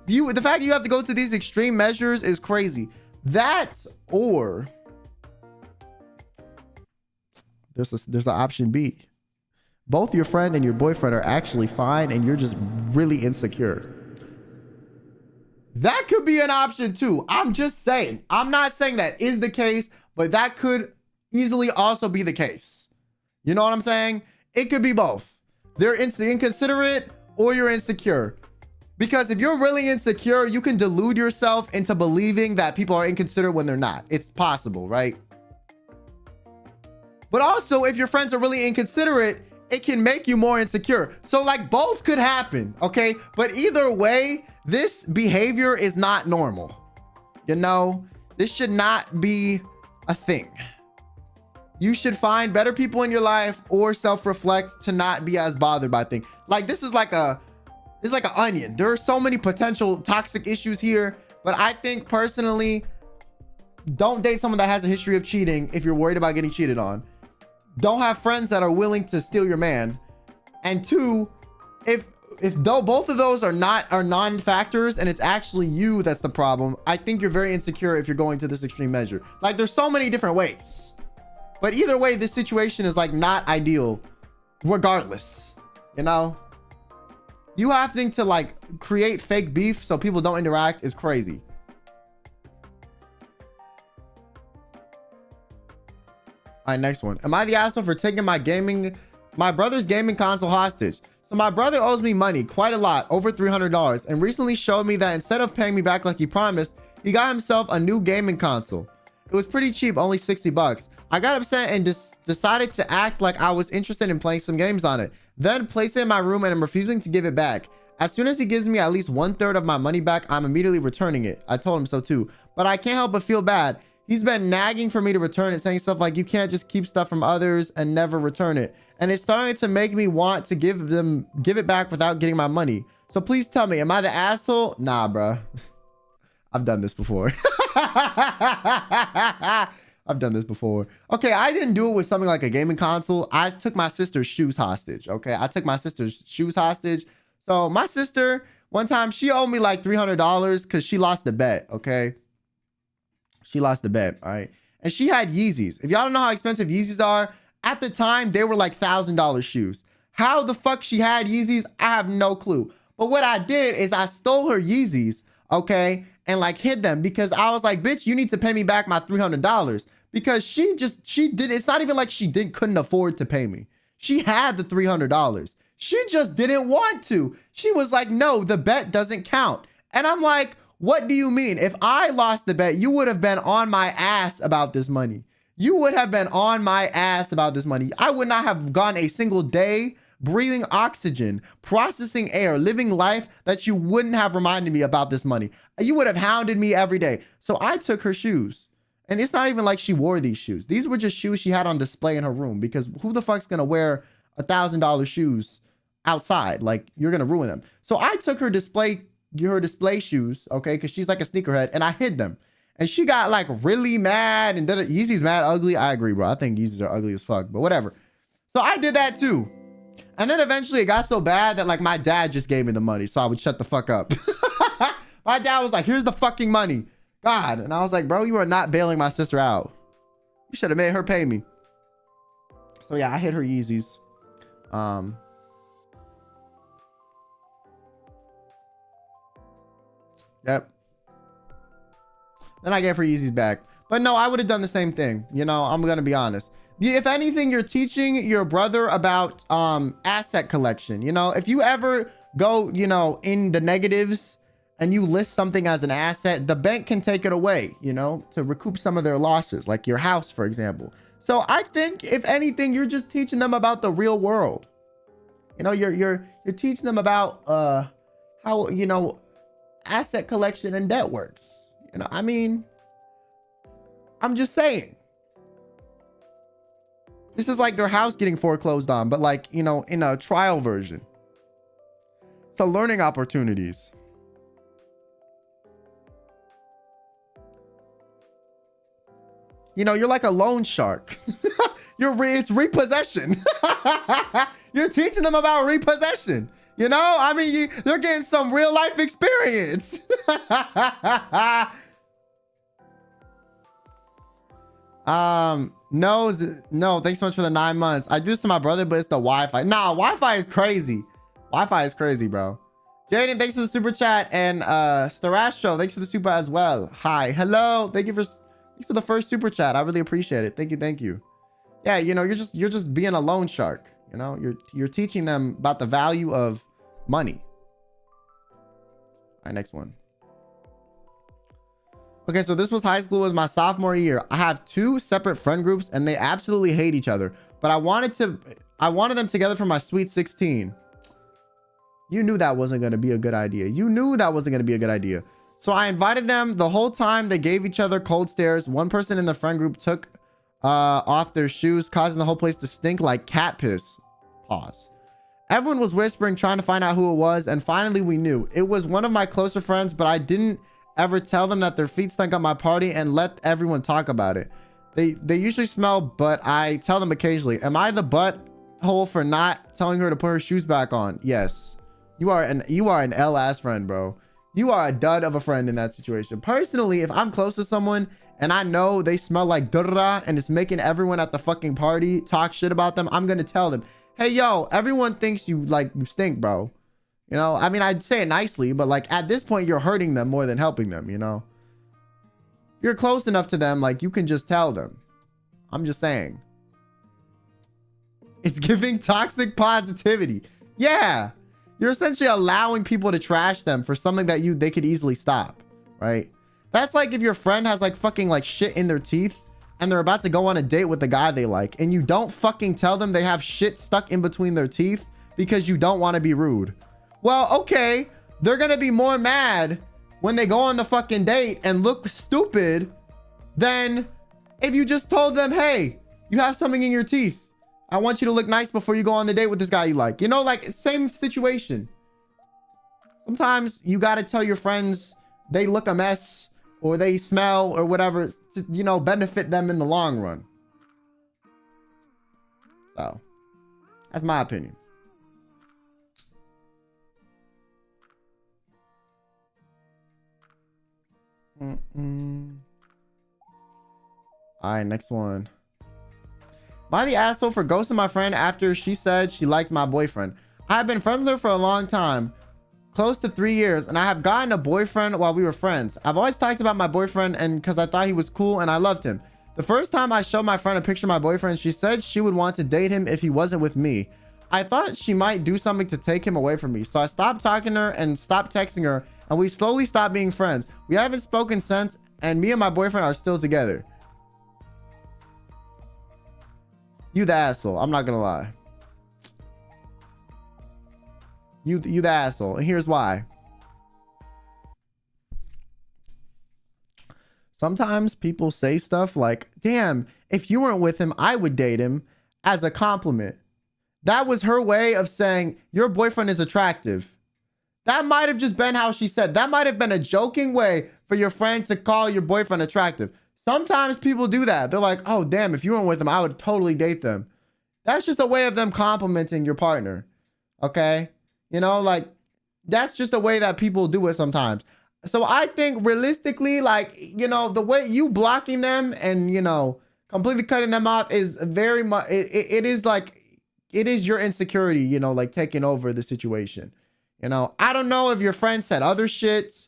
The fact you have to go to these extreme measures is crazy. That, or there's an option B. Both your friend and your boyfriend are actually fine and you're just really insecure. That could be an option too. I'm just saying. I'm not saying that is the case, but that could easily also be the case. You know what I'm saying? It could be both. They're inconsiderate or you're insecure. Because if you're really insecure, you can delude yourself into believing that people are inconsiderate when they're not. It's possible, right? But also, if your friends are really inconsiderate, it can make you more insecure. So like both could happen, okay? But either way, this behavior is not normal. You know, this should not be a thing. You should find better people in your life or self-reflect to not be as bothered by things. Like this is like an onion. There are so many potential toxic issues here, but I think personally, don't date someone that has a history of cheating if you're worried about getting cheated on. Don't have friends that are willing to steal your man. And two, if both of those are non-factors and it's actually you that's the problem, I think you're very insecure if you're going to this extreme measure. Like there's so many different ways, but either way, this situation is like not ideal regardless. You know, you having to like create fake beef so people don't interact is crazy. All right, next one. Am I the asshole for taking my brother's gaming console hostage? So my brother owes me money, quite a lot, over $300, and recently showed me that instead of paying me back like he promised, he got himself a new gaming console. It was pretty cheap, only 60 bucks. I got upset and decided to act like I was interested in playing some games on it. Then place it in my room and I'm refusing to give it back. As soon as he gives me at least 1/3 of my money back, I'm immediately returning it. I told him so too, but I can't help but feel bad. He's been nagging for me to return it, saying stuff like, you can't just keep stuff from others and never return it. And it's starting to make me want to give it back without getting my money. So please tell me, am I the asshole? Nah, bro. I've done this before. I've done this before. Okay, I didn't do it with something like a gaming console. I took my sister's shoes hostage. Okay, I took my sister's shoes hostage. So my sister, one time, she owed me like $300 because she lost the bet. Okay, she lost the bet. All right, and she had Yeezys. If y'all don't know how expensive Yeezys are, at the time they were like $1,000 shoes. How the fuck she had Yeezys, I have no clue. But what I did is I stole her Yeezys, okay, and like hid them because I was like, bitch, you need to pay me back my $300. Because she did, it's not even like she couldn't afford to pay me. She had the $300. She just didn't want to. She was like, no, the bet doesn't count. And I'm like, what do you mean? If I lost the bet, you would have been on my ass about this money. You would have been on my ass about this money. I would not have gone a single day breathing oxygen, processing air, living life that you wouldn't have reminded me about this money. You would have hounded me every day. So I took her shoes. And it's not even like she wore these shoes. These were just shoes she had on display in her room because who the fuck's gonna wear $1,000 shoes outside? Like, you're gonna ruin them. So I took her display shoes, okay, because she's like a sneakerhead, and I hid them. And she got like really mad and did it. Yeezy's mad ugly. I agree, bro. I think Yeezys are ugly as fuck, but whatever. So I did that too. And then eventually it got so bad that like my dad just gave me the money so I would shut the fuck up. My dad was like, here's the fucking money. God. And I was like, bro, you are not bailing my sister out. You should have made her pay me. So yeah, I hit her Yeezys. Yep. Then I gave her Yeezys back. But no, I would have done the same thing. You know, I'm going to be honest. If anything, you're teaching your brother about asset collection. You know, if you ever go, you know, in the negatives and you list something as an asset, the bank can take it away, you know, to recoup some of their losses, like your house, for example. So I think if anything, you're just teaching them about the real world. You know, you're teaching them about how, you know, asset collection and debt works. You know, I mean, I'm just saying. This is like their house getting foreclosed on, but like, you know, in a trial version. So learning opportunities. You know, you're like a loan shark. It's repossession. You're teaching them about repossession. You know, I mean, they're getting some real life experience. No, thanks so much for the 9 months. I do this to my brother, but it's the Wi-Fi. Nah, Wi-Fi is crazy. Wi-Fi is crazy, bro. Jaden, thanks for the super chat. And Starastro, thanks for the super as well. Hi, hello. Thanks for the first super chat. I really appreciate it. Thank you. Yeah, you know, you're just being a loan shark. You know, you're teaching them about the value of money. All right, next one. Okay, so this was high school. It was my sophomore year. I have 2 separate friend groups and they absolutely hate each other. But I wanted them together for my sweet 16. You knew that wasn't going to be a good idea. You knew that wasn't going to be a good idea. So I invited them. The whole time they gave each other cold stares. One person in the friend group took off their shoes, causing the whole place to stink like cat piss. Pause. Everyone was whispering, trying to find out who it was. And finally we knew. It was one of my closer friends, but I didn't ever tell them that their feet stunk at my party and let everyone talk about it. They usually smell, but I tell them occasionally. Am I the butthole for not telling her to put her shoes back on? Yes. You are an L-ass friend, bro. You are a dud of a friend in that situation. Personally, if I'm close to someone and I know they smell like durra and it's making everyone at the fucking party talk shit about them, I'm gonna tell them, hey, yo, everyone thinks you stink, bro. You know, I mean, I'd say it nicely, but like at this point, you're hurting them more than helping them, you know? You're close enough to them, like you can just tell them. I'm just saying. It's giving toxic positivity. Yeah. You're essentially allowing people to trash them for something that they could easily stop, right? That's like if your friend has like fucking like shit in their teeth and they're about to go on a date with the guy they like, and you don't fucking tell them they have shit stuck in between their teeth because you don't want to be rude. Well, okay, they're gonna be more mad when they go on the fucking date and look stupid than if you just told them, hey, you have something in your teeth. I want you to look nice before you go on the date with this guy you like. You know, like, same situation. Sometimes you got to tell your friends they look a mess or they smell or whatever to, you know, benefit them in the long run. So, that's my opinion. All right, next one. Am I the asshole for ghosting my friend after she said she liked my boyfriend? I have been friends with her for a long time, close to 3 years, and I have gotten a boyfriend while we were friends. I've always talked about my boyfriend and because I thought he was cool and I loved him. The first time I showed my friend a picture of my boyfriend, she said she would want to date him if he wasn't with me. I thought she might do something to take him away from me, so I stopped talking to her and stopped texting her, and we slowly stopped being friends. We haven't spoken since, and me and my boyfriend are still together. You the asshole. I'm not gonna lie. You the asshole, and here's why. Sometimes people say stuff like, damn, if you weren't with him, I would date him, as a compliment. That was her way of saying your boyfriend is attractive. That might have just been how she said. That might have been a joking way for your friend to call your boyfriend attractive. Sometimes people do that. They're like, oh, damn, if you weren't with him, I would totally date them. That's just a way of them complimenting your partner. Okay? You know, like, that's just a way that people do it sometimes. So I think realistically, like, you know, the way you blocking them and, you know, completely cutting them off is very much, it is like, it is your insecurity, you know, like taking over the situation. You know, I don't know if your friend said other shit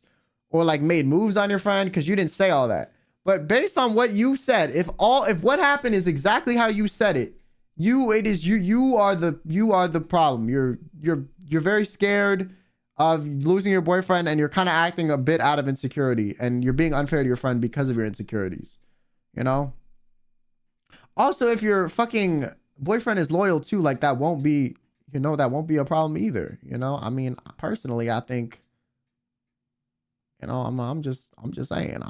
or like made moves on your friend because you didn't say all that. But based on what you said, if what happened is exactly how you said it, you are the problem. You're very scared of losing your boyfriend, and you're kind of acting a bit out of insecurity, and you're being unfair to your friend because of your insecurities. You know? Also, if your fucking boyfriend is loyal too, like that won't be, you know, that won't be a problem either. You know? I mean, personally, I think, you know, I'm just saying,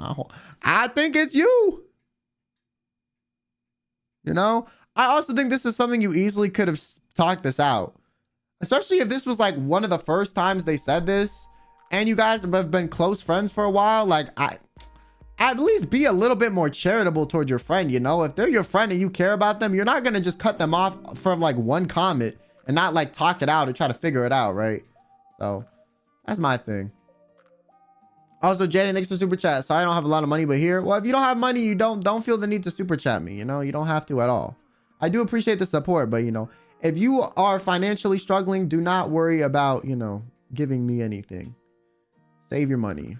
I think it's you. You know? I also think this is something you easily could have talked this out. Especially if this was like one of the first times they said this and you guys have been close friends for a while. Like, at least be a little bit more charitable towards your friend. You know, if they're your friend and you care about them, you're not going to just cut them off from like one comment and not like talk it out or try to figure it out. Right. So that's my thing. Also, Jaden, thanks for super chat. Sorry, I don't have a lot of money, but here, well, if you don't have money, you don't feel the need to super chat me. You know, you don't have to at all. I do appreciate the support, but you know, if you are financially struggling, do not worry about, you know, giving me anything. Save your money.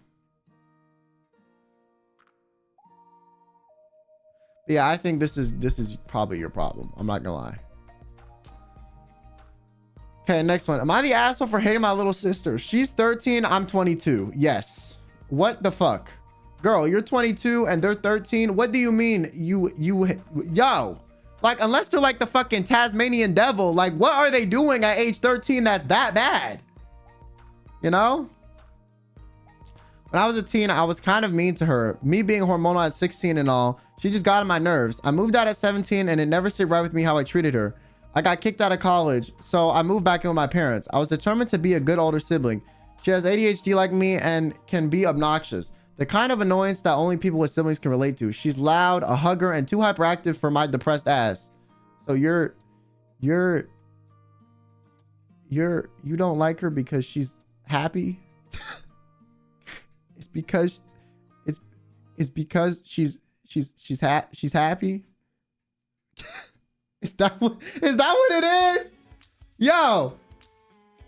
But yeah, I think this is probably your problem. I'm not gonna lie. Okay, next one. Am I the asshole for hating my little sister? She's 13. I'm 22. Yes. What the fuck? Girl, you're 22 and they're 13. What do you mean yo? Like, unless they're like the fucking Tasmanian devil, like what are they doing at age 13 that's that bad? You know? When I was a teen, I was kind of mean to her. Me being hormonal at 16 and all, she just got on my nerves. I moved out at 17 and it never sit right with me how I treated her. I got kicked out of college, so I moved back in with my parents. I was determined to be a good older sibling. She has ADHD like me and can be obnoxious. The kind of annoyance that only people with siblings can relate to. She's loud, a hugger, and too hyperactive for my depressed ass. So you don't like her because she's happy? It's because she's happy? Is that what it is? Yo,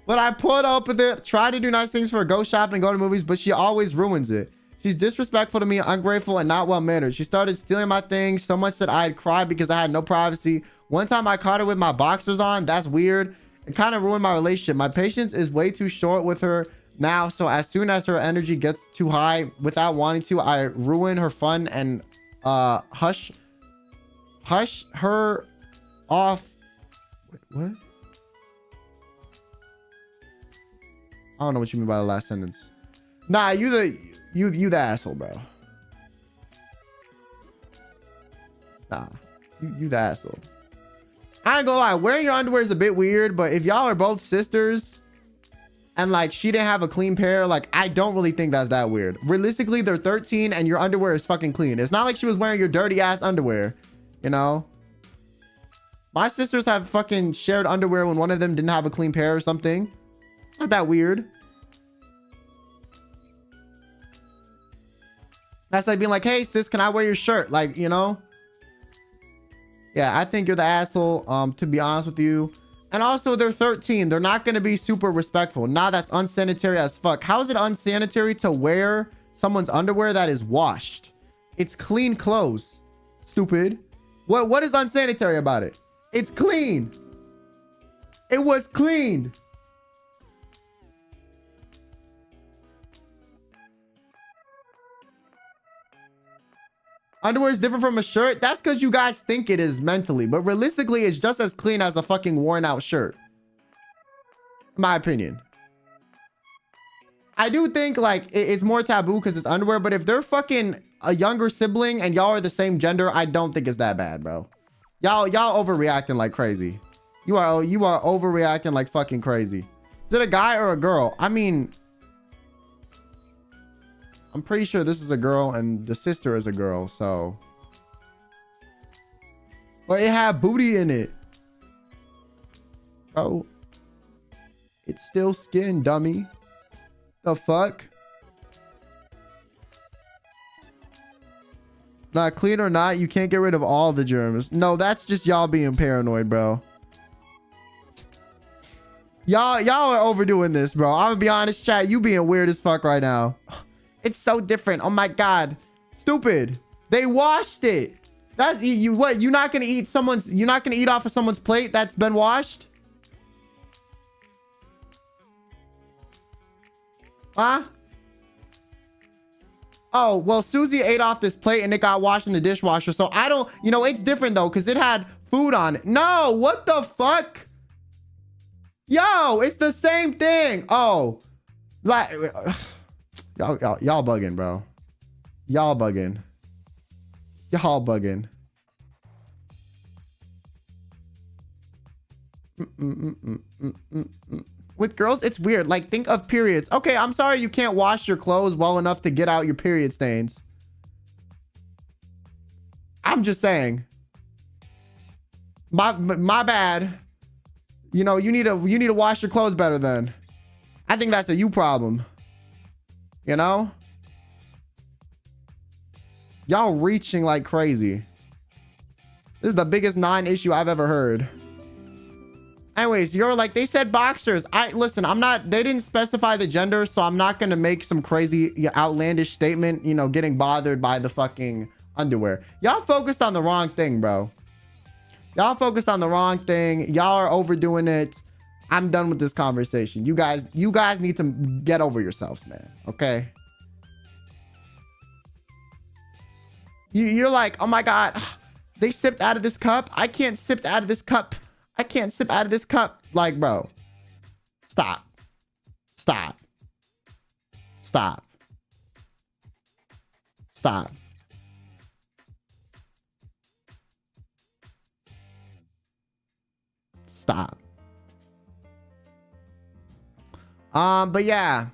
but I put up with it, try to do nice things for her, go shopping, go to movies, but she always ruins it. She's disrespectful to me, ungrateful, and not well-mannered. She started stealing my things so much that I'd cry because I had no privacy. One time I caught her with my boxers on. That's weird. It kind of ruined my relationship. My patience is way too short with her now, so as soon as her energy gets too high without wanting to, I ruin her fun and hush hush her off. Wait, what? I don't know what you mean by the last sentence. Nah, you the asshole, bro. Nah, you the asshole. I ain't gonna lie, wearing your underwear is a bit weird, but if y'all are both sisters and like she didn't have a clean pair, like I don't really think that's that weird. Realistically, they're 13 and your underwear is fucking clean. It's not like she was wearing your dirty ass underwear, you know? My sisters have fucking shared underwear when one of them didn't have a clean pair or something. Not that weird. That's like being like, hey sis, can I wear your shirt? Like, you know? Yeah, I think you're the asshole, to be honest with you. And also, they're 13. They're not going to be super respectful. Nah, that's unsanitary as fuck. How is it unsanitary to wear someone's underwear that is washed? It's clean clothes. Stupid. What is unsanitary about it? It's clean. It was cleaned. Underwear is different from a shirt. That's because you guys think it is mentally, but realistically, it's just as clean as a fucking worn out shirt. In my opinion. I do think like it's more taboo because it's underwear, but if they're fucking a younger sibling and y'all are the same gender, I don't think it's that bad, bro. Y'all overreacting like crazy. You are overreacting like fucking crazy. Is it a guy or a girl? I mean, I'm pretty sure this is a girl and the sister is a girl, so. But it had booty in it. Oh. It's still skin, dummy. The fuck? Not clean or not, you can't get rid of all the germs. No, that's just y'all being paranoid, bro. Y'all are overdoing this, bro. I'm gonna be honest, chat. You being weird as fuck right now. It's so different. Oh my god. Stupid. They washed it. That you what? You're not gonna eat off of someone's plate that's been washed? Huh? Oh, well, Susie ate off this plate and it got washed in the dishwasher. So I don't, you know, it's different though, because it had food on it. No, what the fuck? Yo, it's the same thing. Oh, like y'all bugging, bro. Y'all bugging. Y'all bugging. With girls, it's weird. Like, think of periods. Okay, I'm sorry you can't wash your clothes well enough to get out your period stains. I'm just saying. My bad. You know, you need to wash your clothes better then. I think that's a you problem. You know? Y'all reaching like crazy. This is the biggest non-issue I've ever heard. Anyways, you're like, they said boxers. Listen, they didn't specify the gender, so I'm not gonna make some crazy outlandish statement, you know, getting bothered by the fucking underwear. Y'all focused on the wrong thing, bro. Y'all focused on the wrong thing. Y'all are overdoing it. I'm done with this conversation. You guys need to get over yourselves, man. Okay? You're like, oh my god, they sipped out of this cup. I can't sip out of this cup. I can't sip out of this cup. Like, bro, stop. Stop. Stop. Stop. Stop. But yeah.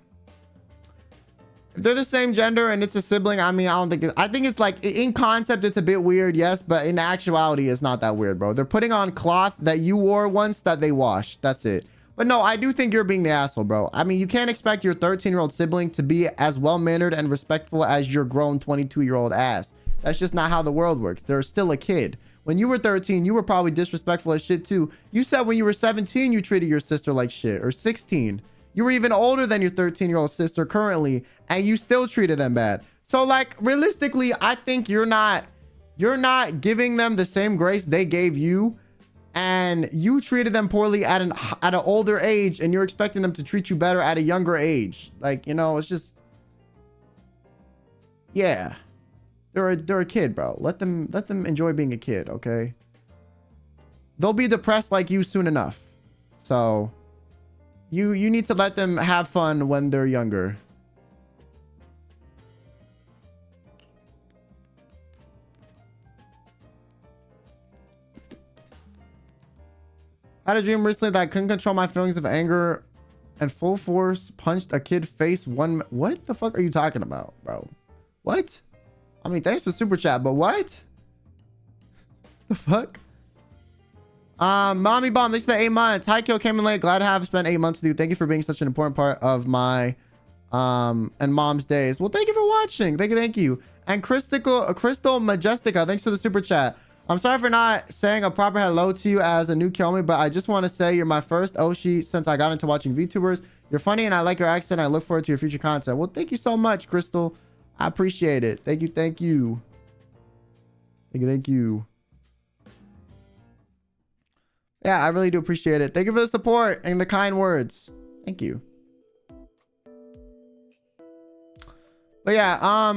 If they're the same gender and it's a sibling, I mean, I think it's like, in concept, it's a bit weird, yes, but in actuality, it's not that weird, bro. They're putting on cloth that you wore once that they washed. That's it. But no, I do think you're being the asshole, bro. I mean, you can't expect your 13-year-old sibling to be as well-mannered and respectful as your grown 22-year-old ass. That's just not how the world works. They're still a kid. When you were 13, you were probably disrespectful as shit too. You said when you were 17, you treated your sister like shit, or 16. You were even older than your 13-year-old sister currently, and you still treated them bad. So like, realistically, I think you're not giving them the same grace they gave you, and you treated them poorly at an older age, and you're expecting them to treat you better at a younger age. Like, you know, it's just, yeah. They're a kid, bro. Let them enjoy being a kid, okay? They'll be depressed like you soon enough. So you need to let them have fun when they're younger. I had a dream recently that I couldn't control my feelings of anger and full force punched a kid face one. What the fuck are you talking about, bro? What? I mean, thanks for super chat, but what? The fuck? Mommy Bomb, thanks for the 8 months. Hi, Kyo came in late. Glad to have spent 8 months with you. Thank you for being such an important part of my and mom's days. Well, thank you for watching. Thank you. And Crystal Majestica, thanks for the super chat. I'm sorry for not saying a proper hello to you as a new Kyomi, but I just want to say you're my first Oshi since I got into watching VTubers. You're funny and I like your accent. I look forward to your future content. Well, thank you so much, Crystal. I appreciate it. Thank you. Thank you. Thank you. Yeah, I really do appreciate it. Thank you for the support and the kind words. Thank you. But yeah,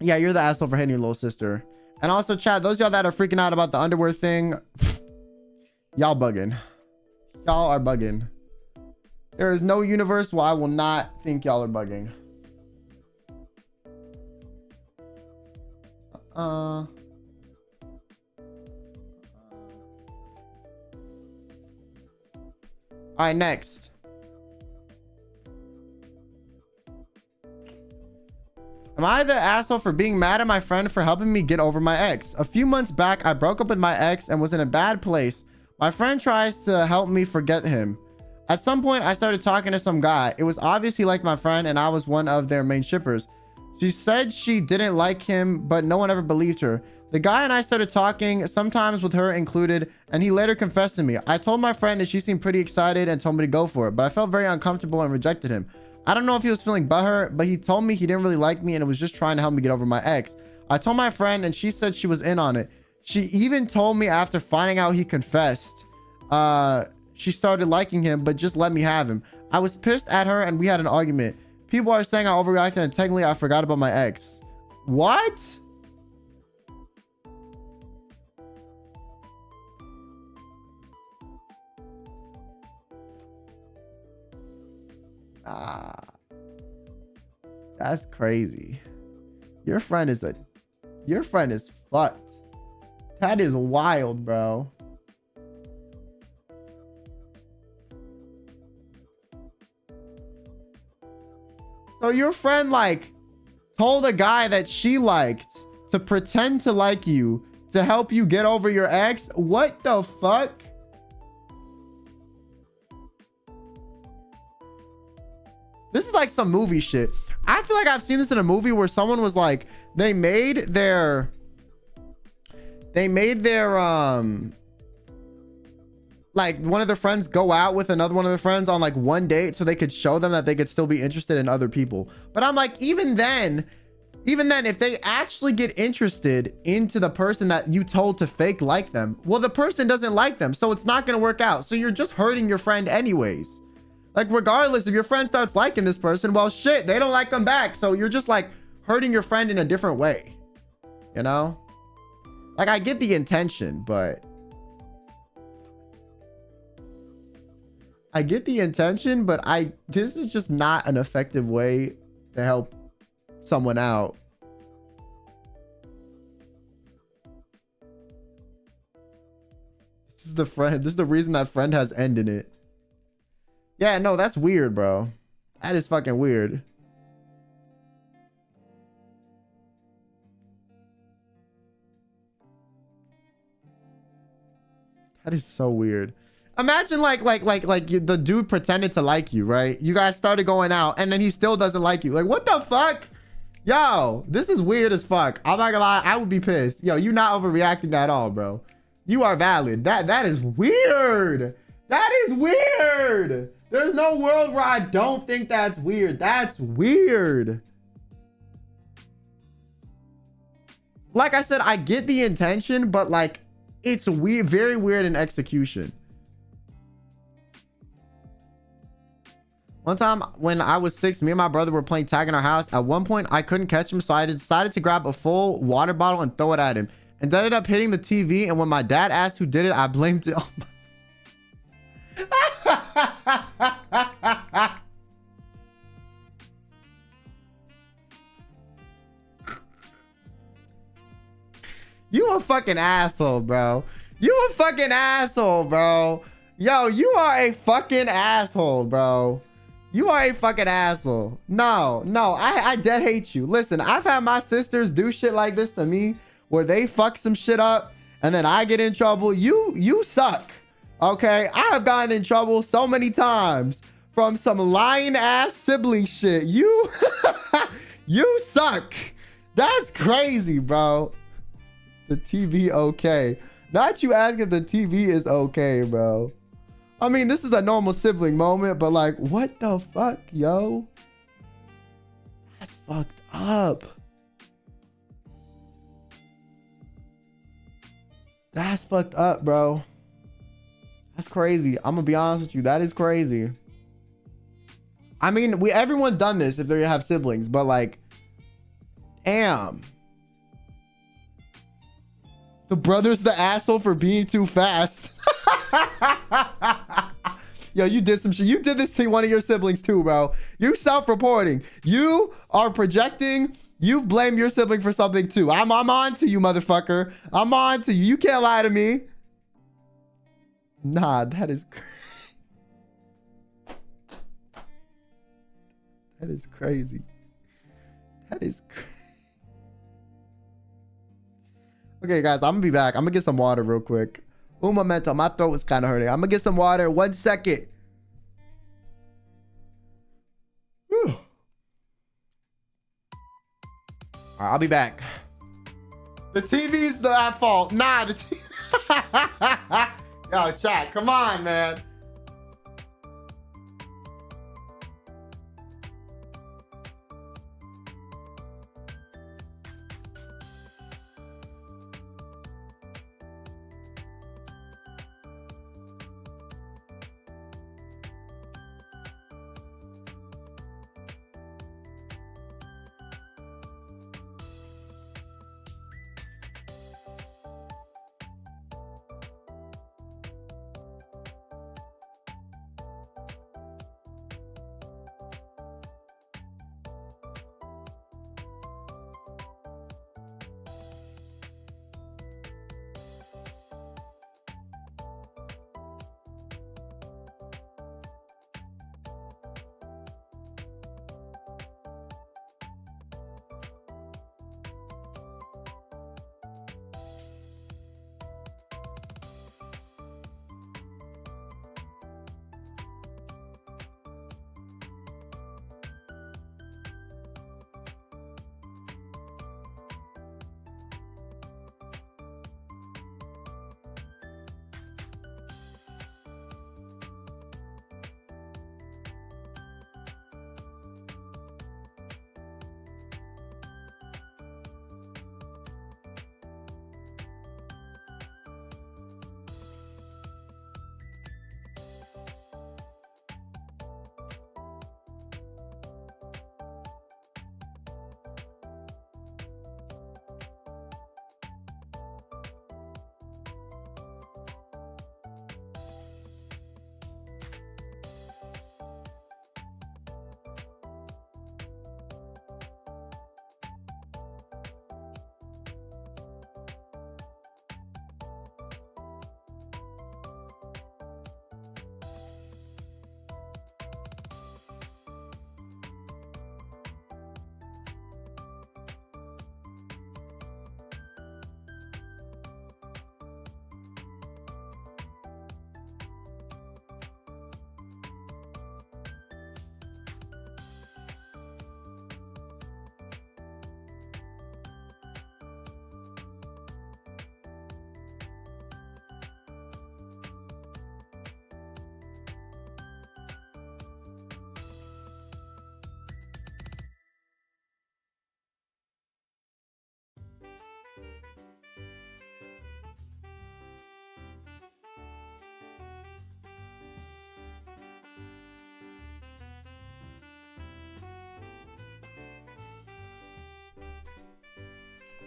yeah, you're the asshole for hitting your little sister. And also, chat, those of y'all that are freaking out about the underwear thing, y'all bugging. Y'all are bugging. There is no universe where I will not think y'all are bugging. All right, next. Am I the asshole for being mad at my friend for helping me get over my ex? A few months back, I broke up with my ex and was in a bad place. My friend tries to help me forget him. At some point, I started talking to some guy. It was obvious he liked my friend and I was one of their main shippers. She said she didn't like him, but no one ever believed her. The guy and I started talking, sometimes with her included, and he later confessed to me. I told my friend and she seemed pretty excited and told me to go for it, but I felt very uncomfortable and rejected him. I don't know if he was feeling butthurt, but he told me he didn't really like me and was just trying to help me get over my ex. I told my friend and she said she was in on it. She even told me after finding out he confessed, she started liking him, but just let me have him. I was pissed at her and we had an argument. People are saying I overreacted and technically I forgot about my ex. What? That's crazy. Your friend is fucked. That is wild, bro. So your friend like told a guy that she liked to pretend to like you to help you get over your ex? What the fuck? This is like some movie shit. I feel like I've seen this in a movie where someone was like, they made their like one of their friends go out with another one of their friends on like one date so they could show them that they could still be interested in other people. But I'm like, even then, if they actually get interested into the person that you told to fake like them, well, the person doesn't like them, so it's not going to work out. So you're just hurting your friend anyways. Like, regardless, if your friend starts liking this person, well, shit, they don't like them back. So you're just like hurting your friend in a different way, you know? Like, I get the intention, but this is just not an effective way to help someone out. This is the reason that friend has end in it. Yeah, no, that's weird, bro. That is fucking weird. That is so weird. Imagine like the dude pretended to like you, right? You guys started going out and then he still doesn't like you. Like, what the fuck? Yo, this is weird as fuck. I'm not gonna lie, I would be pissed. Yo, you're not overreacting at all, bro. You are valid. That is weird. That is weird. There's no world where I don't think that's weird. That's weird. Like I said, I get the intention, but like it's weird, very weird in execution. One time when I was 6, me and my brother were playing tag in our house. At one point, I couldn't catch him, so I decided to grab a full water bottle and throw it at him. And ended up hitting the TV, and when my dad asked who did it, I blamed it on my... You a fucking asshole, bro. You a fucking asshole, bro. Yo, you are a fucking asshole, bro. You are a fucking asshole. No, I dead hate you. Listen, I've had my sisters do shit like this to me where they fuck some shit up and then I get in trouble. You suck. Okay? I have gotten in trouble so many times from some lying ass sibling shit. You you suck. That's crazy, bro. The TV okay. Not you asking if the TV is okay, bro. I mean, this is a normal sibling moment, but like, what the fuck, yo? That's fucked up. That's fucked up, bro. That's crazy. I'm gonna be honest with you. That is crazy. I mean, everyone's done this if they have siblings, but like, damn. The brother's the asshole for being too fast. Yo, you did some shit. You did this to one of your siblings too, bro. You self-reporting. You are projecting. You blame your sibling for something too. I'm on to you, motherfucker. I'm on to you. You can't lie to me. Nah, that is that is crazy. That is crazy. Okay, guys, I'm gonna be back. I'm gonna get some water real quick. Un momento, my throat was kind of hurting. I'm gonna get some water. 1 second. Whew. All right, I'll be back. The TV's at fault. Nah, the TV. Yo, chat, come on, man.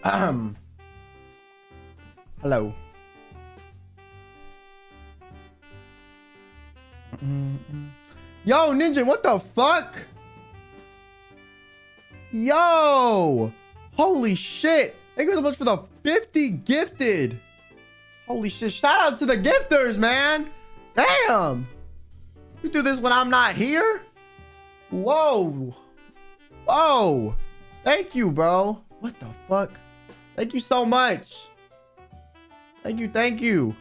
Hello. Yo, Ninja, what the fuck? Yo, holy shit. Thank you so much for the 50 gifted. Holy shit, shout out to the gifters, man. Damn, you do this when I'm not here? Whoa. Whoa, thank you, bro. What the fuck? Thank you so much. Thank you, thank you.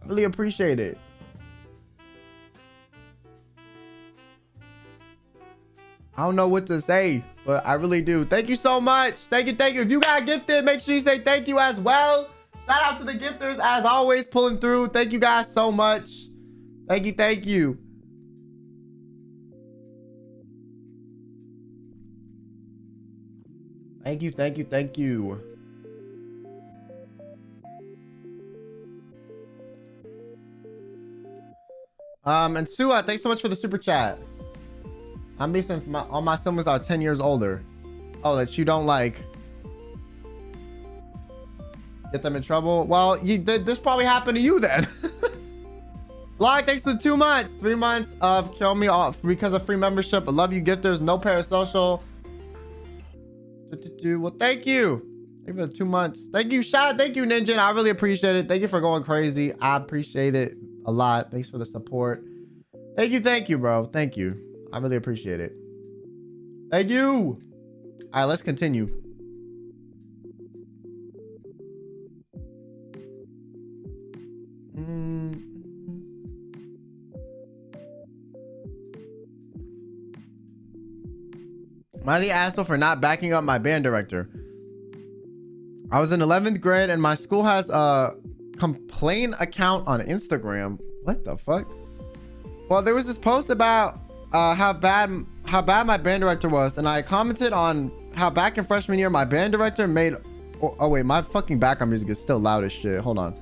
I really appreciate it. I don't know what to say, but I really do. Thank you so much. Thank you, thank you. If you got gifted, make sure you say thank you as well. Shout out to the gifters, as always, pulling through. Thank you guys so much. Thank you, thank you. Thank you, thank you, thank you. And Sua, thanks so much for the super chat. I'm me since all my siblings are 10 years older. Oh, that you don't like get them in trouble. Well, this probably happened to you then. Log, thanks for the 2 months. 3 months of kill me off because of free membership. I love you gifters. No parasocial. Well, thank you. Thank you for the 2 months. Thank you, Shot. Thank you, Ninja. I really appreciate it. Thank you for going crazy. I appreciate it a lot. Thanks for the support. Thank you, bro. Thank you. I really appreciate it. Thank you. All right, let's continue. Am I the asshole for not backing up my band director? I was in 11th grade and my school has a complaint account on Instagram. What the fuck? Well, there was this post about how bad my band director was, and I commented on how back in freshman year my band director made oh wait, my fucking background music is still loud as shit. Hold on.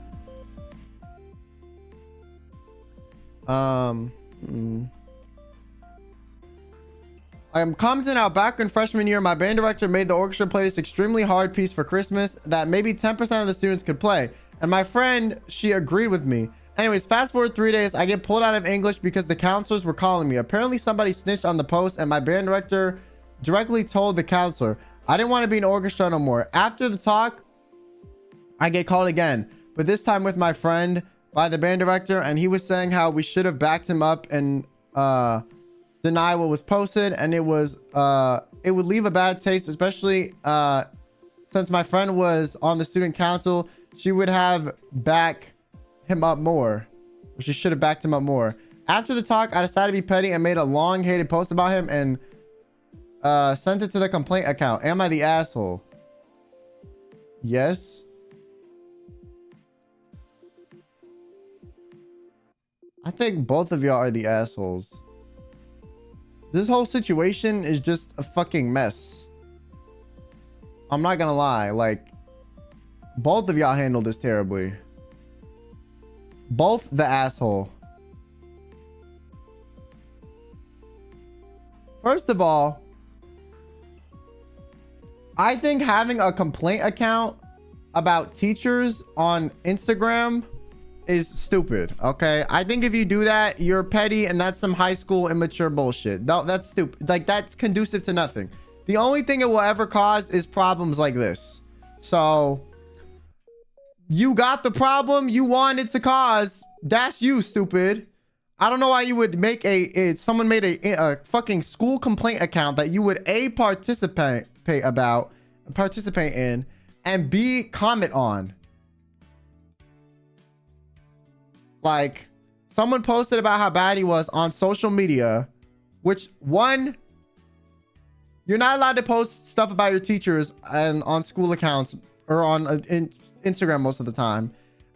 I'm commenting how back in freshman year my band director made the orchestra play this extremely hard piece for Christmas that maybe 10% of the students could play, and my friend, she agreed with me. Anyways, fast forward 3 days, I get pulled out of English because the counselors were calling me. Apparently somebody snitched on the post and my band director directly told the counselor I didn't want to be in orchestra no more. After the talk, I get called again, but this time with my friend by the band director, and he was saying how we should have backed him up and deny what was posted, and it would leave a bad taste, especially since my friend was on the student council. She would have back him up more. She should have backed him up more. After the talk, I decided to be petty and made a long hated post about him and sent it to the complaint account. Am I the asshole? Yes. I think both of y'all are the assholes. This whole situation is just a fucking mess. I'm not gonna lie, like, both of y'all handled this terribly. Both the asshole. First of all, I think having a complaint account about teachers on Instagram is stupid. Okay, I think if you do that, you're petty, and that's some high school immature bullshit. No, that's stupid. Like, that's conducive to nothing. The only thing it will ever cause is problems like this. So you got the problem you wanted to cause. That's you, stupid. I don't know why you would make someone made a fucking school complaint account that you would participate in, and B, comment on. Like, someone posted about how bad he was on social media, which, one, you're not allowed to post stuff about your teachers and on school accounts or on Instagram most of the time.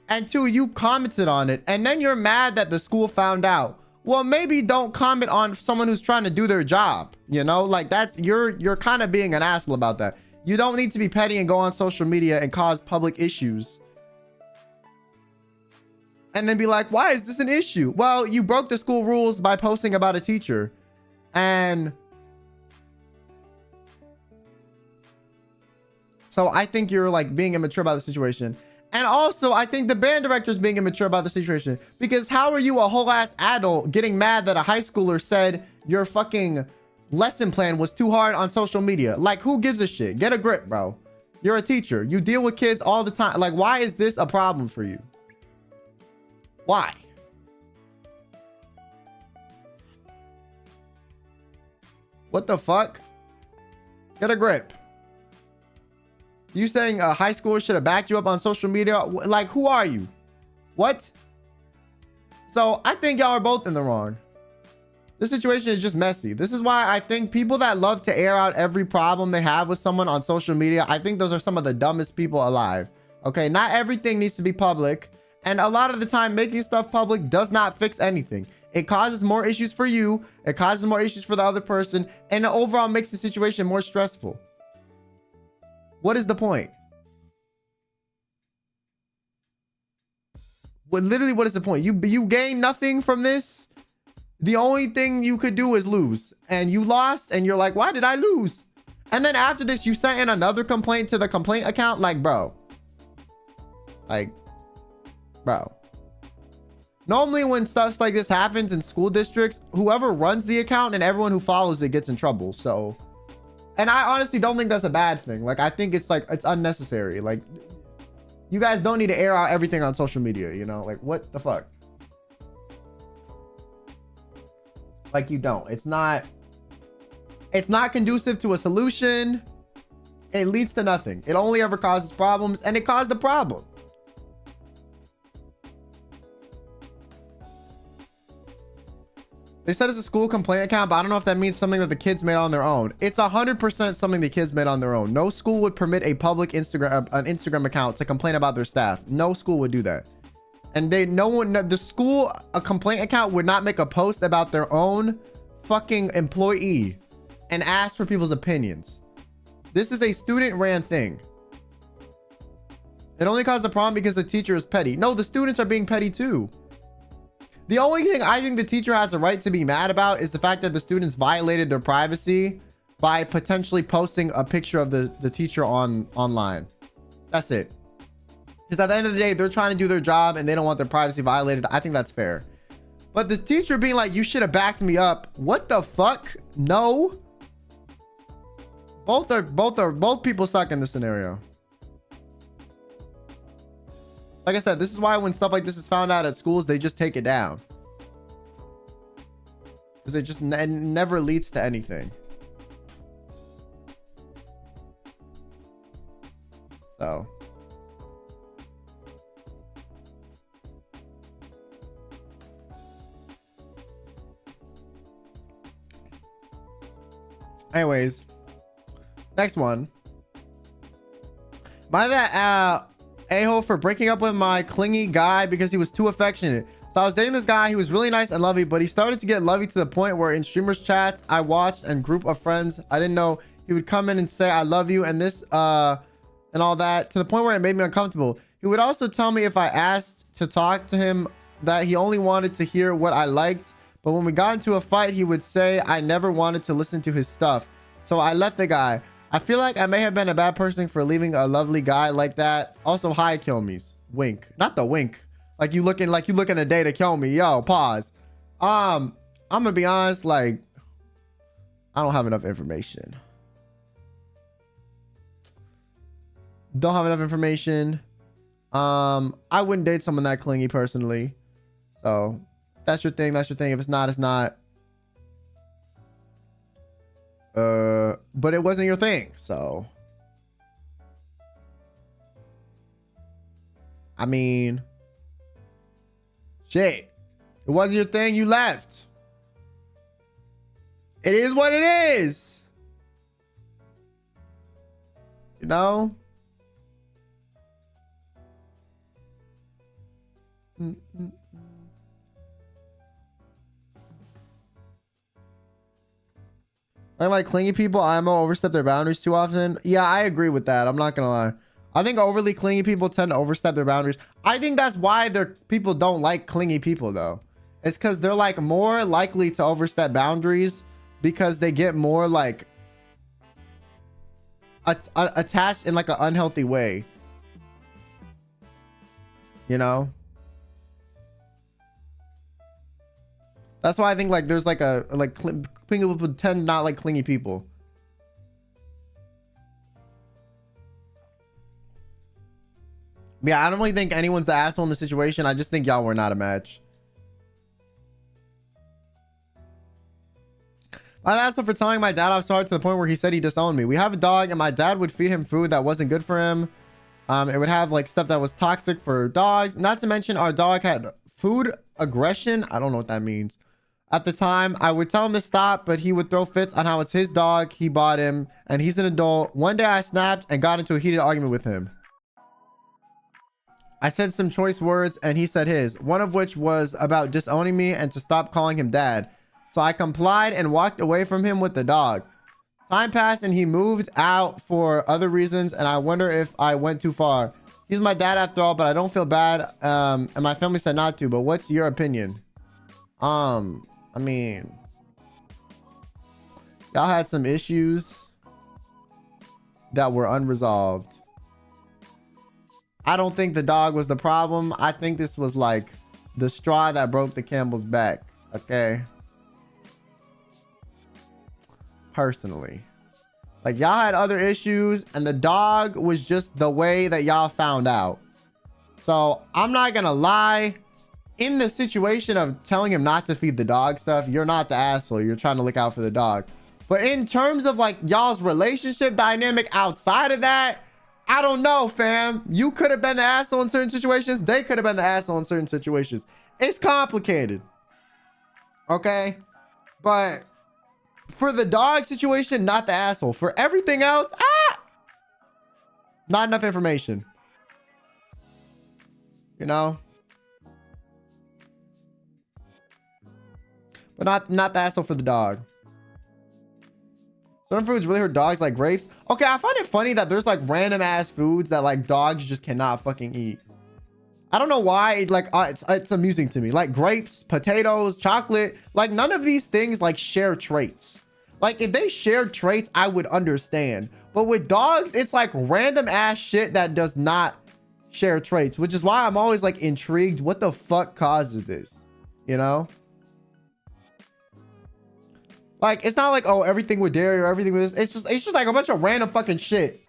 And two, you commented on it, and then you're mad that the school found out. Well, maybe don't comment on someone who's trying to do their job. You know, like, that's, you're kind of being an asshole about that. You don't need to be petty and go on social media and cause public issues. And then be like, why is this an issue? Well, you broke the school rules by posting about a teacher. And So I think you're like being immature about the situation. And also, I think the band director is being immature about the situation, because how are you, a whole ass adult, getting mad that a high schooler said your fucking lesson plan was too hard on social media? Like, who gives a shit? Get a grip, bro. You're a teacher. You deal with kids all the time. Like, why is this a problem for you? Why? What the fuck? Get a grip. You saying a high schooler should have backed you up on social media? Like, who are you? What? So I think y'all are both in the wrong. This situation is just messy. This is why I think people that love to air out every problem they have with someone on social media, I think those are some of the dumbest people alive. Okay, not everything needs to be public. And a lot of the time, making stuff public does not fix anything. It causes more issues for you. It causes more issues for the other person. And it overall makes the situation more stressful. What is the point? Literally, what is the point? You gain nothing from this. The only thing you could do is lose. And you lost, and you're like, why did I lose? And then after this, you sent in another complaint to the complaint account. Like, bro. Like, bro. Normally when stuff like this happens in school districts, whoever runs the account and everyone who follows it gets in trouble. So, and I honestly don't think that's a bad thing. Like, I think it's like, it's unnecessary. Like, you guys don't need to air out everything on social media, you know? Like, what the fuck? Like, you don't. It's not conducive to a solution. It leads to nothing. It only ever causes problems, and it caused a problem. They said it's a school complaint account, but I don't know if that means something that the kids made on their own. It's 100% something the kids made on their own. No school would permit a public Instagram account to complain about their staff. No school would do that. And the school, a complaint account would not make a post about their own fucking employee and ask for people's opinions. This is a student ran thing. It only caused a problem because the teacher is petty. No, the students are being petty too. The only thing I think the teacher has a right to be mad about is the fact that the students violated their privacy by potentially posting a picture of the teacher online. That's it. Because at the end of the day, they're trying to do their job and they don't want their privacy violated. I think that's fair. But the teacher being like, you should have backed me up. What the fuck? No. Both people suck in this scenario. Like I said, this is why when stuff like this is found out at schools, they just take it down. Because it never leads to anything. So. Anyways. Next one. By that, a-hole for breaking up with my clingy guy because he was too affectionate. So I was dating this guy. He was really nice and lovey, but he started to get lovey to the point where in streamers chats I watched and group of friends I didn't know, he would come in and say I love you and this and all that, to the point where it made me uncomfortable. He would also tell me if I asked to talk to him that he only wanted to hear what I liked, but when we got into a fight he would say I never wanted to listen to his stuff. So I left the guy. I feel like I may have been a bad person for leaving a lovely guy like that. Also, hi, kill me's. Wink. Not the wink. Like you looking a day to kill me. Yo, pause. I'm gonna be honest, like, I don't have enough information. Don't have enough information. I wouldn't date someone that clingy personally. So that's your thing. That's your thing. If it's not, it's not. But it wasn't your thing, so I mean, shit, it wasn't your thing, you left. It is what it is, you know. I like clingy people. IMO overstep their boundaries too often. Yeah, I agree with that. I'm not gonna lie. I think overly clingy people tend to overstep their boundaries. I think that's why people don't like clingy people though. It's because they're like more likely to overstep boundaries because they get more like attached in like an unhealthy way. You know? That's why I think like there's like a clingy people tend not like clingy people. But yeah, I don't really think anyone's the asshole in the situation. I just think y'all were not a match. I asked him for telling my dad I was sorry to the point where he said he disowned me. We have a dog and my dad would feed him food that wasn't good for him. It would have like stuff that was toxic for dogs. Not to mention our dog had food aggression. I don't know what that means. At the time, I would tell him to stop, but he would throw fits on how it's his dog. He bought him and he's an adult. One day I snapped and got into a heated argument with him. I said some choice words and he said his, one of which was about disowning me and to stop calling him dad. So I complied and walked away from him with the dog. Time passed and he moved out for other reasons, and I wonder if I went too far. He's my dad after all, but I don't feel bad. And my family said not to, but what's your opinion? I mean, y'all had some issues that were unresolved. I don't think the dog was the problem. I think this was like the straw that broke the camel's back. Okay. Personally, like y'all had other issues and the dog was just the way that y'all found out. So I'm not gonna lie, in the situation of telling him not to feed the dog stuff, you're not the asshole. You're trying to look out for the dog. But in terms of like y'all's relationship dynamic outside of that, I don't know, fam. You could have been the asshole in certain situations. They could have been the asshole in certain situations. It's complicated. Okay. But for the dog situation, not the asshole. For everything else, not enough information. You know? But not the asshole for the dog. Certain foods really hurt dogs, like grapes. Okay, I find it funny that there's like random ass foods that like dogs just cannot fucking eat. I don't know why. It's amusing to me. Like grapes, potatoes, chocolate. Like none of these things like share traits. Like if they shared traits, I would understand. But with dogs, it's like random ass shit that does not share traits, which is why I'm always like intrigued. What the fuck causes this? You know? Like it's not like, oh, everything with dairy or everything with this. It's just like a bunch of random fucking shit.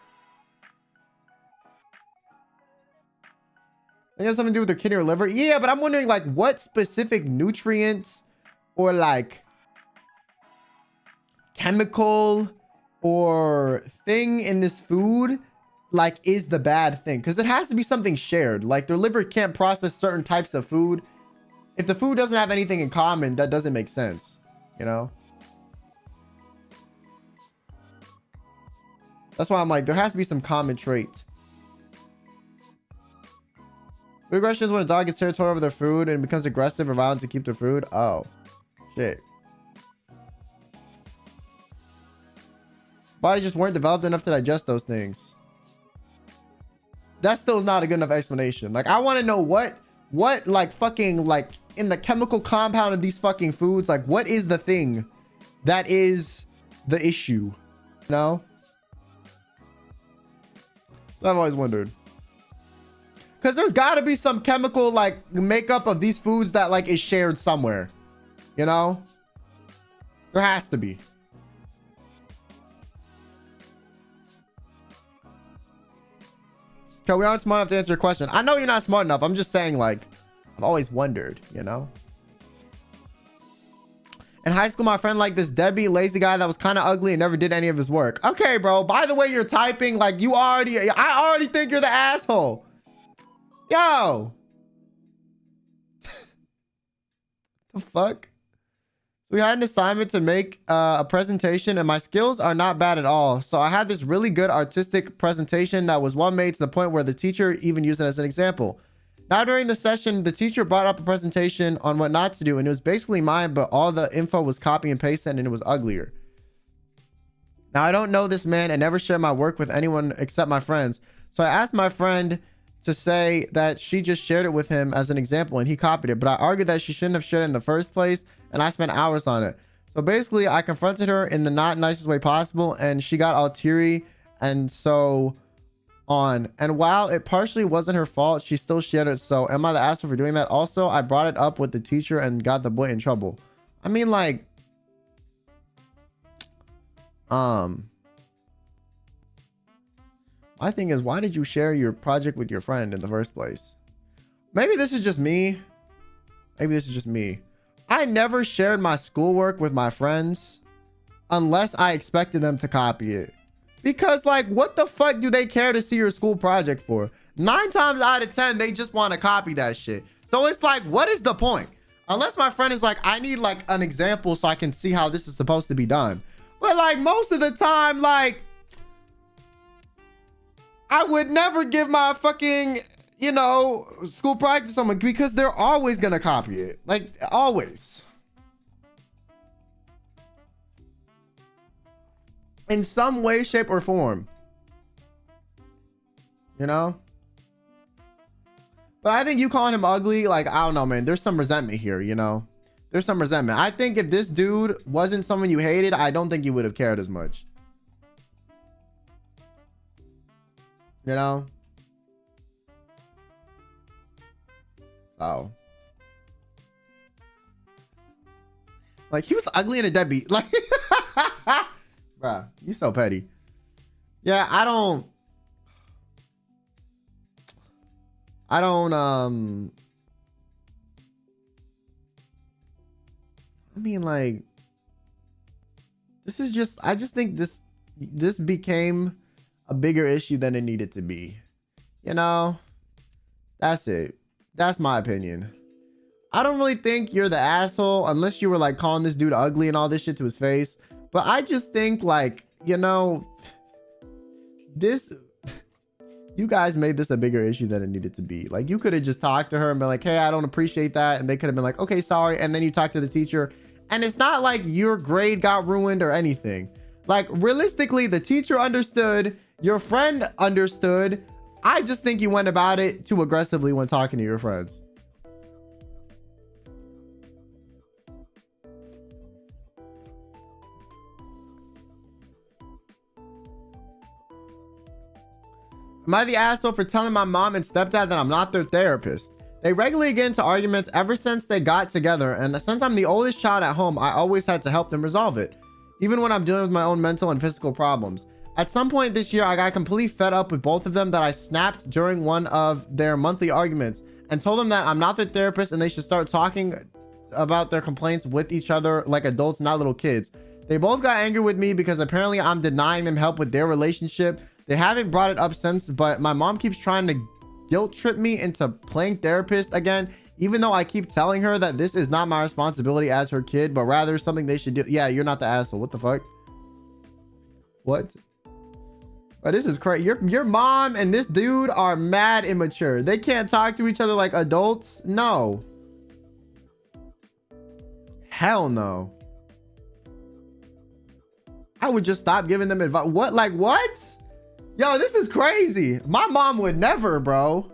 It has something to do with their kidney or liver. Yeah, but I'm wondering like what specific nutrients or like chemical or thing in this food like is the bad thing, because it has to be something shared. Like their liver can't process certain types of food. If the food doesn't have anything in common, that doesn't make sense, you know? That's why I'm like, there has to be some common trait. Aggression is when a dog gets territorial over their food and becomes aggressive or violent to keep their food. Oh, shit. Bodies just weren't developed enough to digest those things. That still is not a good enough explanation. Like, I want to know what like fucking like in the chemical compound of these fucking foods, like what is the thing that is the issue? You know? I've always wondered. Because there's got to be some chemical like makeup of these foods that like is shared somewhere. You know? There has to be. Okay, we aren't smart enough to answer your question. I know you're not smart enough. I'm just saying, like, I've always wondered, you know? In high school, my friend liked this Debbie lazy guy that was kind of ugly and never did any of his work. Okay, bro. By the way you're typing, like, I already think you're the asshole. Yo. The fuck? We had an assignment to make a presentation and my skills are not bad at all. So I had this really good artistic presentation that was well made to the point where the teacher even used it as an example. Now during the session, the teacher brought up a presentation on what not to do and it was basically mine, but all the info was copy and paste and it was uglier. Now I don't know this man and never share my work with anyone except my friends. So I asked my friend to say that she just shared it with him as an example and he copied it, but I argued that she shouldn't have shared it in the first place and I spent hours on it. So basically I confronted her in the not nicest way possible and she got all teary and so on. And while it partially wasn't her fault, she still shared it. So am I the asshole for doing that? Also, I brought it up with the teacher and got the boy in trouble. I mean, like, my thing is, why did you share your project with your friend in the first place? Maybe this is just me. Maybe this is just me. I never shared my schoolwork with my friends unless I expected them to copy it. Because, like, what the fuck do they care to see your school project for? 9 times out of 10, they just want to copy that shit. So it's like, what is the point? Unless my friend is like, I need like an example so I can see how this is supposed to be done. But like most of the time, like, I would never give my fucking, you know, school project to someone because they're always going to copy it. Like, always. In some way, shape, or form. You know? But I think you calling him ugly, like, I don't know, man. There's some resentment here, you know? There's some resentment. I think if this dude wasn't someone you hated, I don't think you would have cared as much. You know? Oh. Like, he was ugly and a deadbeat. Like, bruh, you so petty. Yeah, I mean, like, this is just, I just think this became a bigger issue than it needed to be. You know, that's it. That's my opinion. I don't really think you're the asshole unless you were like calling this dude ugly and all this shit to his face. But I just think, like, you know, you guys made this a bigger issue than it needed to be. Like, you could have just talked to her and been like, hey, I don't appreciate that. And they could have been like, okay, sorry. And then you talk to the teacher. And it's not like your grade got ruined or anything. Like, realistically, the teacher understood. Your friend understood. I just think you went about it too aggressively when talking to your friends. Am I the asshole for telling my mom and stepdad that I'm not their therapist? They regularly get into arguments ever since they got together, and since I'm the oldest child at home, I always had to help them resolve it, even when I'm dealing with my own mental and physical problems. At some point this year, I got completely fed up with both of them that I snapped during one of their monthly arguments and told them that I'm not their therapist and they should start talking about their complaints with each other like adults, not little kids. They both got angry with me because apparently I'm denying them help with their relationship. They haven't brought it up since, but my mom keeps trying to guilt trip me into playing therapist again, even though I keep telling her that this is not my responsibility as her kid, but rather something they should do. Yeah, you're not the asshole. What the fuck? What? But this is crazy. Your mom and this dude are mad immature. They can't talk to each other like adults. No. Hell no. I would just stop giving them advice. What? Like what? Yo, this is crazy. My mom would never, bro.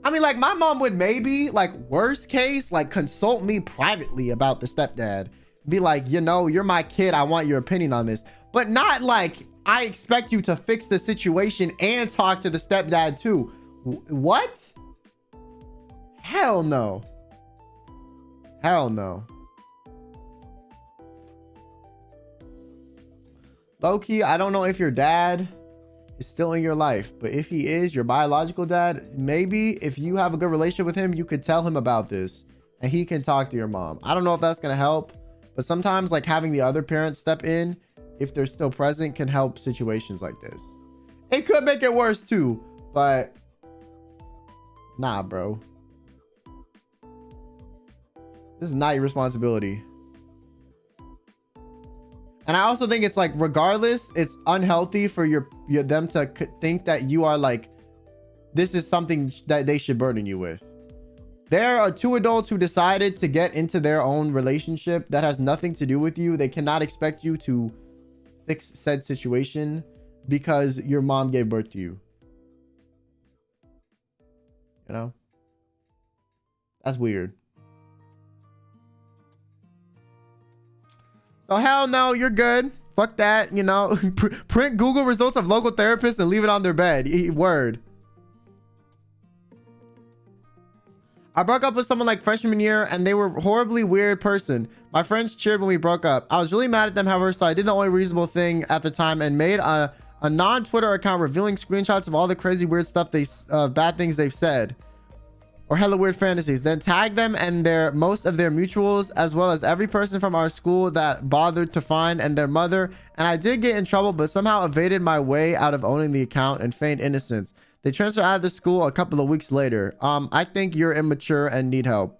I mean, like, my mom would maybe, like, worst case, like, consult me privately about the stepdad. Be like, you know, you're my kid. I want your opinion on this. But not like, I expect you to fix the situation and talk to the stepdad too. What? Hell no. Hell no. Low-key, I don't know if your dad is still in your life, but if he is your biological dad, maybe if you have a good relationship with him, you could tell him about this and he can talk to your mom. I don't know if that's going to help, but sometimes like having the other parent step in, if they're still present, can help situations like this. It could make it worse too, but nah, bro. This is not your responsibility. And I also think it's like, regardless, it's unhealthy for them to think that you are like, this is something that they should burden you with. There are two adults who decided to get into their own relationship that has nothing to do with you. They cannot expect you to fix said situation because your mom gave birth to you. You know? That's weird. So hell no, you're good. Fuck that, you know. Print Google results of local therapists and leave it on their bed. Word. I broke up with someone like freshman year and they were a horribly weird person. My friends cheered when we broke up. I was really mad at them, however, so I did the only reasonable thing at the time and made a non-Twitter account revealing screenshots of all the crazy weird stuff bad things they've said or hella weird fantasies, then tag them and most of their mutuals as well as every person from our school that bothered to find and their mother. And I did get in trouble but somehow evaded my way out of owning the account and feigned innocence. They transferred out of the school a couple of weeks later. I think you're immature and need help.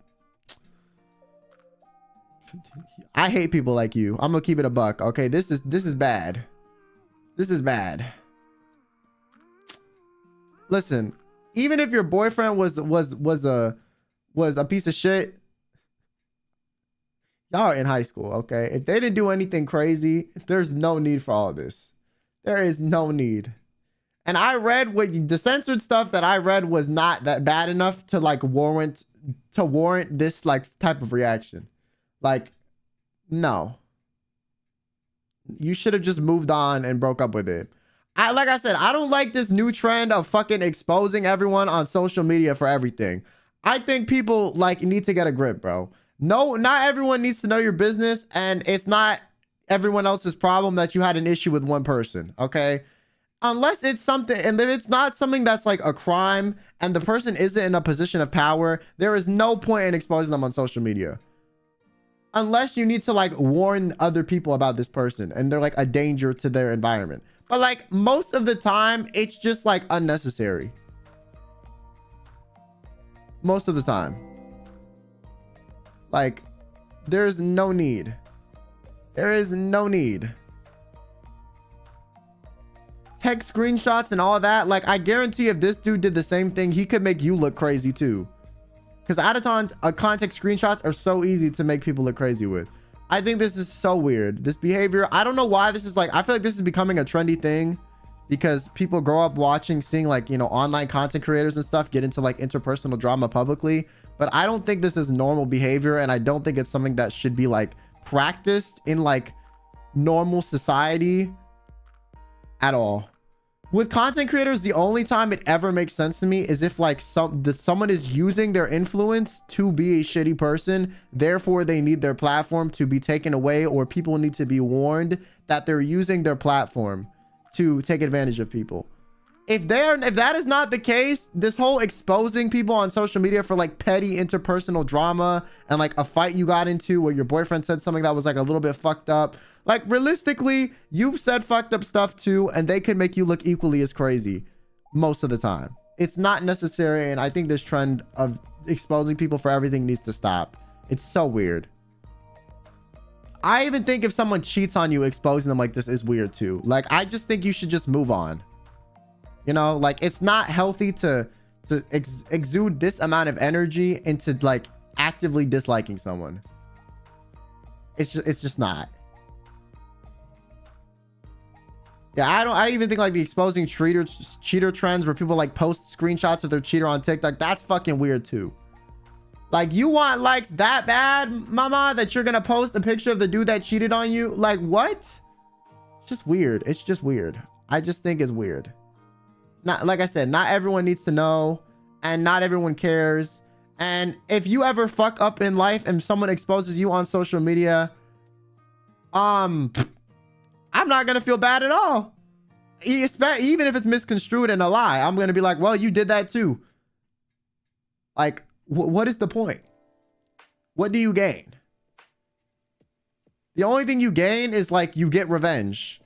I hate people like you. I'm gonna keep it a buck. Okay, this is bad. This is bad. Listen, even if your boyfriend was a piece of shit, y'all are in high school, okay? If they didn't do anything crazy, there's no need for all of this. There is no need. And I read the censored stuff that I read was not that bad enough to like warrant this like type of reaction. Like, no. You should have just moved on and broke up with it. Like I said, I don't like this new trend of fucking exposing everyone on social media for everything. I think people like need to get a grip, bro. No, not everyone needs to know your business, and it's not everyone else's problem that you had an issue with one person, okay? Unless it's something, and if it's not something that's like a crime and the person isn't in a position of power, there is no point in exposing them on social media. Unless you need to like warn other people about this person and they're like a danger to their environment. But like most of the time, it's just like unnecessary. Most of the time. Like, there's no need. There is no need. Text screenshots and all that, like I guarantee if this dude did the same thing, he could make you look crazy too, because out of context screenshots are so easy to make people look crazy with. I think this is so weird, this behavior. I don't know why this is like, I feel like this is becoming a trendy thing because people grow up seeing like, you know, online content creators and stuff get into like interpersonal drama publicly, but I don't think this is normal behavior, and I don't think it's something that should be like practiced in like normal society at all. With content creators, the only time it ever makes sense to me is if like someone is using their influence to be a shitty person, therefore they need their platform to be taken away, or people need to be warned that they're using their platform to take advantage of people. If that is not the case, this whole exposing people on social media for like petty interpersonal drama and like a fight you got into where your boyfriend said something that was like a little bit fucked up, like realistically, you've said fucked up stuff too, and they could make you look equally as crazy most of the time. It's not necessary, and I think this trend of exposing people for everything needs to stop. It's so weird. I even think if someone cheats on you, exposing them like this is weird too. Like, I just think you should just move on. You know, like it's not healthy to exude this amount of energy into like actively disliking someone. It's just not. Yeah, I even think like the exposing cheater trends where people like post screenshots of their cheater on TikTok, that's fucking weird too. Like, you want likes that bad, mama, that you're gonna post a picture of the dude that cheated on you? Like, what? It's just weird. It's just weird. I just think it's weird. Not, like I said, not everyone needs to know, and not everyone cares. And if you ever fuck up in life and someone exposes you on social media, I'm not gonna feel bad at all. Even if it's misconstrued and a lie, I'm gonna be like, well, you did that too. Like, what is the point? What do you gain? The only thing you gain is like you get revenge.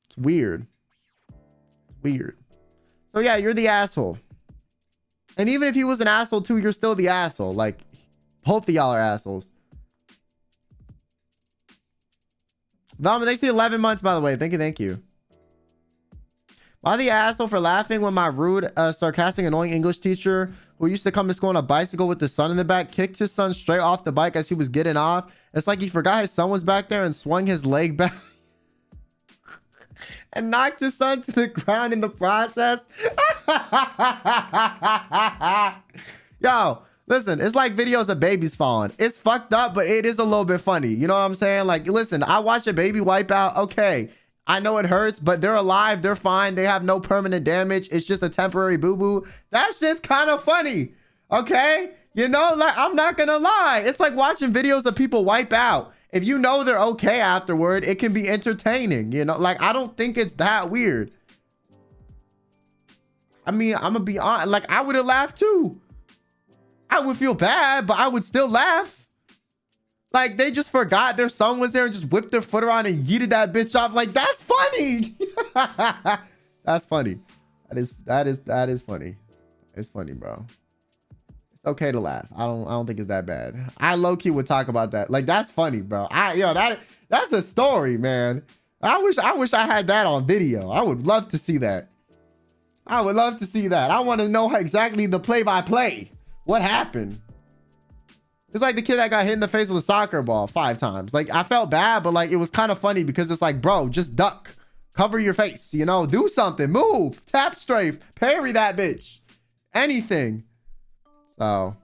It's weird. Weird. So yeah, you're the asshole. And even if he was an asshole too, you're still the asshole. Like, both of y'all are assholes. Velma, thanks for the 11 months, by the way. Thank you. Am I the asshole for laughing when my rude, sarcastic, annoying English teacher who used to come to school on a bicycle with his son in the back kicked his son straight off the bike as he was getting off? It's like he forgot his son was back there and swung his leg back and knocked his son to the ground in the process. Yo, Listen, it's like videos of babies falling. It's fucked up, but it is a little bit funny. You know what I'm saying? Like, listen, I watch a baby wipe out. Okay, I know it hurts, but they're alive. They're fine. They have no permanent damage. It's just a temporary boo-boo. That shit's kind of funny. Okay? You know, like, I'm not gonna lie. It's like watching videos of people wipe out. If you know they're okay afterward, it can be entertaining. You know, like, I don't think it's that weird. I mean, I'm gonna be honest. Like, I would have laughed too. I would feel bad, but I would still laugh. Like, they just forgot their son was there and just whipped their foot around and yeeted that bitch off. Like, that's funny. That's funny. That is funny. It's funny, bro. It's okay to laugh. I don't think it's that bad. I low-key would talk about that. Like, that's funny, bro. That's a story, man. I wish I had that on video. I would love to see that. I would love to see that. I want to know exactly the play-by-play. What happened? It's like the kid that got hit in the face with a soccer ball 5 times. Like, I felt bad, but like, it was kind of funny because it's like, bro, just duck. Cover your face, you know? Do something. Move. Tap strafe. Parry that bitch. Anything. So.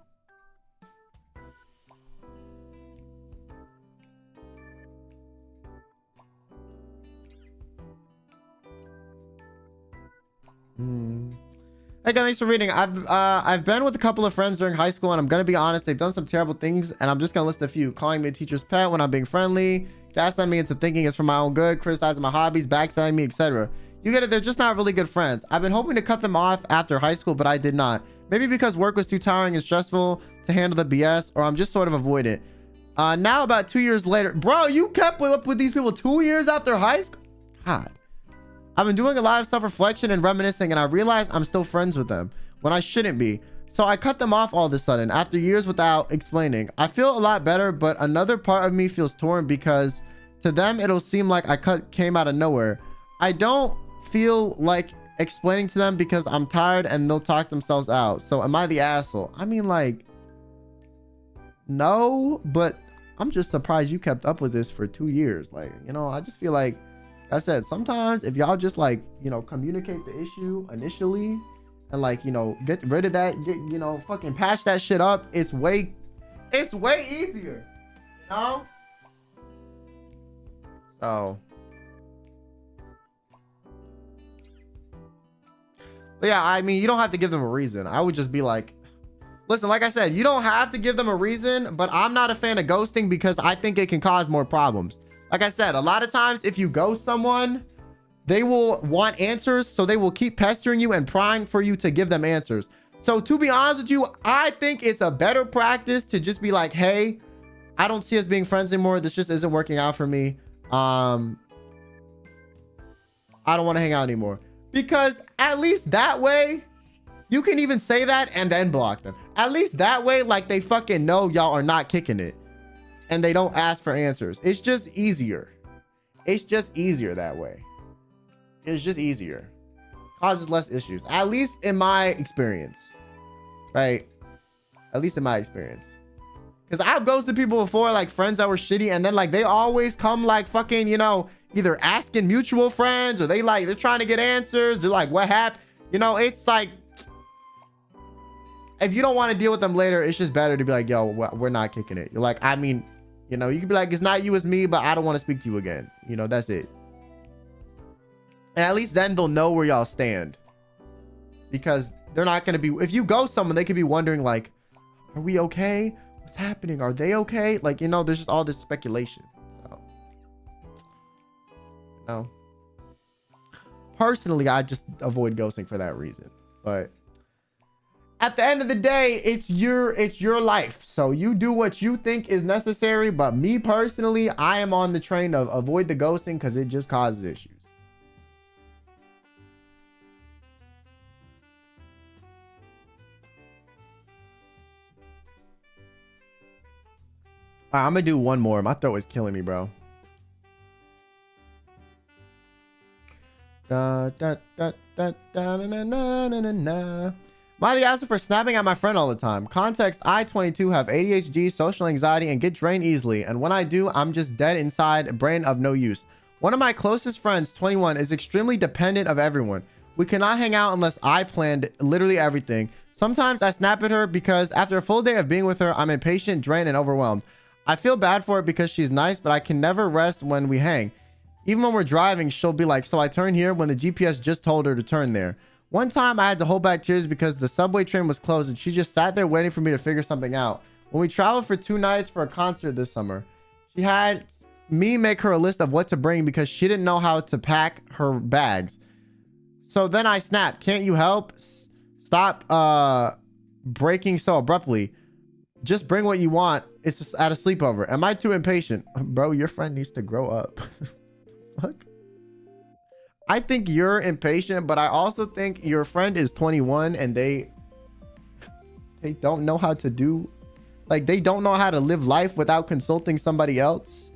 Hey guys, thanks for reading. I've been with a couple of friends during high school, and I'm gonna be honest, they've done some terrible things, and I'm just gonna list a few. Calling me a teacher's pet when I'm being friendly, gaslighting me into thinking it's for my own good, criticizing my hobbies, backstabbing me, etc. You get it, they're just not really good friends. I've been hoping to cut them off after high school, but I did not. Maybe because work was too tiring and stressful to handle the BS, or I'm just sort of avoid it. Now about 2 years later, bro, you kept up with these people 2 years after high school? God. I've been doing a lot of self-reflection and reminiscing, and I realized I'm still friends with them when I shouldn't be. So I cut them off all of a sudden after years without explaining. I feel a lot better, but another part of me feels torn because to them, it'll seem like came out of nowhere. I don't feel like explaining to them because I'm tired and they'll talk themselves out. So am I the asshole? I mean, like, no, but I'm just surprised you kept up with this for 2 years. Like, you know, I just feel like, I said, sometimes if y'all just like, you know, communicate the issue initially and like, you know, get rid of that, you know, fucking patch that shit up. It's way easier, you know? So. But yeah, I mean, you don't have to give them a reason. I would just be like, listen, like I said, you don't have to give them a reason, but I'm not a fan of ghosting because I think it can cause more problems. Like I said, a lot of times if you ghost someone, they will want answers. So they will keep pestering you and prying for you to give them answers. So to be honest with you, I think it's a better practice to just be like, hey, I don't see us being friends anymore. This just isn't working out for me. I don't want to hang out anymore. Because at least that way, you can even say that and then block them. At least that way, like they fucking know y'all are not kicking it. And they don't ask for answers. It's just easier. It's just easier that way. It's just easier. Causes less issues. At least in my experience. Right? At least in my experience. Because I've ghosted people before, like friends that were shitty, and then like they always come like fucking, you know, either asking mutual friends or they're trying to get answers. They're like, what happened? You know, it's like, if you don't want to deal with them later, it's just better to be like, yo, we're not kicking it. You're like, I mean, you know, you can be like, it's not you, it's me, but I don't want to speak to you again. You know, that's it. And at least then they'll know where y'all stand. Because they're not going to be, if you ghost someone, they could be wondering like, are we okay? What's happening? Are they okay? Like, you know, there's just all this speculation. So, you know, personally, I just avoid ghosting for that reason. But at the end of the day, it's your life. So you do what you think is necessary. But me personally, I am on the train of avoid the ghosting because it just causes issues. All right, I'm gonna do one more. My throat is killing me, bro. Da, da, da, da, da, na, na, na, na, na. Miley asked for snapping at my friend all the time. Context, I, 22, have ADHD, social anxiety, and get drained easily. And when I do, I'm just dead inside, brain of no use. One of my closest friends, 21, is extremely dependent of everyone. We cannot hang out unless I planned literally everything. Sometimes I snap at her because after a full day of being with her, I'm impatient, drained, and overwhelmed. I feel bad for her because she's nice, but I can never rest when we hang. Even when we're driving, she'll be like, so I turn here when the GPS just told her to turn there. One time I had to hold back tears because the subway train was closed and she just sat there waiting for me to figure something out. When we traveled for 2 nights for a concert this summer, she had me make her a list of what to bring because she didn't know how to pack her bags. So then I snapped, can't you help? Stop breaking so abruptly. Just bring what you want. It's just at a sleepover. Am I too impatient? Bro, your friend needs to grow up. Fuck. I think you're impatient, but I also think your friend is 21 and they don't know how to do, like, they don't know how to live life without consulting somebody else.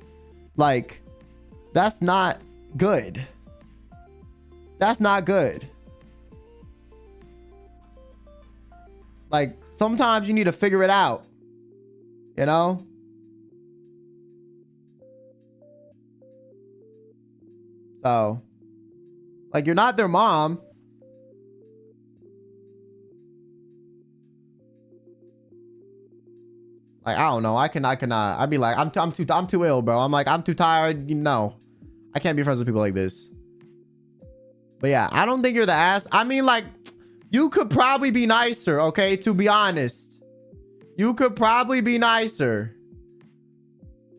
Like, that's not good. That's not good. Like, sometimes you need to figure it out, you know? So, like, you're not their mom. Like, I don't know. I cannot. I'd be like, I'm too ill, bro. I'm like, I'm too tired. You know, I can't be friends with people like this. But yeah, I don't think you're the ass. I mean, like, you could probably be nicer, okay? To be honest, you could probably be nicer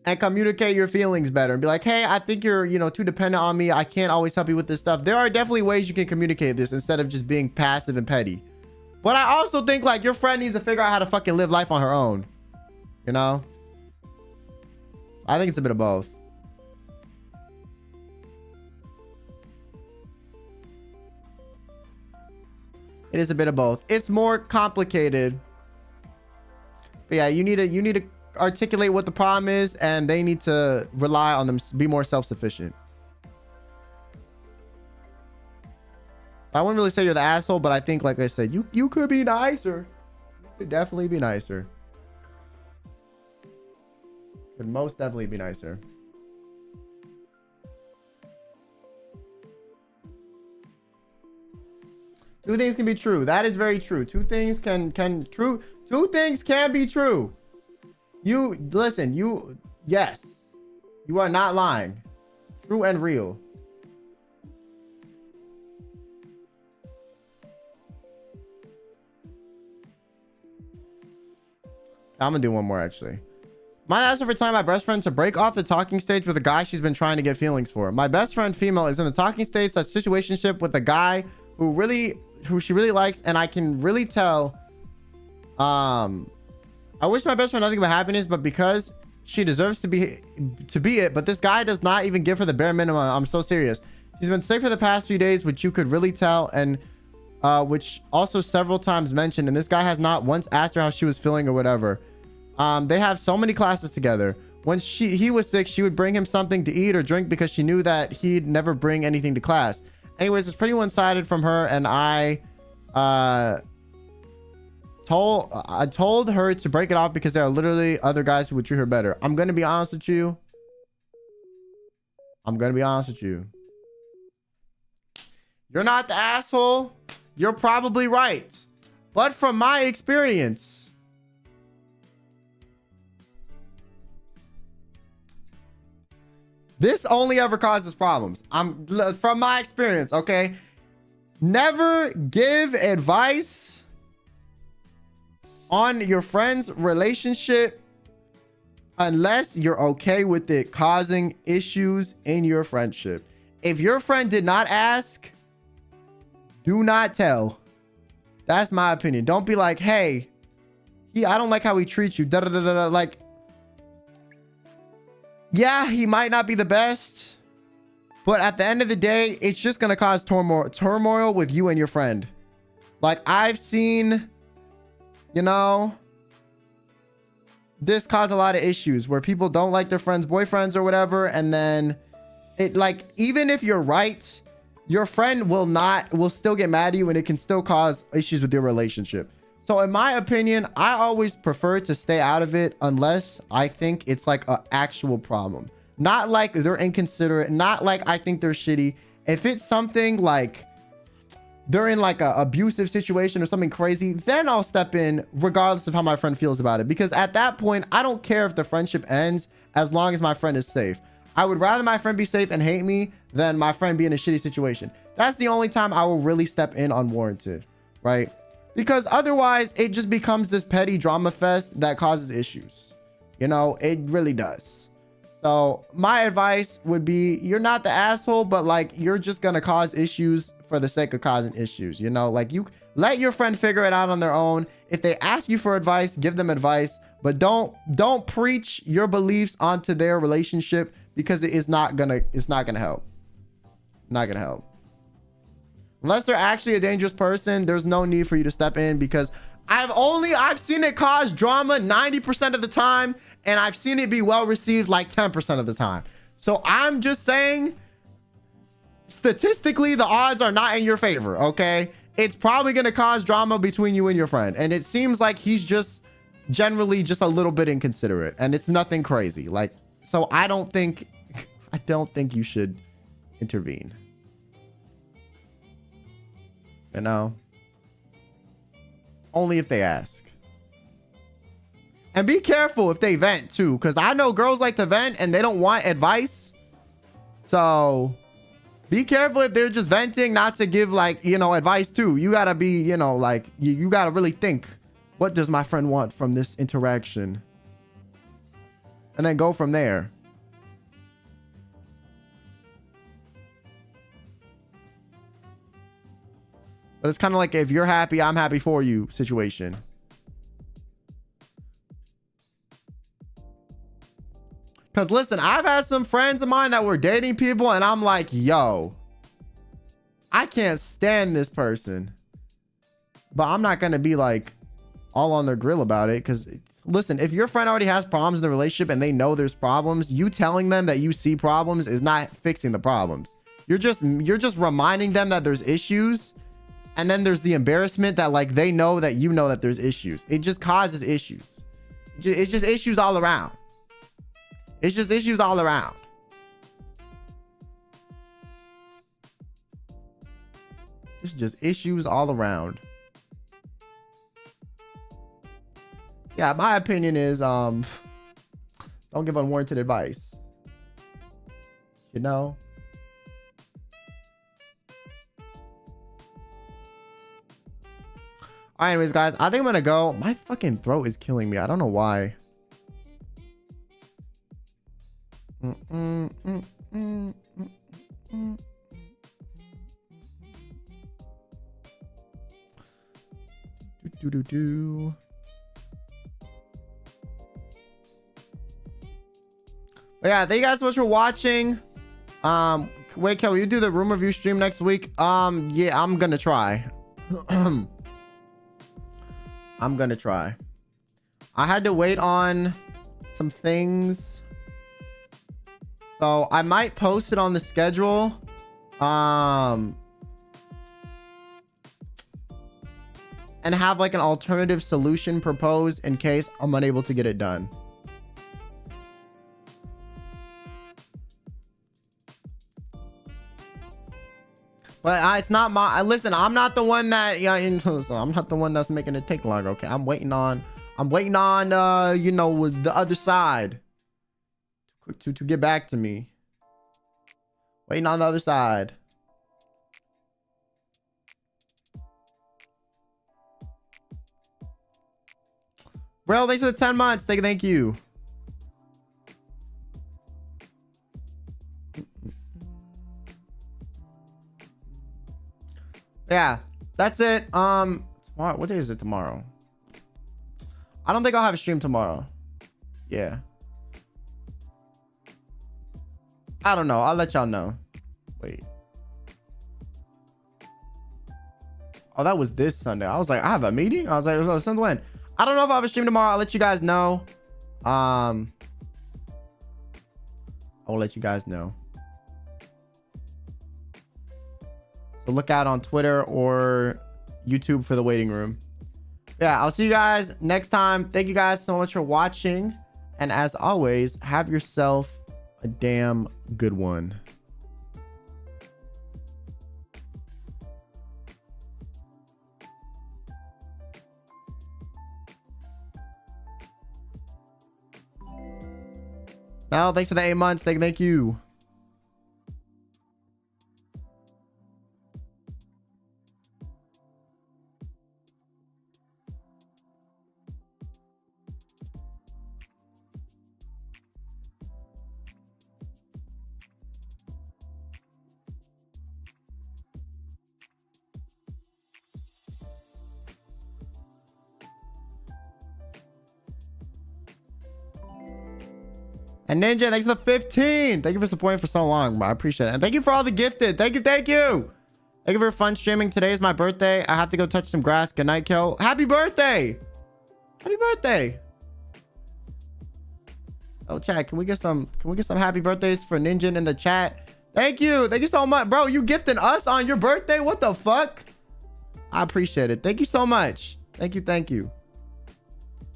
and communicate your feelings better and be like, hey, I think you're, you know, too dependent on me. I can't always help you with this stuff. There are definitely ways you can communicate this instead of just being passive and petty. But I also think, like, your friend needs to figure out how to fucking live life on her own. You know? I think it's a bit of both. It is a bit of both. It's more complicated. But yeah, you need to articulate what the problem is, and they need to rely on them, be more self-sufficient. I wouldn't really say you're the asshole, but I think, like I said, you could be nicer. You could definitely be nicer. Could most definitely be nicer. Two things can be true. That is very true. Two things can be true. You listen, yes. You are not lying. True and real. I'm gonna do one more actually. Might ask her for time my best friend to break off the talking stage with a guy she's been trying to get feelings for. My best friend female is in the talking stage such situationship with a guy who she really likes, and I can really tell. I wish my best friend nothing but happiness, but because she deserves to be it, but this guy does not even give her the bare minimum. I'm so serious. She's been sick for the past few days, which you could really tell, and which also several times mentioned, and this guy has not once asked her how she was feeling or whatever. They have so many classes together. When he was sick, she would bring him something to eat or drink because she knew that he'd never bring anything to class. Anyways, it's pretty one-sided from her, and I told her to break it off because there are literally other guys who would treat her better. I'm gonna be honest with you. You're not the asshole. You're probably right. But from my experience, this only ever causes problems. From my experience, okay? Never give advice on your friend's relationship unless you're okay with it causing issues in your friendship. If your friend did not ask, do not tell. That's my opinion. Don't be like, hey, I don't like how he treats you. Da, da, da, da, da. Like, yeah, he might not be the best, but at the end of the day, it's just going to cause turmoil with you and your friend. Like, I've seen, you know, this cause a lot of issues where people don't like their friends' boyfriends or whatever. And then it, like, even if you're right, your friend will still get mad at you, and it can still cause issues with your relationship. So in my opinion, I always prefer to stay out of it unless I think it's like an actual problem. Not like they're inconsiderate, not like I think they're shitty. If it's something like, they're in like a abusive situation or something crazy, then I'll step in regardless of how my friend feels about it. Because at that point, I don't care if the friendship ends as long as my friend is safe. I would rather my friend be safe and hate me than my friend be in a shitty situation. That's the only time I will really step in unwarranted, right? Because otherwise it just becomes this petty drama fest that causes issues. You know, it really does. So my advice would be, you're not the asshole, but like, you're just gonna cause issues for the sake of causing issues. You know, like, you let your friend figure it out on their own. If they ask you for advice, give them advice, but don't preach your beliefs onto their relationship, because it's not gonna help. Not gonna help. Unless they're actually a dangerous person, there's no need for you to step in, because I've seen it cause drama 90% of the time, and I've seen it be well received like 10% of the time. So I'm just saying, statistically, the odds are not in your favor, okay? It's probably going to cause drama between you and your friend, and it seems like he's just generally just a little bit inconsiderate, and it's nothing crazy. Like, so I don't think you should intervene. You know? Only if they ask. And be careful if they vent too, because I know girls like to vent and they don't want advice. So be careful if they're just venting, not to give, like, you know, advice too. You gotta be, you know, like, you gotta really think, what does my friend want from this interaction? And then go from there. But it's kind of like, if you're happy, I'm happy for you situation. Because listen, I've had some friends of mine that were dating people, and I'm like, yo, I can't stand this person. But I'm not going to be like all on their grill about it. Because listen, if your friend already has problems in the relationship and they know there's problems, you telling them that you see problems is not fixing the problems. You're just reminding them that there's issues. And then there's the embarrassment that, like, they know that you know that there's issues. It just causes issues. It's just issues all around. It's just issues all around. It's just issues all around. Yeah, my opinion is, don't give unwarranted advice. You know? All right, anyways, guys, I think I'm gonna go. My fucking throat is killing me. I don't know why. But yeah, thank you guys so much for watching. Wait, can you do the room review stream next week? Yeah, I'm gonna try. I'm gonna try. I had to wait on some things, so I might post it on the schedule. And have like an alternative solution proposed in case I'm unable to get it done. But it's not my, listen, I'm not the one that, yeah, I'm not the one that's making it take longer. Okay, I'm waiting on, you know, the other side to get back to me. Waiting on the other side. Bro, thanks for the 10 months. Thank you. Yeah, that's it. Tomorrow, what day is it tomorrow? I don't think I'll have a stream tomorrow. Yeah. I don't know. I'll let y'all know. Wait. Oh, that was this Sunday. I was like, I have a meeting? I was like, oh, since when? I don't know if I'll have a stream tomorrow. I'll let you guys know. I'll let you guys know. So look out on Twitter or YouTube for the waiting room. Yeah, I'll see you guys next time. Thank you guys so much for watching. And as always, have yourself a damn good one. No, thanks for the 8 months. Thank you. And Ninja, thanks for the 15. Thank you for supporting for so long, bro. I appreciate it. And thank you for all the gifted. Thank you. Thank you for fun streaming. Today is my birthday. I have to go touch some grass. Good night, Kyo. Happy birthday. Happy birthday. Oh, chat, can we get some happy birthdays for Ninja in the chat? Thank you. Thank you so much. Bro, you gifting us on your birthday? What the fuck? I appreciate it. Thank you so much. Thank you.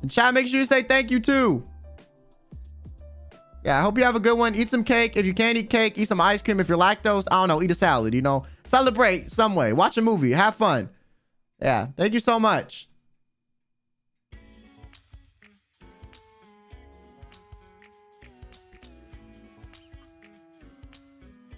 And chat, make sure you say thank you too. Yeah, I hope you have a good one. Eat some cake. If you can't eat cake, eat some ice cream. If you're lactose, I don't know, eat a salad, you know. Celebrate some way. Watch a movie. Have fun. Yeah, thank you so much.